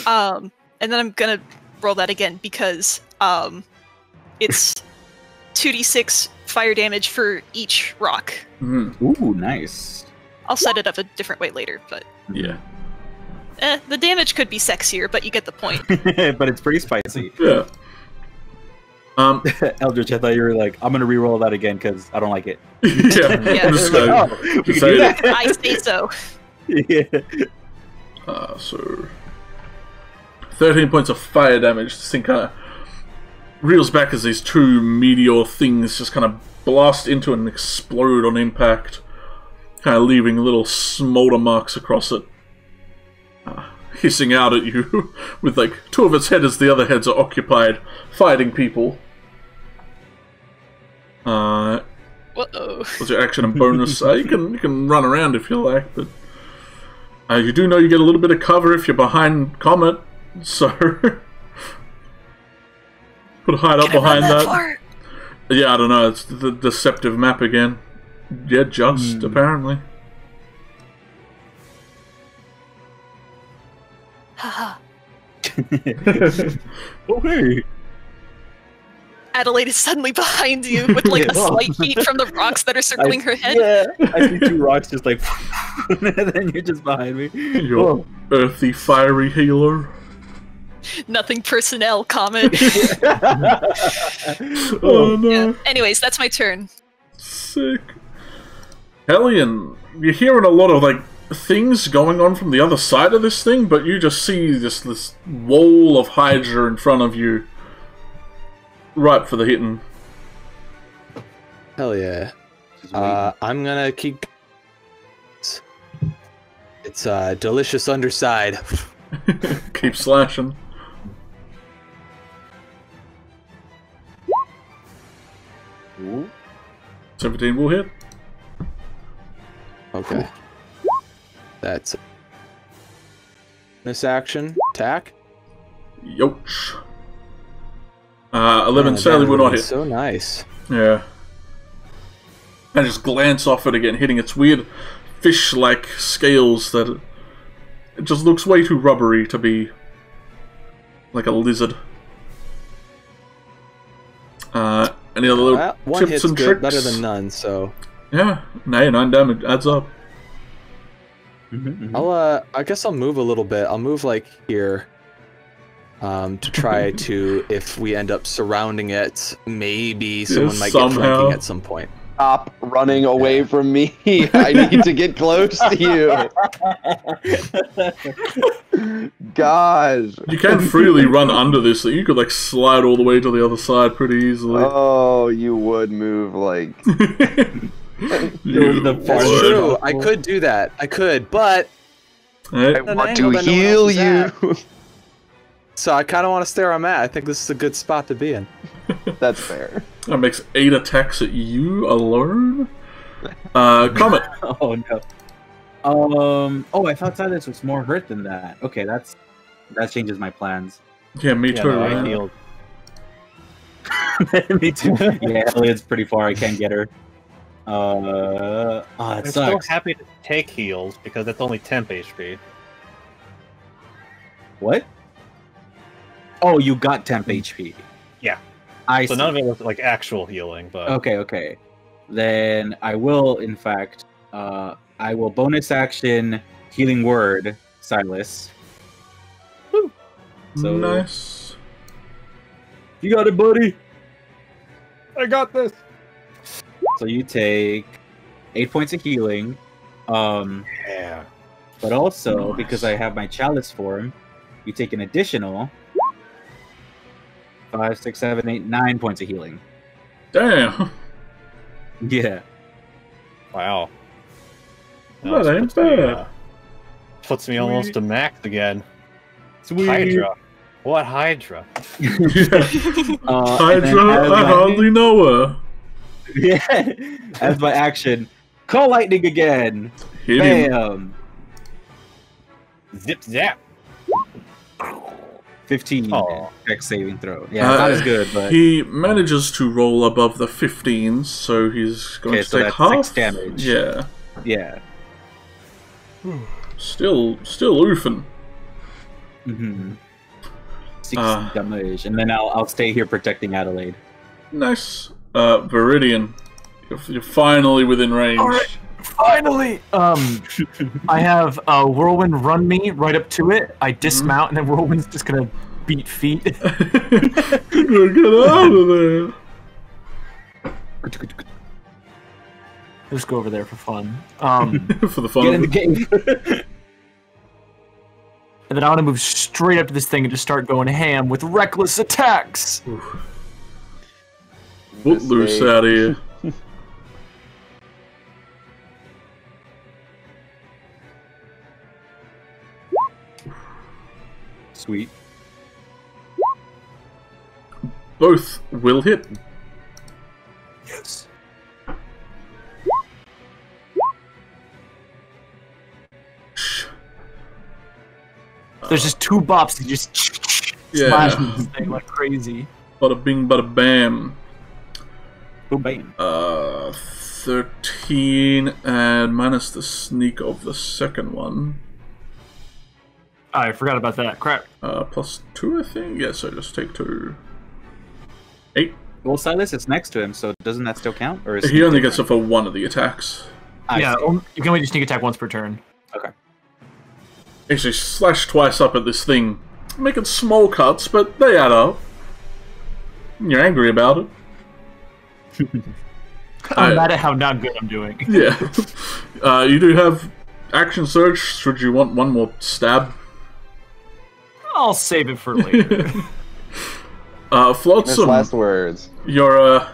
And then I'm going to roll that again because it's 2d6 fire damage for each rock. Ooh, nice. I'll set it up a different way later, but Yeah. the damage could be sexier, but you get the point. But it's pretty spicy. Yeah. Eldritch, I thought you were like, I'm gonna re-roll that again because I don't like it. Yeah. Yeah. I'm just Like, gonna oh, we can say do that. I say so. Yeah. So 13 points of fire damage. This thing kind of reels back as these two meteor things just kind of blast into it and explode on impact, kind of leaving little smolder marks across it, hissing out at you with like two of its heads as the other heads are occupied fighting people. Uh-oh. What's your action and bonus? You can run around if you like, but you do know you get a little bit of cover if you're behind Comet, so could hide up behind that. Far? Yeah, I don't know. It's the deceptive map again. Yeah, just apparently. Haha. Oh, hey. Adelaide is suddenly behind you with like a slight heat from the rocks that are circling her head. Yeah, I see two rocks just like, and then you're just behind me. Your earthy, fiery healer. Nothing personnel, Comet. Oh no. Yeah. Anyways, that's my turn. Sick. Hellion, you're hearing a lot of like things going on from the other side of this thing, but you just see this wall of hydra in front of you. Ripe for the hitting. Hell yeah. I'm gonna keep. It's delicious underside. Keep slashing. Ooh. 17 will hit. Okay. That's this action attack. Yoch. 11 sadly will not hit. So nice. Yeah. And just glance off it again, hitting its weird fish-like scales that it just looks way too rubbery to be like a lizard. Any other little one tips hit's and good, tricks? better than none. So Yeah, 9 damage adds up. I guess I'll move a little bit. I'll move like here. To try to, if we end up surrounding it, maybe someone might get flanking at some point. Stop running away from me. I need to get close to you. Gosh. You can freely run under this, so you could like slide all the way to the other side pretty easily. Oh, you would move like. That's true. I could do that. I could, but Hey. I want to heal you. So I kind of want to stay where I'm at. I think this is a good spot to be in. That's fair. That makes 8 attacks at you alone. Comet. Oh no. Oh, I thought Silas was more hurt than that. Okay, that changes my plans. Yeah, me too. No, I man. healed. Me too. Yeah, Elliot's pretty far. I can't get her. It I'm sucks. still happy to take heals because that's only temp HP. What? Oh, you got temp HP. Yeah. I So see. none of it was like actual healing, but Okay. Then I will, in fact, I will bonus action healing word Silas. Woo. So Nice. you got it, buddy. I got this. So you take 8 points of healing. Yeah. But also, Nice. because I have my chalice form, you take an additional 5, 6, 7, 8, 9 points of healing. Damn. Yeah. Wow. That That ain't bad. puts me almost to max again. Sweet. Hydra. What Hydra? Yeah. And then Hydra, as I my- hardly know her. Yeah. As my action, call lightning again. Hit him. Bam. Zip zap. 15 Aw. dex saving throw. Yeah, not as good, but He manages to roll above the 15s, so he's going Okay, to so take that's half 6 damage. Yeah. yeah. Still oofing. Mm-hmm. 6 Ah. damage, and then I'll stay here protecting Adelaide. Nice. Viridian, you're finally within range. All right, finally. I have Whirlwind run me right up to it. I dismount, and then Whirlwind's just gonna beat feet. Get out of there. Just go over there for fun. For the fun. Get in the game. And then I want to move straight up to this thing and just start going ham with reckless attacks. Footloose out of here. Sweet. Both will hit. Yes. There's just two bops that just smash this thing like crazy. Bada bing, bada bam. Boom, bam. 13 and minus the sneak of the second one. I forgot about that. Crap. Plus 2, I think? Yes, I just take 2. 8. Well, Silas is next to him, so doesn't that still count? Or is He only gets it for one of the attacks. Yeah, you can only do sneak attack once per turn. Okay. Actually, slash twice up at this thing. Making small cuts, but they add up. You're angry about it. I'm mad at how not good I'm doing. Yeah. You do have action surge, should you want one more stab. I'll save it for later. Flotsam, last words. Your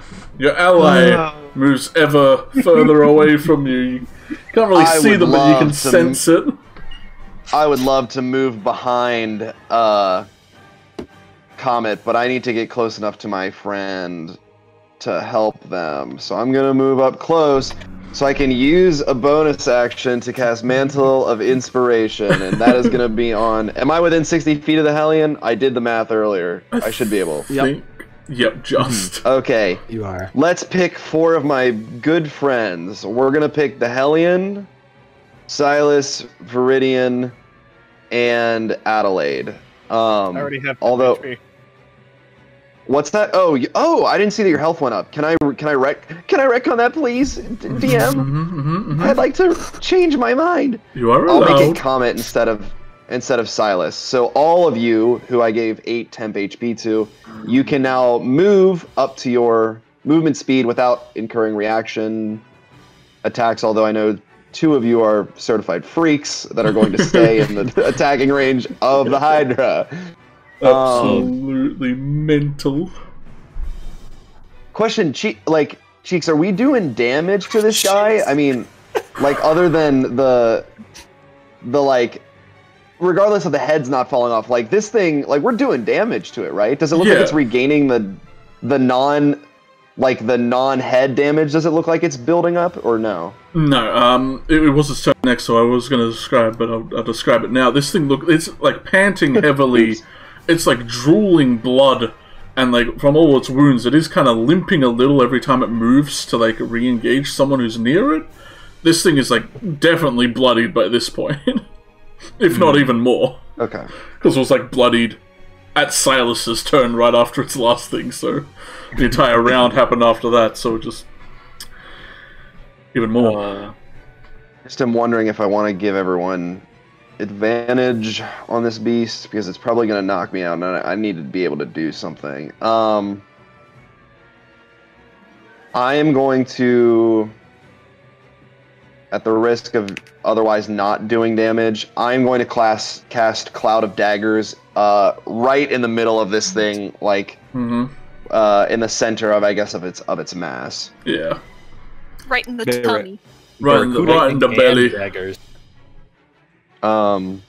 ally moves ever further away from you. You can't really see them, but you can sense it. I would love to move behind Comet, but I need to get close enough to my friend to help them. So I'm going to move up close so I can use a bonus action to cast Mantle of Inspiration, and that is going to be on... Am I within 60 feet of the Hellion? I did the math earlier. I should be able. Yep, just. Okay. You are. Let's pick 4 of my good friends. We're going to pick the Hellion, Silas, Viridian, and Adelaide. I already have. Although, what's that? Oh, I didn't see that your health went up. Can I wreck on that, please, DM? I'd like to change my mind. You are allowed. I'll make it Comet instead of Silas. So all of you who I gave 8 temp HP to, you can now move up to your movement speed without incurring reaction attacks. Although I know 2 of you are certified freaks that are going to stay in the attacking range of the Hydra. Absolutely mental. Question, Cheeks, are we doing damage to this guy? I mean, like, other than the like, regardless of the heads not falling off, like, this thing, like, we're doing damage to it, right? Does it look like it's regaining the non-head damage? Does it look like it's building up, or no? No, it was its turn next, so I was going to describe, but I'll describe it now. This thing it's like panting heavily. It's like drooling blood, and like from all its wounds, it is kind of limping a little every time it moves to like re-engage someone who's near it. This thing is like definitely bloodied by this point, if not even more. Okay. Because it was like bloodied at Silas's turn right after its last thing, so the entire round happened after that, so just even more. Just am wondering if I want to give everyone advantage on this beast, because it's probably going to knock me out, and I need to be able to do something. I am going to, at the risk of otherwise not doing damage, I'm going to cast Cloud of Daggers right in the middle of this thing, like in the center of, I guess, of its mass. Yeah. Right in the tummy. Right in the belly. Daggers. And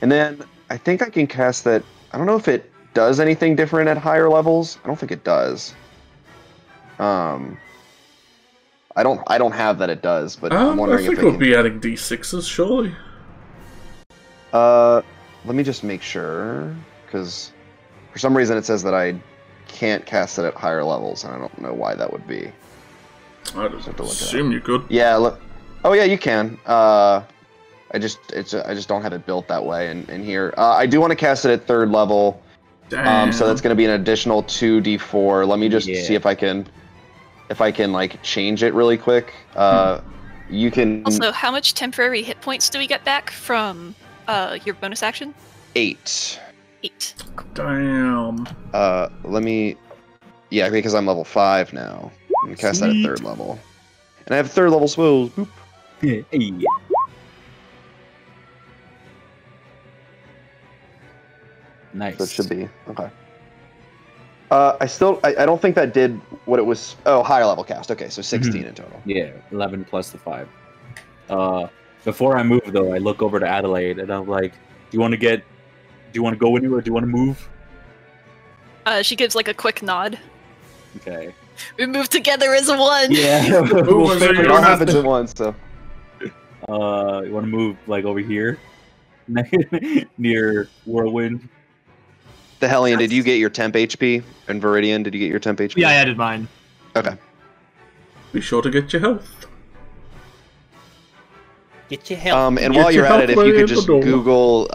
then I think I can cast that. I don't know if it does anything different at higher levels. I don't think it does. I don't have that it does, but I'm wondering if we'll be adding D6s, surely. Let me just make sure, because for some reason it says that I can't cast it at higher levels, and I don't know why that would be. I just assume you could. Yeah. Oh yeah, you can. I just don't have it built that way in here. I do want to cast it at 3rd level, So that's going to be an additional 2d4. Let me just see if I can like change it really quick. You can. Also, how much temporary hit points do we get back from your bonus action? 8. 8. Damn. Let me. Yeah, because I'm level 5 now. I'm gonna cast that at 3rd level, and I have 3rd level spells. Boop. Hey. Nice. So it should be okay. I don't think that did what it was. Oh, higher level cast. Okay, so 16 in total. Yeah, 11 plus the 5. Before I move though, I look over to Adelaide and I'm like, "Do you want to go anywhere? Do you want to move?" She gives like a quick nod. Okay. We move together as one. Yeah. It all happens at once. So. You want to move like over here, near Whirlwind? The Hellion, did you get your temp HP? And Viridian, did you get your temp HP? Yeah, I added mine. Okay. Be sure to get your health. Get your health. And while you're at it, if you could just Google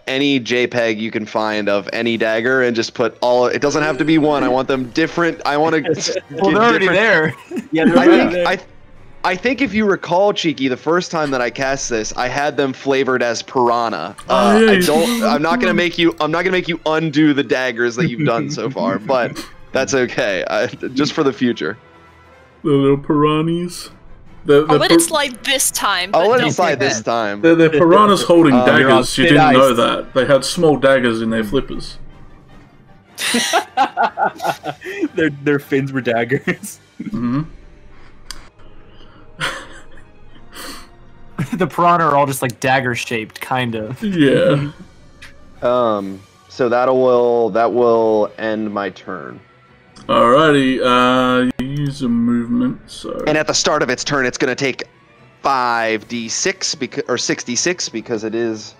any JPEG you can find of any dagger and just put all. It doesn't have to be one. I want them different. I want to. Well, they're already there. Yeah, they're already there. I think if you recall, Cheeky, the first time that I cast this, I had them flavored as piranha. I'm not gonna make you undo the daggers that you've done so far, but that's okay. Just for the future. The little piranhas. I'll let it slide this time. I'll let it slide this time. The piranhas holding daggers. You didn't know that. They had small daggers in their flippers. Their fins were daggers. Mm-hmm. The piranha are all just like dagger shaped, kind of. Yeah. So that will end my turn. Alrighty. You use a movement. So. And at the start of its turn, it's going to take 5d6 or 66 because it is.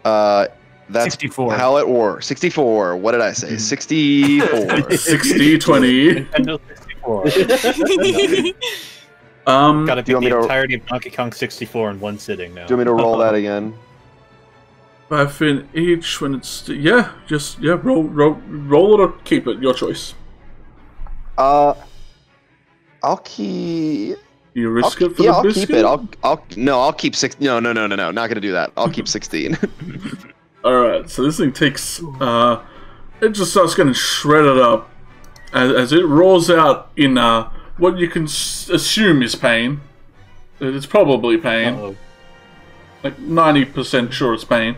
That's 64. How it works. 64. What did I say? 64. 60, 20. Nintendo 64. Gotta do the entirety of Donkey Kong 64 in one sitting now. Do you want me to roll that again? 5 fin each when it's roll it or keep it. Your choice. I'll keep. You risk it for the biscuit? I'll keep it. I'll keep 6. No. Not gonna do that. I'll keep 16. Alright, so this thing takes, it just starts getting shredded up as it rolls out in, what you can assume is pain. It's probably pain. Uh-oh. Like 90% sure it's pain.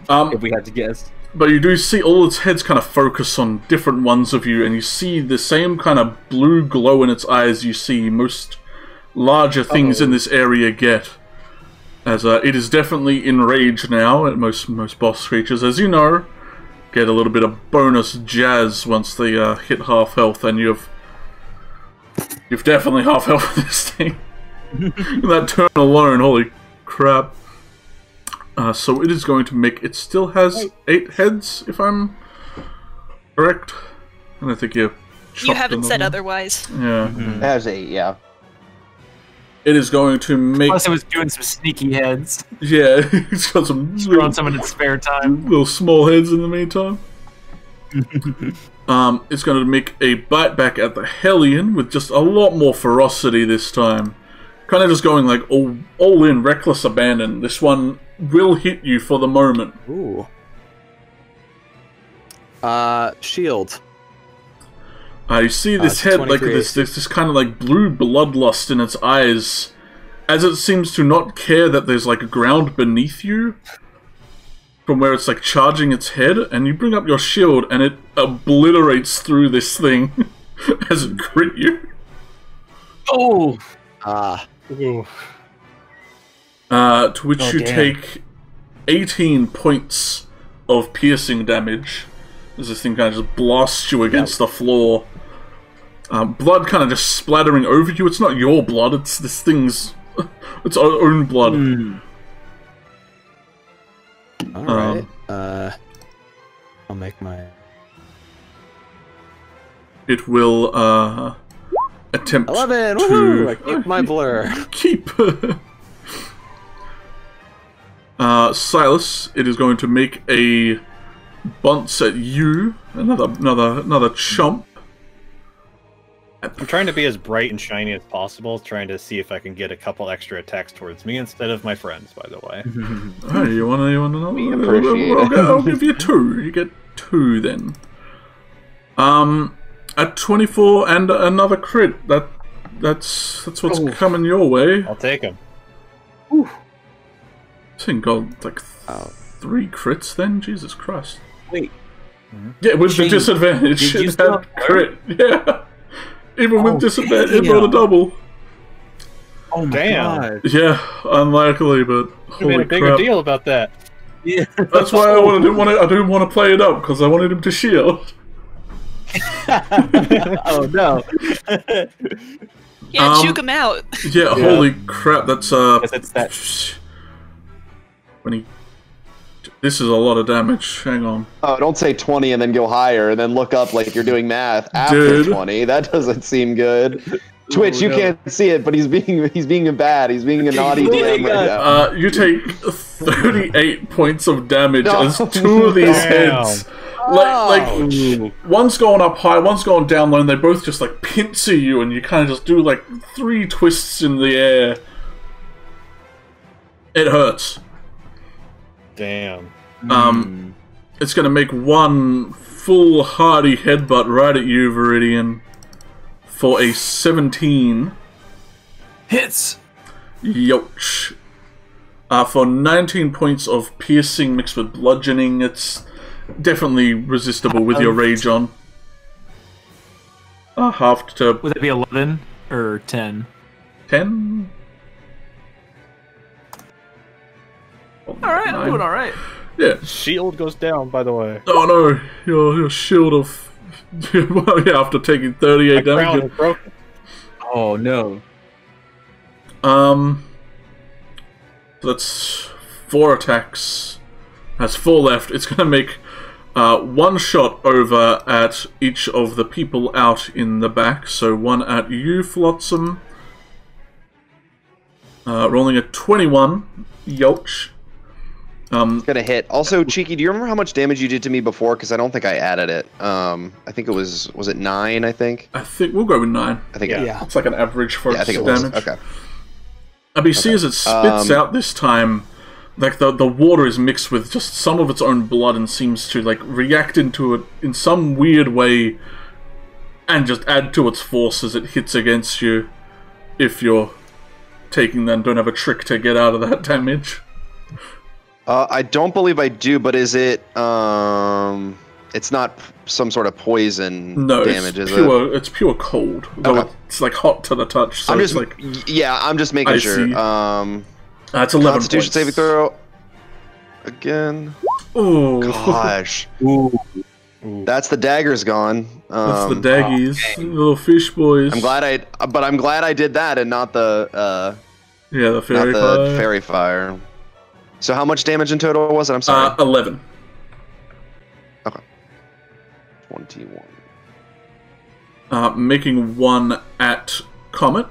If we had to guess. But you do see all its heads kind of focus on different ones of you, and you see the same kind of blue glow in its eyes you see most larger things in this area get. As it is definitely enraged now, at most boss creatures, as you know, get a little bit of bonus jazz once they hit half health, and you've definitely half health with this thing. That turn alone, holy crap. So it is going to make... It still has 8 heads, if I'm correct. And I think you haven't said otherwise. Yeah. It has 8, yeah. It is going to make... Plus it was doing some sneaky heads. Yeah, it's got some... Throwing some in its spare time. Little small heads in the meantime. It's going to make a bite back at the Hellion with just a lot more ferocity this time. Kind of just going like all in, reckless abandon. This one will hit you for the moment. Ooh. Shield. You see this head, like this kind of like blue bloodlust in its eyes, as it seems to not care that there's like ground beneath you, from where it's like charging its head, and you bring up your shield and it obliterates through this thing as it crit you. Oh! To which you take 18 points of piercing damage as this thing kind of just blasts you against the floor. Blood kind of just splattering over you. It's not your blood, it's this thing's its own blood. Alright. I'll make my... It will attempt 11! to... Woohoo! I keep my blur. Keep... Silas, it is going to make a bunts at you. Another chomp. I'm trying to be as bright and shiny as possible, trying to see if I can get a couple extra attacks towards me instead of my friends, by the way. Oh, you wanna know? We appreciate it. I'll give you 2. You get 2 then. At 24 and another crit. That's what's coming your way. I'll take him. I think got like 3 crits then. Jesus Christ. Wait. Yeah, with the disadvantage. Did you It still had have crit. Yeah. Even with disadvantage, it rolled a double. Oh my god. Yeah, unlikely, but We made a bigger crap. deal about that. Yeah. That's why I didn't want to play it up, because I wanted him to shield. Oh no. Yeah, juke him out. Yeah, holy crap, that's It's that. when he. This is a lot of damage. Hang on. Oh, don't say 20 and then go higher and then look up like you're doing math after 20. That doesn't seem good. Twitch, you can't see it, but he's being bad. He's being a naughty DM right now. You take 38 points of damage as 2 of these heads. Like one's going up high, one's going down low, and they both just like pincer you, and you kind of just do like 3 twists in the air. It hurts. Damn. It's gonna make 1 full hearty headbutt right at you, Viridian, for a 17. Hits. Yoch. For 19 points of piercing mixed with bludgeoning. It's definitely resistible with your rage on. Halved to Would that be 11 or 10? 10. Alright, I'm doing alright. Yeah. Shield goes down, by the way. Oh no, your shield of. Well, yeah, after taking 38 My crown damage. is broken. Oh no. That's 4 attacks. Has 4 left. It's gonna make 1 shot over at each of the people out in the back. So 1 at you, Flotsam. Rolling a 21. Yelch. It's gonna hit. Also, Cheeky, do you remember how much damage you did to me before? Because I don't think I added it. I think it was it 9? I think. I think we'll go with 9. I think. Yeah. It's like an average for I its think it was. damage. Okay. ABC, as it spits out this time, like the water is mixed with just some of its own blood and seems to like react into it in some weird way, and just add to its force as it hits against you. If you're taking that and don't have a trick to get out of that damage. I don't believe I do, but is it? It's not some sort of poison damage, is it? It's pure cold. Though it's like hot to the touch. So I'm just it's like I'm just making sure. it's 11 Constitution points. saving throw. Again. Oh Gosh. Ooh. That's the daggers gone. That's the daggies, little fish boys. I'm glad I did that and not the the fairy not fire. the fairy fire. So how much damage in total was it? I'm sorry. 11. Okay. 21. Making 1 at Comet.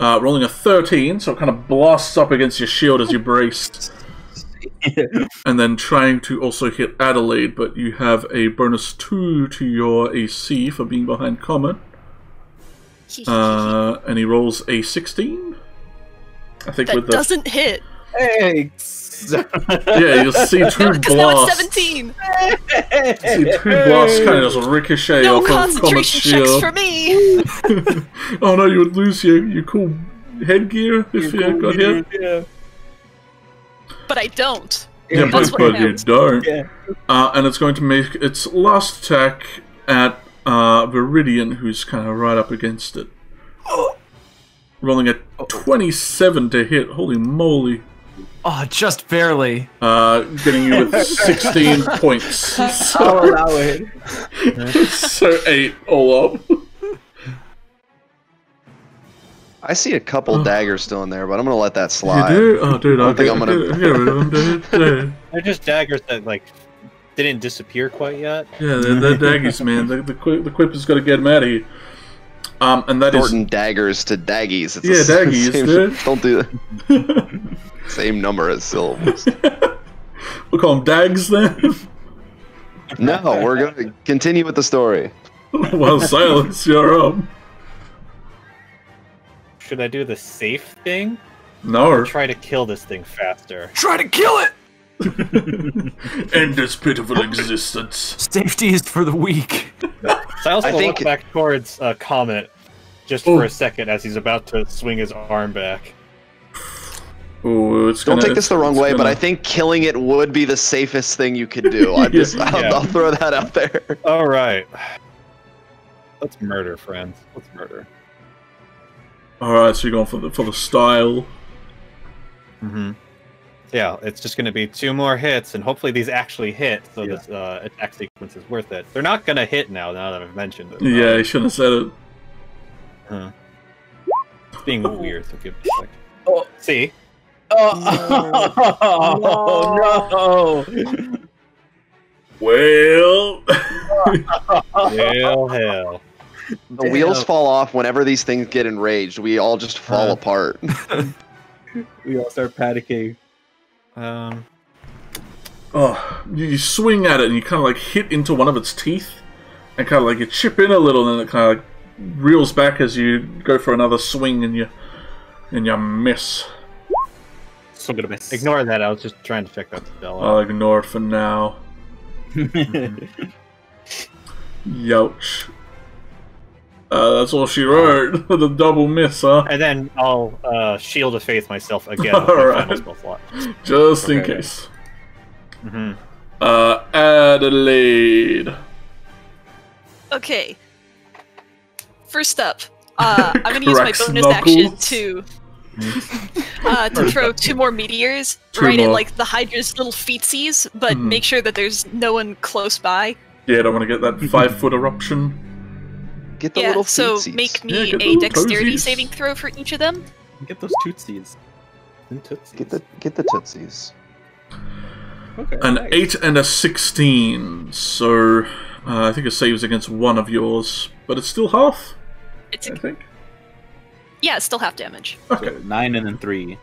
Rolling a 13, so it kind of blasts up against your shield as you brace. And then trying to also hit Adelaide, but you have a bonus 2 to your AC for being behind Comet. And he rolls a 16. I think That with the doesn't hit. Thanks. yeah, you'll see 2 Because now it's blasts. 17. See 2 blasts kind of just ricochet No off of Comet's concentration checks shield. for me. Oh no, you would lose your cool headgear if you got hit. Yeah. But I don't. Yeah, That's but what you counts. don't. Yeah. And it's going to make its last attack at Viridian, who's kind of right up against it. Rolling a 27 to hit. Holy moly. Oh, just barely. Getting you with 16 points. So, I'll allow it. so 8 all up. I see a couple daggers still in there, but I'm gonna let that slide. You do? Oh, dude, I don't think I'm gonna- get rid of them, dude. They're just daggers that like didn't disappear quite yet. Yeah, they're daggies, man. The quip has got to get them out of here. And that Shorten daggers to daggies. It's Yeah, daggies, same, dude. Don't do that. Same number as syllables. We'll call them Dags then. No, we're going to continue with the story. Well, Silence, you're up. Should I do the safe thing? No. Or try to kill this thing faster? Try to kill it! End its pitiful existence. Safety is for the weak. Silas will look back towards Comet just for a second as he's about to swing his arm back. Ooh, Don't take this the wrong way, but I think killing it would be the safest thing you could do. I'll throw that out there. All right. Let's murder, friends. Let's murder. All right, so you're going for the style. Mm-hmm. Yeah, it's just going to be 2 more hits, and hopefully these actually hit, so this attack sequence is worth it. They're not going to hit now that I've mentioned it. Yeah, you shouldn't have said it. Huh. It's being weird, so give me a second. Oh, see? Oh, no! Well... Well, hell. The wheels fall off whenever these things get enraged. We all just fall apart. We all start panicking. You swing at it and you kind of like hit into one of its teeth, and kind of like you chip in a little, and then it kind of like reels back as you go for another swing, and you miss. So gonna miss. Ignore that. I was just trying to check that spell out. I'll ignore it for now. Youch. That's all she wrote. The double miss, huh? And then I'll Shield of Faith myself again with my final spell slot. Just in case. Mm-hmm. Adelaide. Okay. First up, I'm going to use my bonus action to throw 2 more meteors right at like the Hydra's little feetsies, but make sure that there's no one close by. Yeah, I don't want to get that 5-foot eruption. Get the little so feetsies. make me a dexterity saving throw for each of them. Get those tootsies. Get the tootsies. Okay. An 8 and a 16, so I think it saves against one of yours, but it's still half. I think. Yeah, it's still half damage. Okay. So 9 and then 3,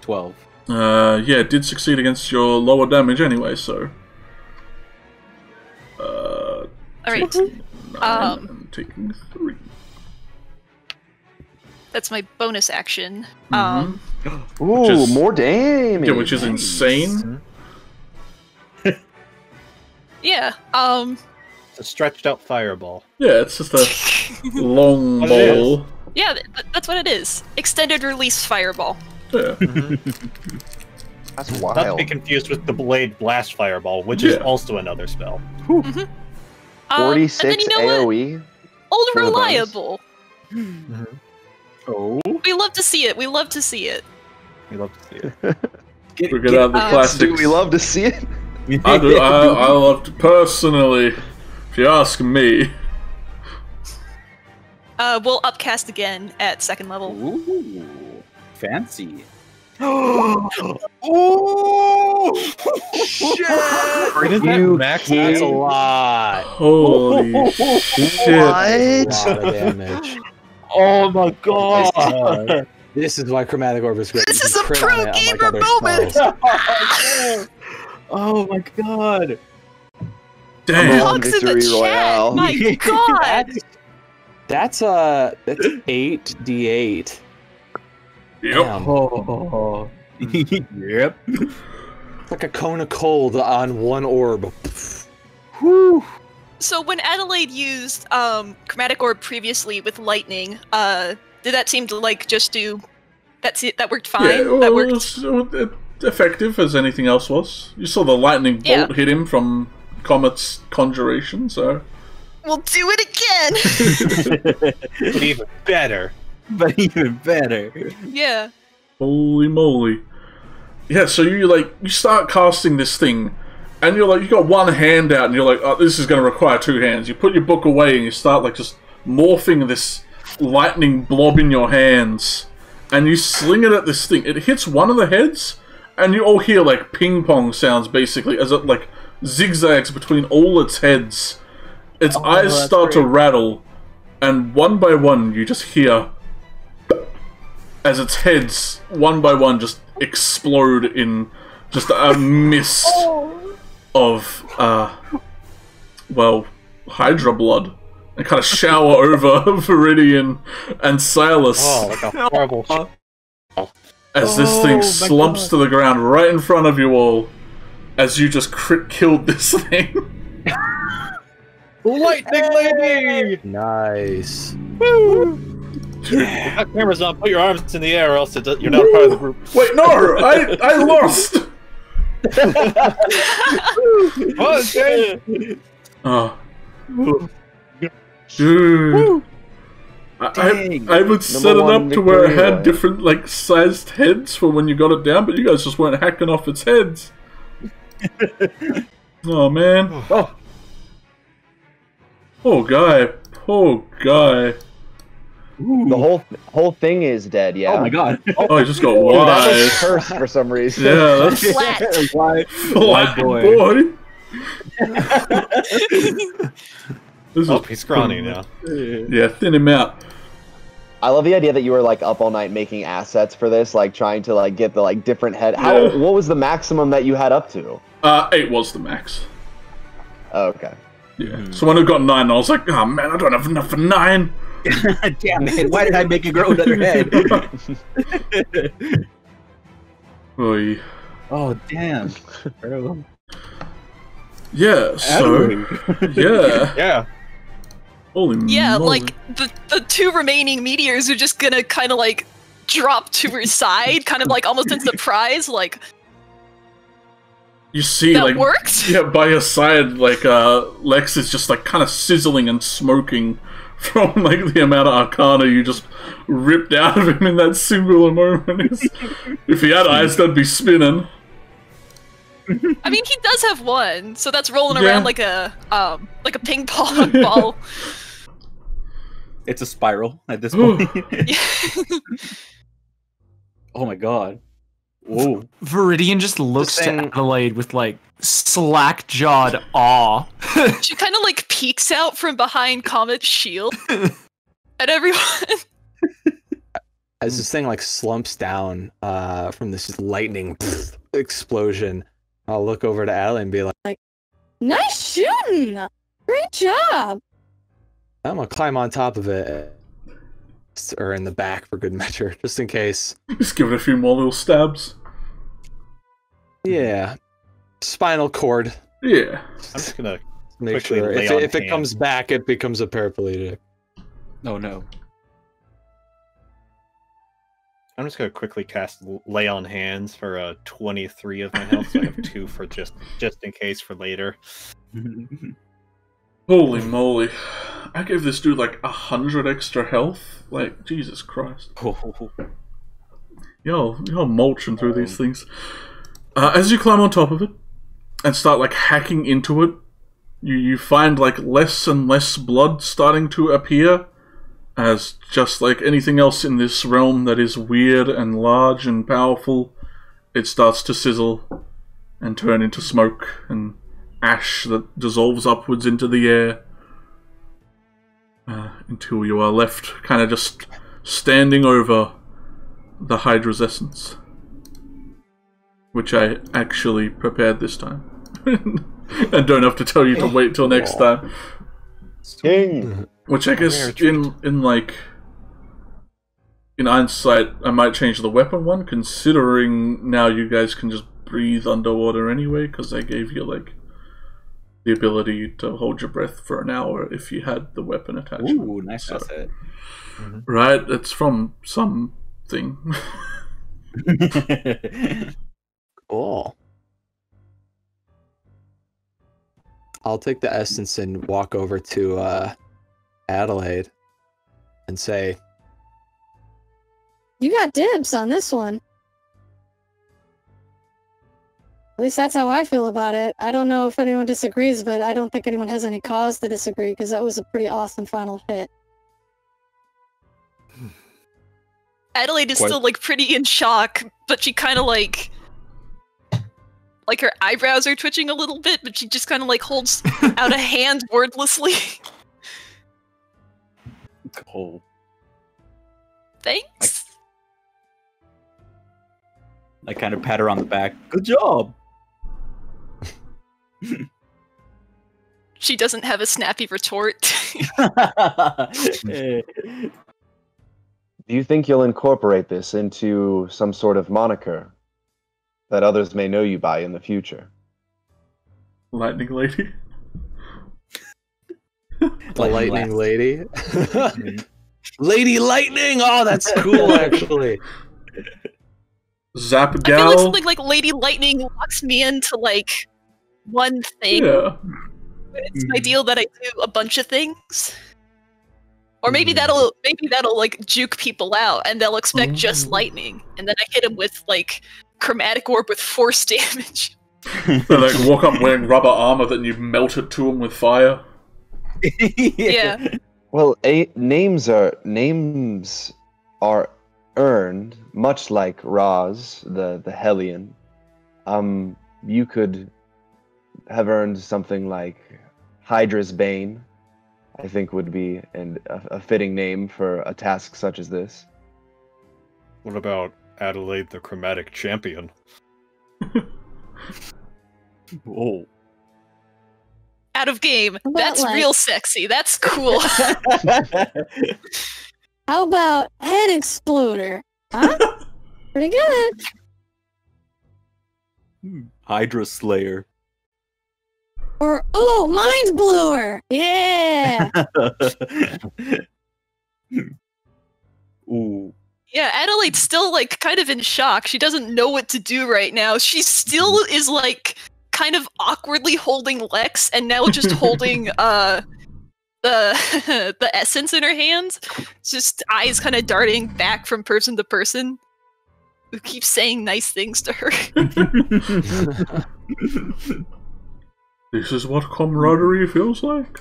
12. Yeah, it did succeed against your lower damage anyway, so. Alright. I'm taking 3. That's my bonus action. Ooh, more damage. Yeah, which is insane. Yeah, It's a stretched out fireball. Yeah, it's just a long ball. Yeah, that's what it is. Extended release fireball. Yeah. That's Not to be wild. confused with the Blade Blast Fireball, which is also another spell. 46 and then you know AoE. Old for the bonus. reliable. Oh. We love to see it. We love to see it. We love to see it. We'll get out the classics. Do we love to see it? I do. I love to personally, if you ask me. We'll upcast again at 2nd level. Ooh. Fancy. Oh! Shit! You max? can't- That's a lot. Holy shit. A lot of damage. Oh my god! This is why Chromatic Orb is great. This You is can a crit pro on it, unlike gamer other moment! spells. Oh my god! Damn. Hugs in the Victory chat! Royale. My god! That's 8d8. Yep. Damn. Oh. Yep. It's like a cone of cold on one orb. Whew. So when Adelaide used Chromatic Orb previously with lightning, did that seem to like just do... That worked fine? Yeah, well, that it worked... was effective as anything else was. You saw the lightning bolt hit him from Comet's conjuration, so... We'll do it again! But even better. But even better. Yeah. Holy moly. Yeah, so you start casting this thing, and you're like, you got one hand out, and you're like, oh, this is going to require 2 hands. You put your book away, and you start like just morphing this lightning blob in your hands, and you sling it at this thing. It hits one of the heads, and you all hear like ping pong sounds basically as it like zigzags between all its heads. Its eyes start to rattle, and one by one you just hear as its heads, one by one, just explode in just a mist of, well, hydra blood and kind of shower over Viridian and Silas. Oh, like a horrible. As this thing slumps to the ground right in front of you all, as you just killed this thing. Lightning lady! Nice. Woo! Yeah. That camera's on. Put your arms in the air, or else you're not part of the group. Wait, no! I lost! Oh. Dude. I would set it up to where it had different, like, sized heads for when you got it down, but you guys just weren't hacking off its heads. Oh, man. Oh. Poor guy. Poor guy. The whole thing is dead, yeah. Oh my god. Oh, he just got wide. That was cursed for some reason. Yeah, that's Flat. Flat boy. He's scrawny now. Yeah, thin him out. I love the idea that you were like up all night making assets for this, like trying to like get the like different head. What was the maximum that you had up to? 8 was the max. Oh, okay. Yeah. So when I got 9, I was like, oh man, I don't have enough for 9. Damn it! Why did I make it grow another head? Oy. Oh damn! Yeah. So. Yeah. Yeah. Holy Yeah, moly. like the 2 remaining meteors are just gonna kind of like drop to her side, kind of like almost in surprise, like. You see, that like, works? Yeah, by your side, like, Lex is just, like, kind of sizzling and smoking from, like, the amount of arcana you just ripped out of him in that singular moment. If he had eyes, they'd be spinning. I mean, he does have one, so that's rolling around like a ping pong ball. It's a spiral at this point. Oh my god. Whoa. Viridian just looks to Adelaide with, like, slack-jawed awe. She kind of, like, peeks out from behind Comet's shield at everyone. As this thing, like, slumps down from this lightning explosion, I'll look over to Adelaide and be like, nice shooting! Great job! I'm gonna climb on top of it. Or in the back for good measure, just in case. Just give it a few more little stabs. Yeah. Spinal cord. Yeah. I'm just gonna make sure if it comes back, it becomes a paraplegic. Oh no. I'm just gonna quickly cast Lay on Hands for 23 of my health, so I have 2 for just in case for later. Holy moly. I gave this dude like 100 extra health. Like, Jesus Christ. Yo, you're mulching through these things. As you climb on top of it and start like hacking into it, you find like less and less blood starting to appear, as just like anything else in this realm that is weird and large and powerful, it starts to sizzle and turn into smoke and ash that dissolves upwards into the air, until you are left kind of just standing over the Hydra's essence, which I actually prepared this time. And don't have to tell you to wait till next time. King. Which I guess in hindsight I might change the weapon one, considering now you guys can just breathe underwater anyway, because I gave you like the ability to hold your breath for an hour if you had the weapon attached. Ooh, nice asset. Right, it's from something. Cool. I'll take the essence and walk over to Adelaide and say, You got dibs on this one. At least that's how I feel about it. I don't know if anyone disagrees, but I don't think anyone has any cause to disagree, because that was a pretty awesome final hit. Adelaide is still, like, pretty in shock, but she kind of, like, her eyebrows are twitching a little bit, but she just kind of, like, holds out a hand wordlessly. Cool. Thanks. I kind of pat her on the back. Good job. she doesn't have a snappy retort. Do you think you'll incorporate this into some sort of moniker that others may know you by in the future? Lightning Lady. The Lightning Lady. Lady Lightning! Oh, that's cool, actually. Zap I feel like Gal. something like Lady Lightning locks me into, like, one thing. Yeah. But it's my deal that I do a bunch of things. Or maybe that'll like juke people out and they'll expect just lightning. And then I hit them with like chromatic orb with force damage. They like walk up wearing rubber armor, then you melt it to them with fire. Yeah. Well, names are earned, much like Raz, the Hellion. You could have earned something like Hydra's Bane, I think would be a fitting name for a task such as this. What about Adelaide the Chromatic Champion? Whoa. Out of game. About, That's like- real sexy. That's cool. How about Head Exploder? Huh? Pretty good. Hydra Slayer. Or, oh, Mind Blower! Yeah! Ooh. Yeah, Adelaide's still like kind of in shock. She doesn't know what to do right now. She still is like kind of awkwardly holding Lex and now just holding the the essence in her hands. Just eyes kind of darting back from person to person who keeps saying nice things to her. This is what camaraderie feels like.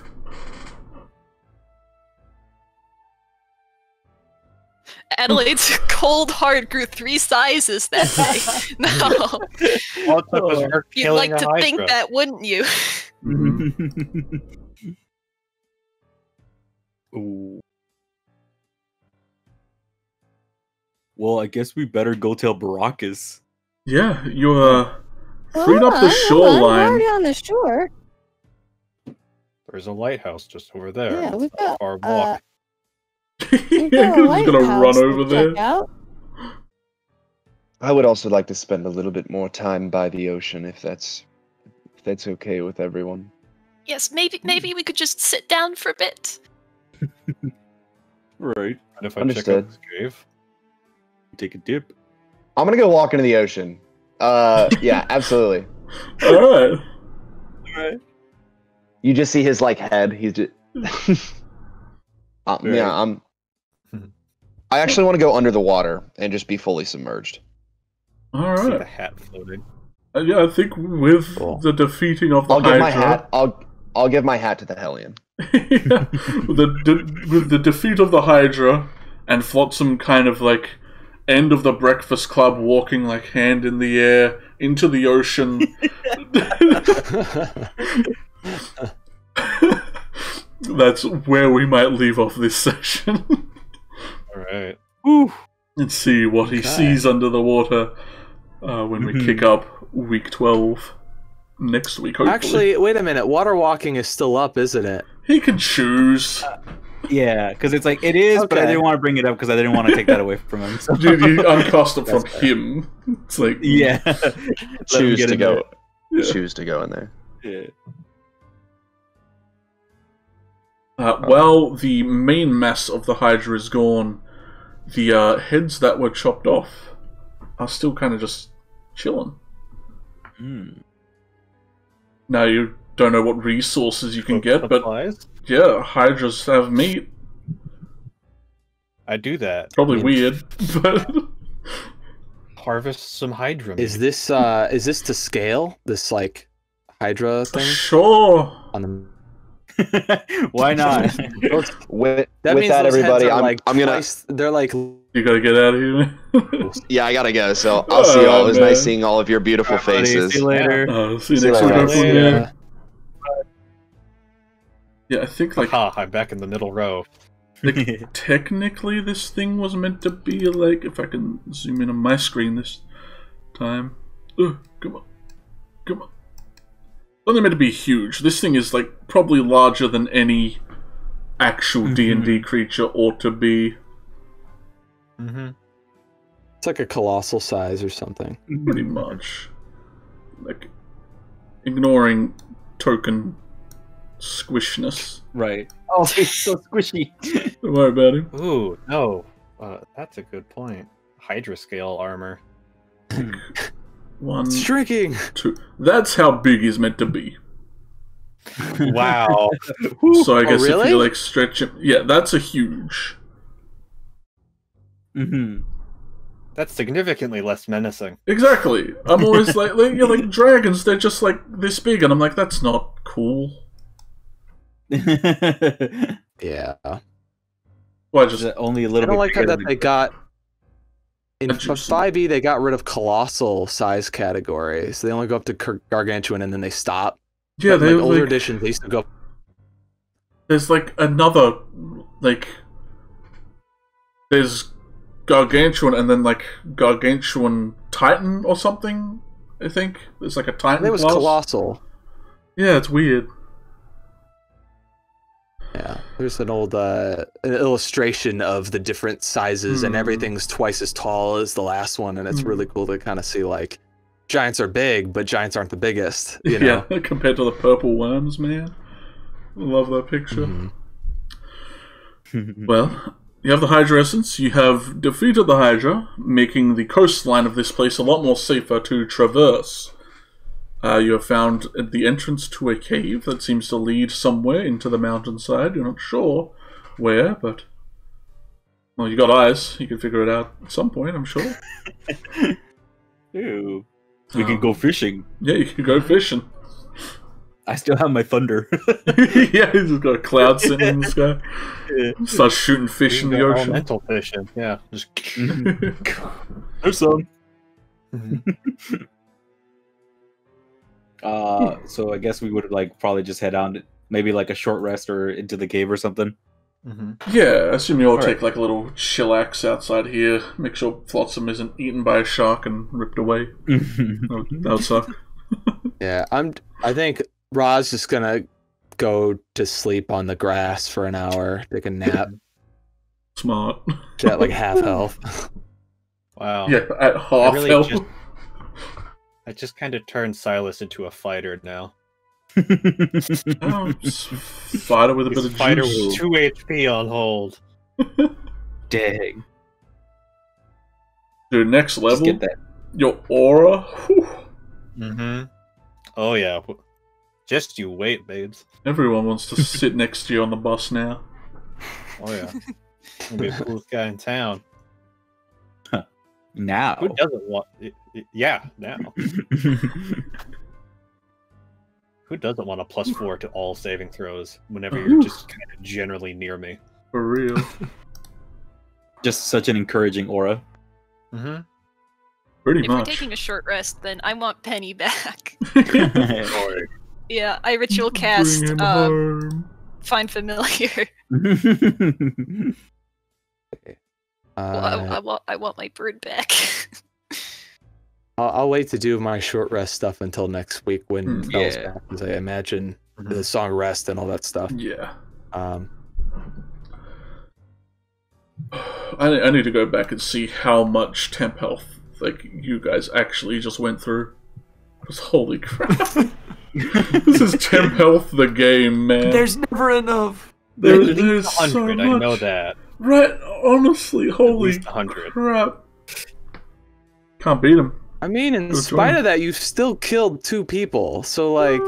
Adelaide's cold heart grew 3 sizes that day. No. All it took was her You'd killing like a to think Hydra. that, wouldn't you? Ooh. Well, I guess we better go tell Baracus. Yeah, you freed up the I'm shoreline. already on the shore. There's a lighthouse just over there. Yeah, we've It's not a got, far walk. We've Yeah, got a 'cause he's gonna lighthouse run to over check there. out. I would also like to spend a little bit more time by the ocean, if that's okay with everyone. Yes, maybe we could just sit down for a bit. Right. And if I Understood. check out this cave, Take a dip. I'm gonna go walk into the ocean. Yeah, absolutely. Alright. Alright. You just see his like head. He's just. Yeah, I actually want to go under the water and just be fully submerged. see the Alright. hat floating. Yeah, I think with Cool. the defeating of the I'll Hydra... give my hat. I'll give my hat to the Hellion. Yeah, with the defeat of the Hydra and Flotsam kind of like end of the Breakfast Club walking like hand in the air into the ocean. That's where we might leave off this session. Alright. And see what he sees under the water when we kick up week 12 next week, hopefully. Actually, wait a minute. Water walking is still up, isn't it? He can choose. Yeah, because it's like, it is, but I Okay. didn't want to bring it up because I didn't want to take that away from him. So. Dude, you uncast it from That's fair. him. It's like... Yeah. Choose to go. Yeah. Choose to go in there. Yeah. Well, the main mass of the Hydra is gone. The heads that were chopped off are still kind of just chilling. Hmm. Now, you don't know what resources you can get, but Supplies? yeah, Hydras have meat. I do that. Probably weird, but... Harvest some Hydra meat. Is this to scale? This like Hydra thing Sure. on the. Why not? With That that, means those everybody, heads are I'm like gonna. twice- They're like. You gotta get out of here. Yeah, I gotta go. So I'll see y'all. It was man. nice seeing all of your beautiful Alright, buddy, faces. See you later. See you See you next week, later. hopefully, Later. man. Yeah, I think, like, Ha, I'm back in the middle row. technically this thing was meant to be, like, if I can zoom in on my screen this time. Come on. Come on. only meant to be huge. This thing is like probably larger than any actual D&D creature ought to be. It's like a colossal size or something. Pretty much. Like, ignoring token squishness. Right. Oh, he's so squishy. Don't worry about him. Ooh, no. That's a good point. Hydra scale armor. 1, Shrinking! 2. That's how big he's meant to be. Wow. So I guess really? if you like stretch him, yeah, that's a huge. That's significantly less menacing. Exactly. I'm always like dragons. They're just like this big, and I'm like, that's not cool. Yeah. Well, I just only a little. I don't like how bigger that they got in Interesting. 5e. They got rid of colossal size categories. They only go up to gargantuan, and then they stop. yeah. But They in, like, older like, editions, they used to go. there's like another like there's gargantuan and then like gargantuan titan or something. I think there's like a titan. It was class. colossal. Yeah, it's weird. Yeah, there's an old an illustration of the different sizes, and everything's twice as tall as the last one, and it's really cool to kind of see like giants are big, but giants aren't the biggest. You know? Yeah, compared to the purple worms, man. I love that picture. Well, you have the Hydra essence. You have defeated the Hydra, making the coastline of this place a lot more safer to traverse. You have found the entrance to a cave that seems to lead somewhere into the mountainside. You're not sure where, but... Well, you got eyes. You can figure it out at some point, I'm sure. Ew. We can go fishing. Yeah, you can go fishing. I still have my thunder. Yeah, he's just got a cloud sitting in the sky. Starts shooting fish in the ocean. Elemental fishing, yeah. Just... There's some. So I guess we would like probably just head on, maybe like a short rest or into the cave or something. Yeah, I assume you all take like a little chillax outside here. Make sure Flotsam isn't eaten by a shark and ripped away. That would suck. Yeah, I think Ra's just gonna go to sleep on the grass for an hour, take a nap. Smart. At like half health. Wow. Yeah, at half health. I just kind of turned Silas into a fighter now. Oh, just fighter with a bit of Fighter juice. with 2 HP on hold. Dang. Dude, next level. Just get that. Your aura. Oh yeah. Just you wait, babes. Everyone wants to sit next to you on the bus now. Oh yeah. I'm gonna be the coolest guy in town. Now. Who doesn't want? Yeah, now. Who doesn't want a +4 to all saving throws whenever you're just kind of generally near me? For real. Just such an encouraging aura. Pretty If much. we're taking a short rest, then I want Penny back. Yeah, I ritual cast Bring him home. Find Familiar. Well, I want my bird back. I'll wait to do my short rest stuff until next week when Fel's back, because I imagine the song rest and all that stuff. Yeah. I need to go back and see how much temp health like you guys actually just went through. Because holy crap. This is temp health the game, man. There's never enough. There's so 100, much. I know that. Right, honestly, holy 100. crap. Can't beat him. I mean, in spite of that, you still killed 2 people, so like,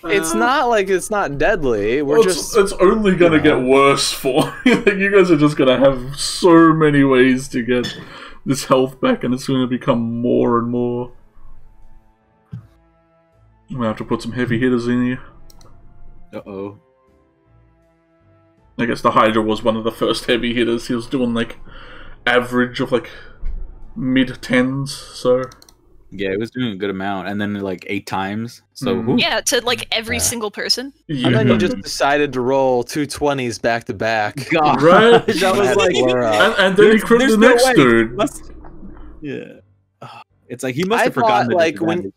it's not like it's not deadly. It's only gonna get worse for you. Like, you guys are just gonna have so many ways to get this health back, and it's gonna become more and more. I'm gonna have to put some heavy hitters in here. Uh-oh. I guess the Hydra was one of the first heavy hitters. He was doing like average of like mid-10s, so... Yeah, it was doing a good amount, and then like 8 times, so... Yeah, to like every single person. Yeah. And then you just decided to roll 2 20s back to back. God. Right? That was like... And then he crit the next dude. Yeah. It's like, he must have forgotten the like, disadvantage.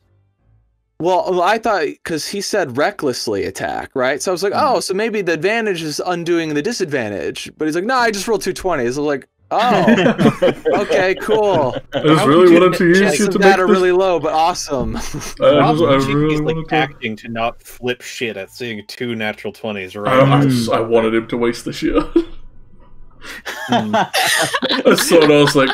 Well, I thought because he said recklessly attack, right? So I was like, oh, so maybe the advantage is undoing the disadvantage. But he's like, no, I just rolled 220s. I was like, oh, okay, cool. I just really wanted to use you to make this really low, but awesome. I really like wanted to acting to not flip shit at seeing 2 natural 20s, right? I wanted him to waste the shit. I saw it, I was like,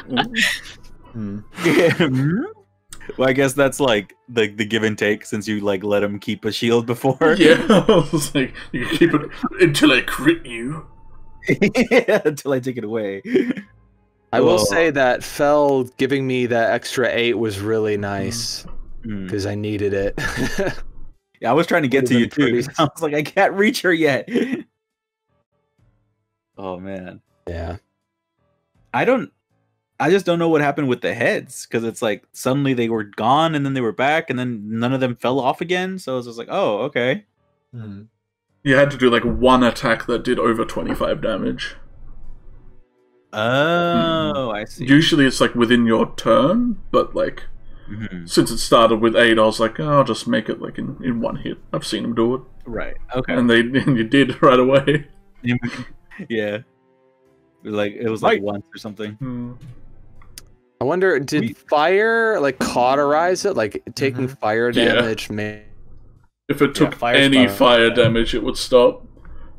Well, I guess that's like the give and take since you like let him keep a shield before. yeah, I was like, you can keep it until I crit you. Yeah, until I take it away. I will say that Fel giving me that extra 8 was really nice because I needed it. Yeah, I was trying to get to you too. I was like, I can't reach her yet. Oh man. Yeah. I just don't know what happened with the heads because it's like suddenly they were gone and then they were back and then none of them fell off again. So I was just like, oh, okay. You had to do like one attack that did over 25 damage. Oh, I see. Usually it's like within your turn, but like since it started with 8, I was like, oh, I'll just make it like in one hit. I've seen them do it. Right. Okay. And you did right away. Yeah. It was like once or something. I wonder, did fire like cauterize it? Like taking fire damage may... If it took any fire damage, it would stop.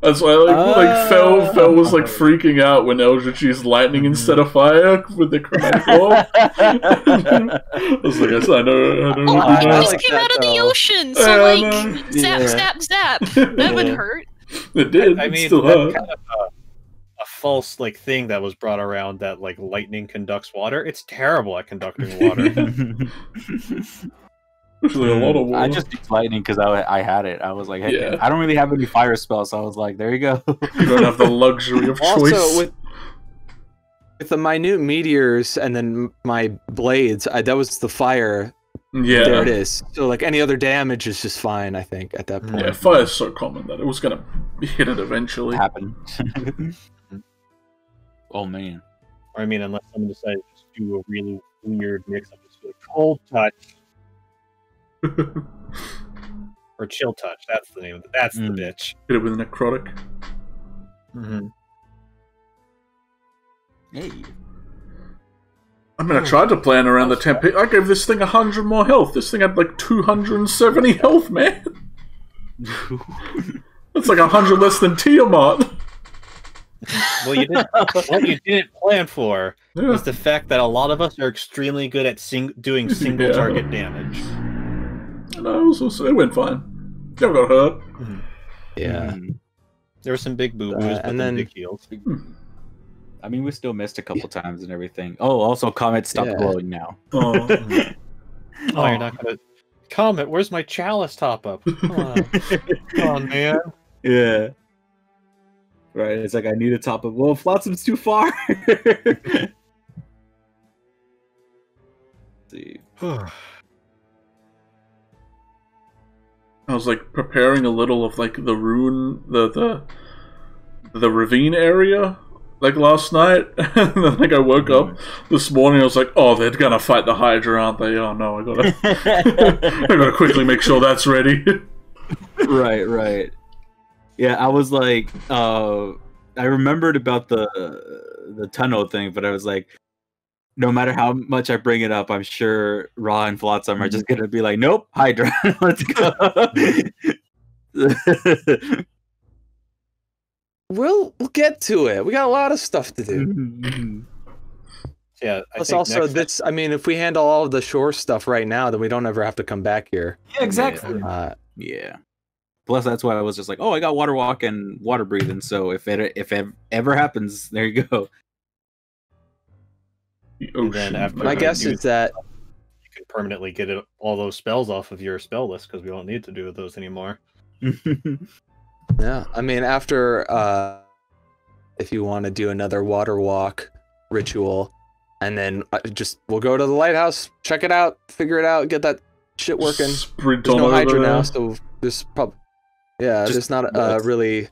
That's why like Fel was like freaking out when Eldritch used lightning instead of fire with the chromatic orb. I was like, I know. It just came out of the ocean, so like zap. That would hurt. It did. I mean, it still hurt. Kind of a false like thing that was brought around that like lightning conducts water. It's terrible at conducting water. Actually, a lot of water. I just used lightning because I had it. I was like, hey, I don't really have any fire spells, so I was like, there you go. You don't have the luxury of choice. Also, with the minute meteors and then my blades, that was the fire. Yeah, there it is. So like any other damage is just fine, I think, at that point. Yeah, fire's so common that it was gonna hit it eventually. Happen. Oh man. Or I mean, unless someone decided to do a really weird mix up, just like cold touch. Or chill touch. That's the name of it. That's the bitch. Hit it with a necrotic. Hey. I mean, I tried to plan around the temp. I gave this thing 100 more health. This thing had like 270 health, man. That's like 100 less than Tiamat. Well, what you didn't plan for was the fact that a lot of us are extremely good at doing single target damage. No, it went fine. Never got hurt. Yeah. There were some big boo-boos, and then big heals. I mean, we still missed a couple times and everything. Oh, also, Comet stopped glowing now. Oh, you're not gonna... Comet, where's my chalice top-up? Come on, man. Yeah. Right, it's like, I need a top-up. Well, Flotsam's too far. Let's see. I was like preparing a little of like the ruin, the ravine area, like last night, and then like I woke up this morning. I was like, oh, they're gonna fight the Hydra, aren't they? Oh no, I gotta quickly make sure that's ready. Right. Yeah, I was like, I remembered about the tunnel thing, but I was like, no matter how much I bring it up, I'm sure Ra and Flotsam are just gonna be like, nope, Hydra, let's go. We'll get to it. We got a lot of stuff to do. Yeah. Plus, also this. I mean, if we handle all of the shore stuff right now, then we don't ever have to come back here. Yeah, exactly. Yeah. Plus, that's why I was just like, oh, I got water walk and water breathing. So if it ever happens, there you go. And then after my guess is that you can permanently get all those spells off of your spell list because we don't need to do those anymore. Yeah, I mean, after if you want to do another water walk ritual, and then we'll go to the lighthouse, check it out, figure it out, get that shit working. There's no Hydra now, so there's probably there's not really.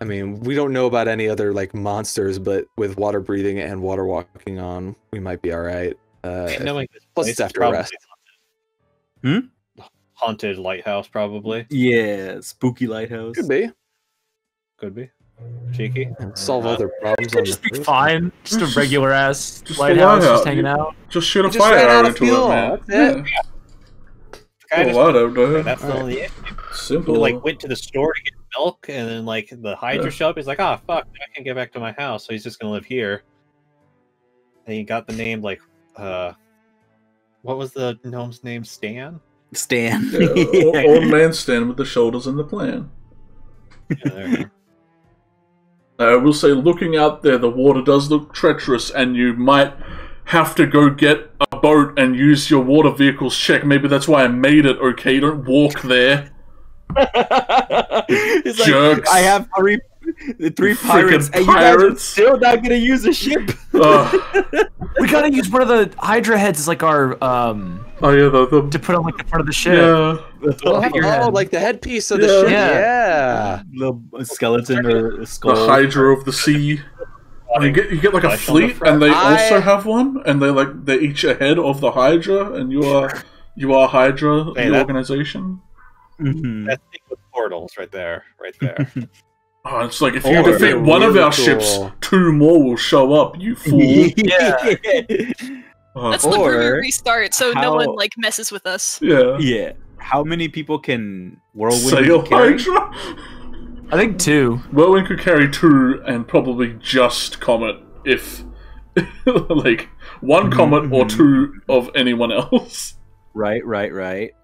I mean, we don't know about any other like monsters, but with water breathing and water walking on, we might be all right. Plus, it's after a rest. Haunted lighthouse, probably. Yeah, spooky lighthouse. Could be. Could be. Cheeky. Solve other problems on Just the be first fine. Just a regular ass just lighthouse, the just hanging out. Just shoot a Just fire ran arrow out of into fuel. it, man. That's it. Yeah. Guy just- Well, I don't know. That's the only issue. Simple. He like went to the store to get milk, and then like the hydra shop. He's like, "Ah, fuck, I can't get back to my house, so he's just gonna live here." And he got the name like, what was the gnome's name? Stan. Stan. Yeah, old man Stan with the shoulders and the plan. Yeah, there you go. I will say, looking out there, the water does look treacherous, and you might have to go get a boat and use your water vehicle's check. Maybe that's why I made it, okay? Don't walk there. It's Jerks. like, I have three pirates, Freaking and you guys are pirates. still not gonna use a ship. We gotta use one of the Hydra heads as like our Oh yeah, to put on like the front of the ship. yeah. Oh, like the headpiece of the Yeah. ship. Yeah. Yeah. Little skeleton or a skull. The Hydra of the sea. You get like a Flash on the fleet, front. and they also I- have one, and they're each ahead of the Hydra, and you are Hydra, Hey, the that- organization. Mhm. That thing with portals right there, right there. Oh, it's like if you Oh, defeat that'd be one of really our ships, cool. 2 more will show up. You fool! Yeah. Oh, That's the Or brewery restart, so no how- one like messes with us. yeah. Yeah. How many people can Whirlwind Sail carry? Hydra. I think 2. Whirlwind could carry 2, and probably just Comet if like 1 Comet or 2 of anyone else. Right.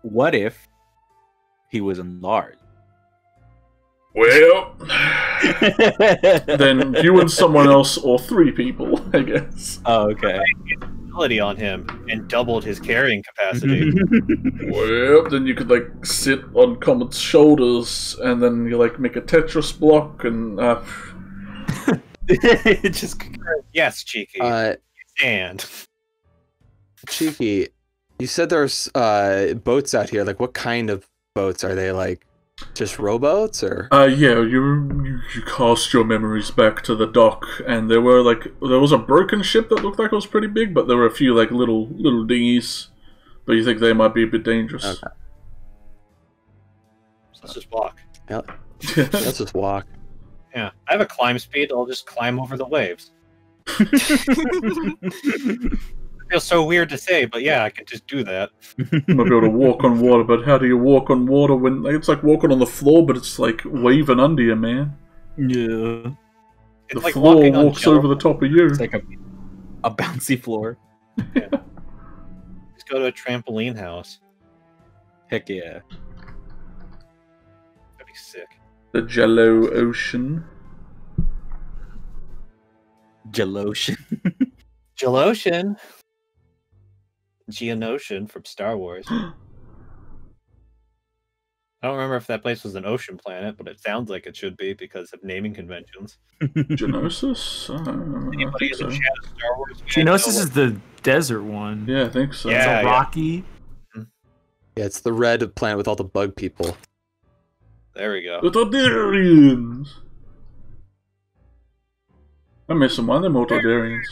What if he was enlarged? Well, then you and someone else, or 3 people, I guess. Oh, okay. Ability on him and doubled his carrying capacity. Well, then you could like sit on Comet's shoulders, and then you like make a Tetris block, and Just Yes, Cheeky. And Cheeky, you said there's boats out here. Like, what kind of boats are they? Like, just rowboats, or? yeah, you cast your memories back to the dock, and there was a broken ship that looked like it was pretty big, but there were a few like little dinghies. But you think they might be a bit dangerous? Okay. let's just walk. Yeah. Let's just walk. Yeah, I have a climb speed. I'll just climb over the waves. It feels so weird to say, but yeah, I can just do that. You might be able to walk on water, but how do you walk on water when like, it's like walking on the floor, but it's like waving under you, man? yeah. It's The like floor walking on walks jello. over the top of you. It's like a bouncy floor. Just go to a trampoline house. Heck yeah. That'd be sick. The Jello Ocean. Gelotion. Gelotion. Geonosian from Star Wars. I don't remember if that place was an ocean planet, but it sounds like it should be because of naming conventions. Genosis? I Anybody think in the so. chat a Star Wars fan? Genosis is the desert one. Yeah, I think so. It's Yeah. a rocky. Yeah, it's the red planet with all the bug people. There we go. The Tardarians! I miss them. Why are they more Tardarians?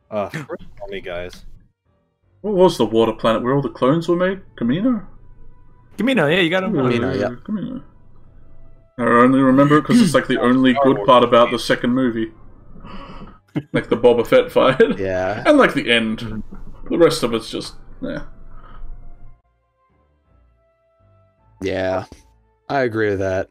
Where's the army guys? What was the water planet where all the clones were made? Camino? Camino, yeah, you got him. Camino, yeah. Camino. I only remember it because it's like the only good part about the second movie. Like the Boba Fett fight. Yeah. And like the end. The rest of it's just, yeah. Yeah. I agree with that.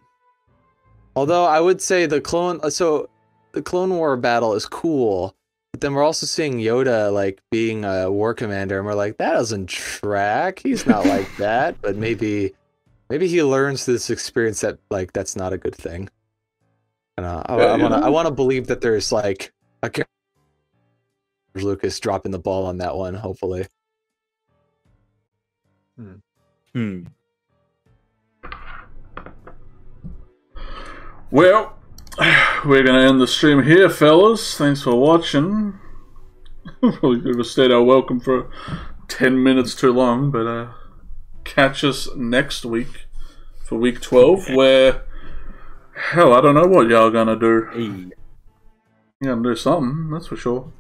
Although I would say the Clone War battle is cool, but then we're also seeing Yoda like being a war commander, and we're like, that doesn't track. He's not like that, but maybe he learns this experience that like that's not a good thing. And I want to believe that there's like a character Lucas dropping the ball on that one. Hopefully. Well, we're gonna end the stream here, fellas. Thanks for watching. Probably could have stayed our welcome for 10 minutes too long, but catch us next week for week 12, where hell, I don't know what y'all gonna do. Hey. You're gonna do something, that's for sure.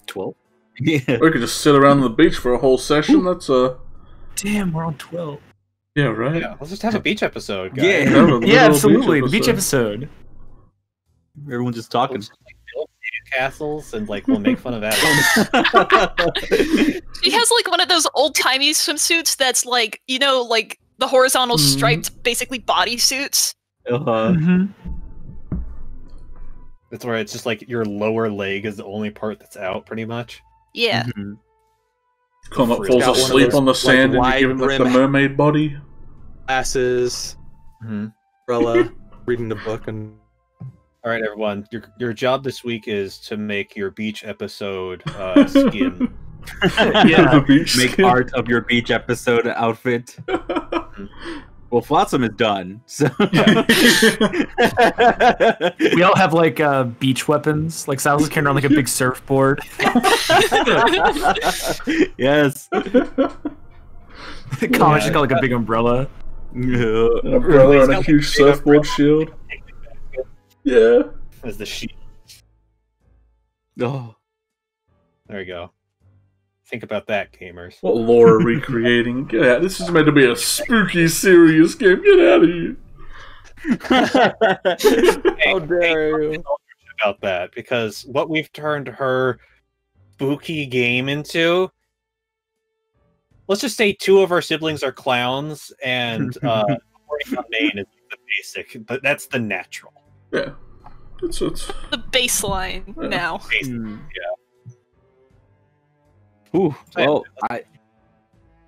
12? Yeah. We could just sit around on the beach for a whole session. That's Damn, we're on 12. Yeah, right. Yeah, let's just have a beach episode, guys. Yeah, absolutely. The beach episode. Everyone's just talking. We'll just, build castles and we'll make fun of that. She has one of those old timey swimsuits that's the horizontal striped, basically bodysuits. That's where it's just your lower leg is the only part that's out, pretty much. Yeah. Comet falls asleep on the sand and you give him the mermaid body. Glasses. Umbrella. Reading the book and. All right, everyone. Your job this week is to make your beach episode skin. Make art of your beach episode outfit. Well, Flotsam is done. So we all have beach weapons. Silas is carrying around a big surfboard. Yes. The Comet's just got a big umbrella. Yeah. An umbrella and a huge surfboard shield. Yeah. As the sheet. Oh. There we go. Think about that, gamers. What lore are we creating? Get out. This is meant to be a spooky, serious game. Get out of here. How dare you? About that, because what we've turned her spooky game into. Let's just say 2 of our siblings are clowns, and main is the basic, but that's the natural. Yeah. It's the baseline now. Yeah. Ooh, well,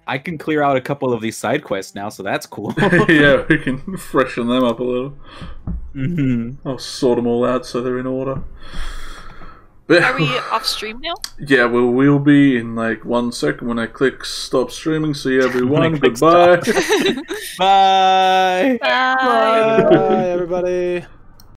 I can clear out a couple of these side quests now, so that's cool. Yeah, we can freshen them up a little. I'll sort them all out so they're in order. But, are we off stream now? Yeah, we'll be in 1 second when I click stop streaming. See everyone. Goodbye. Bye. Bye. Bye, everybody.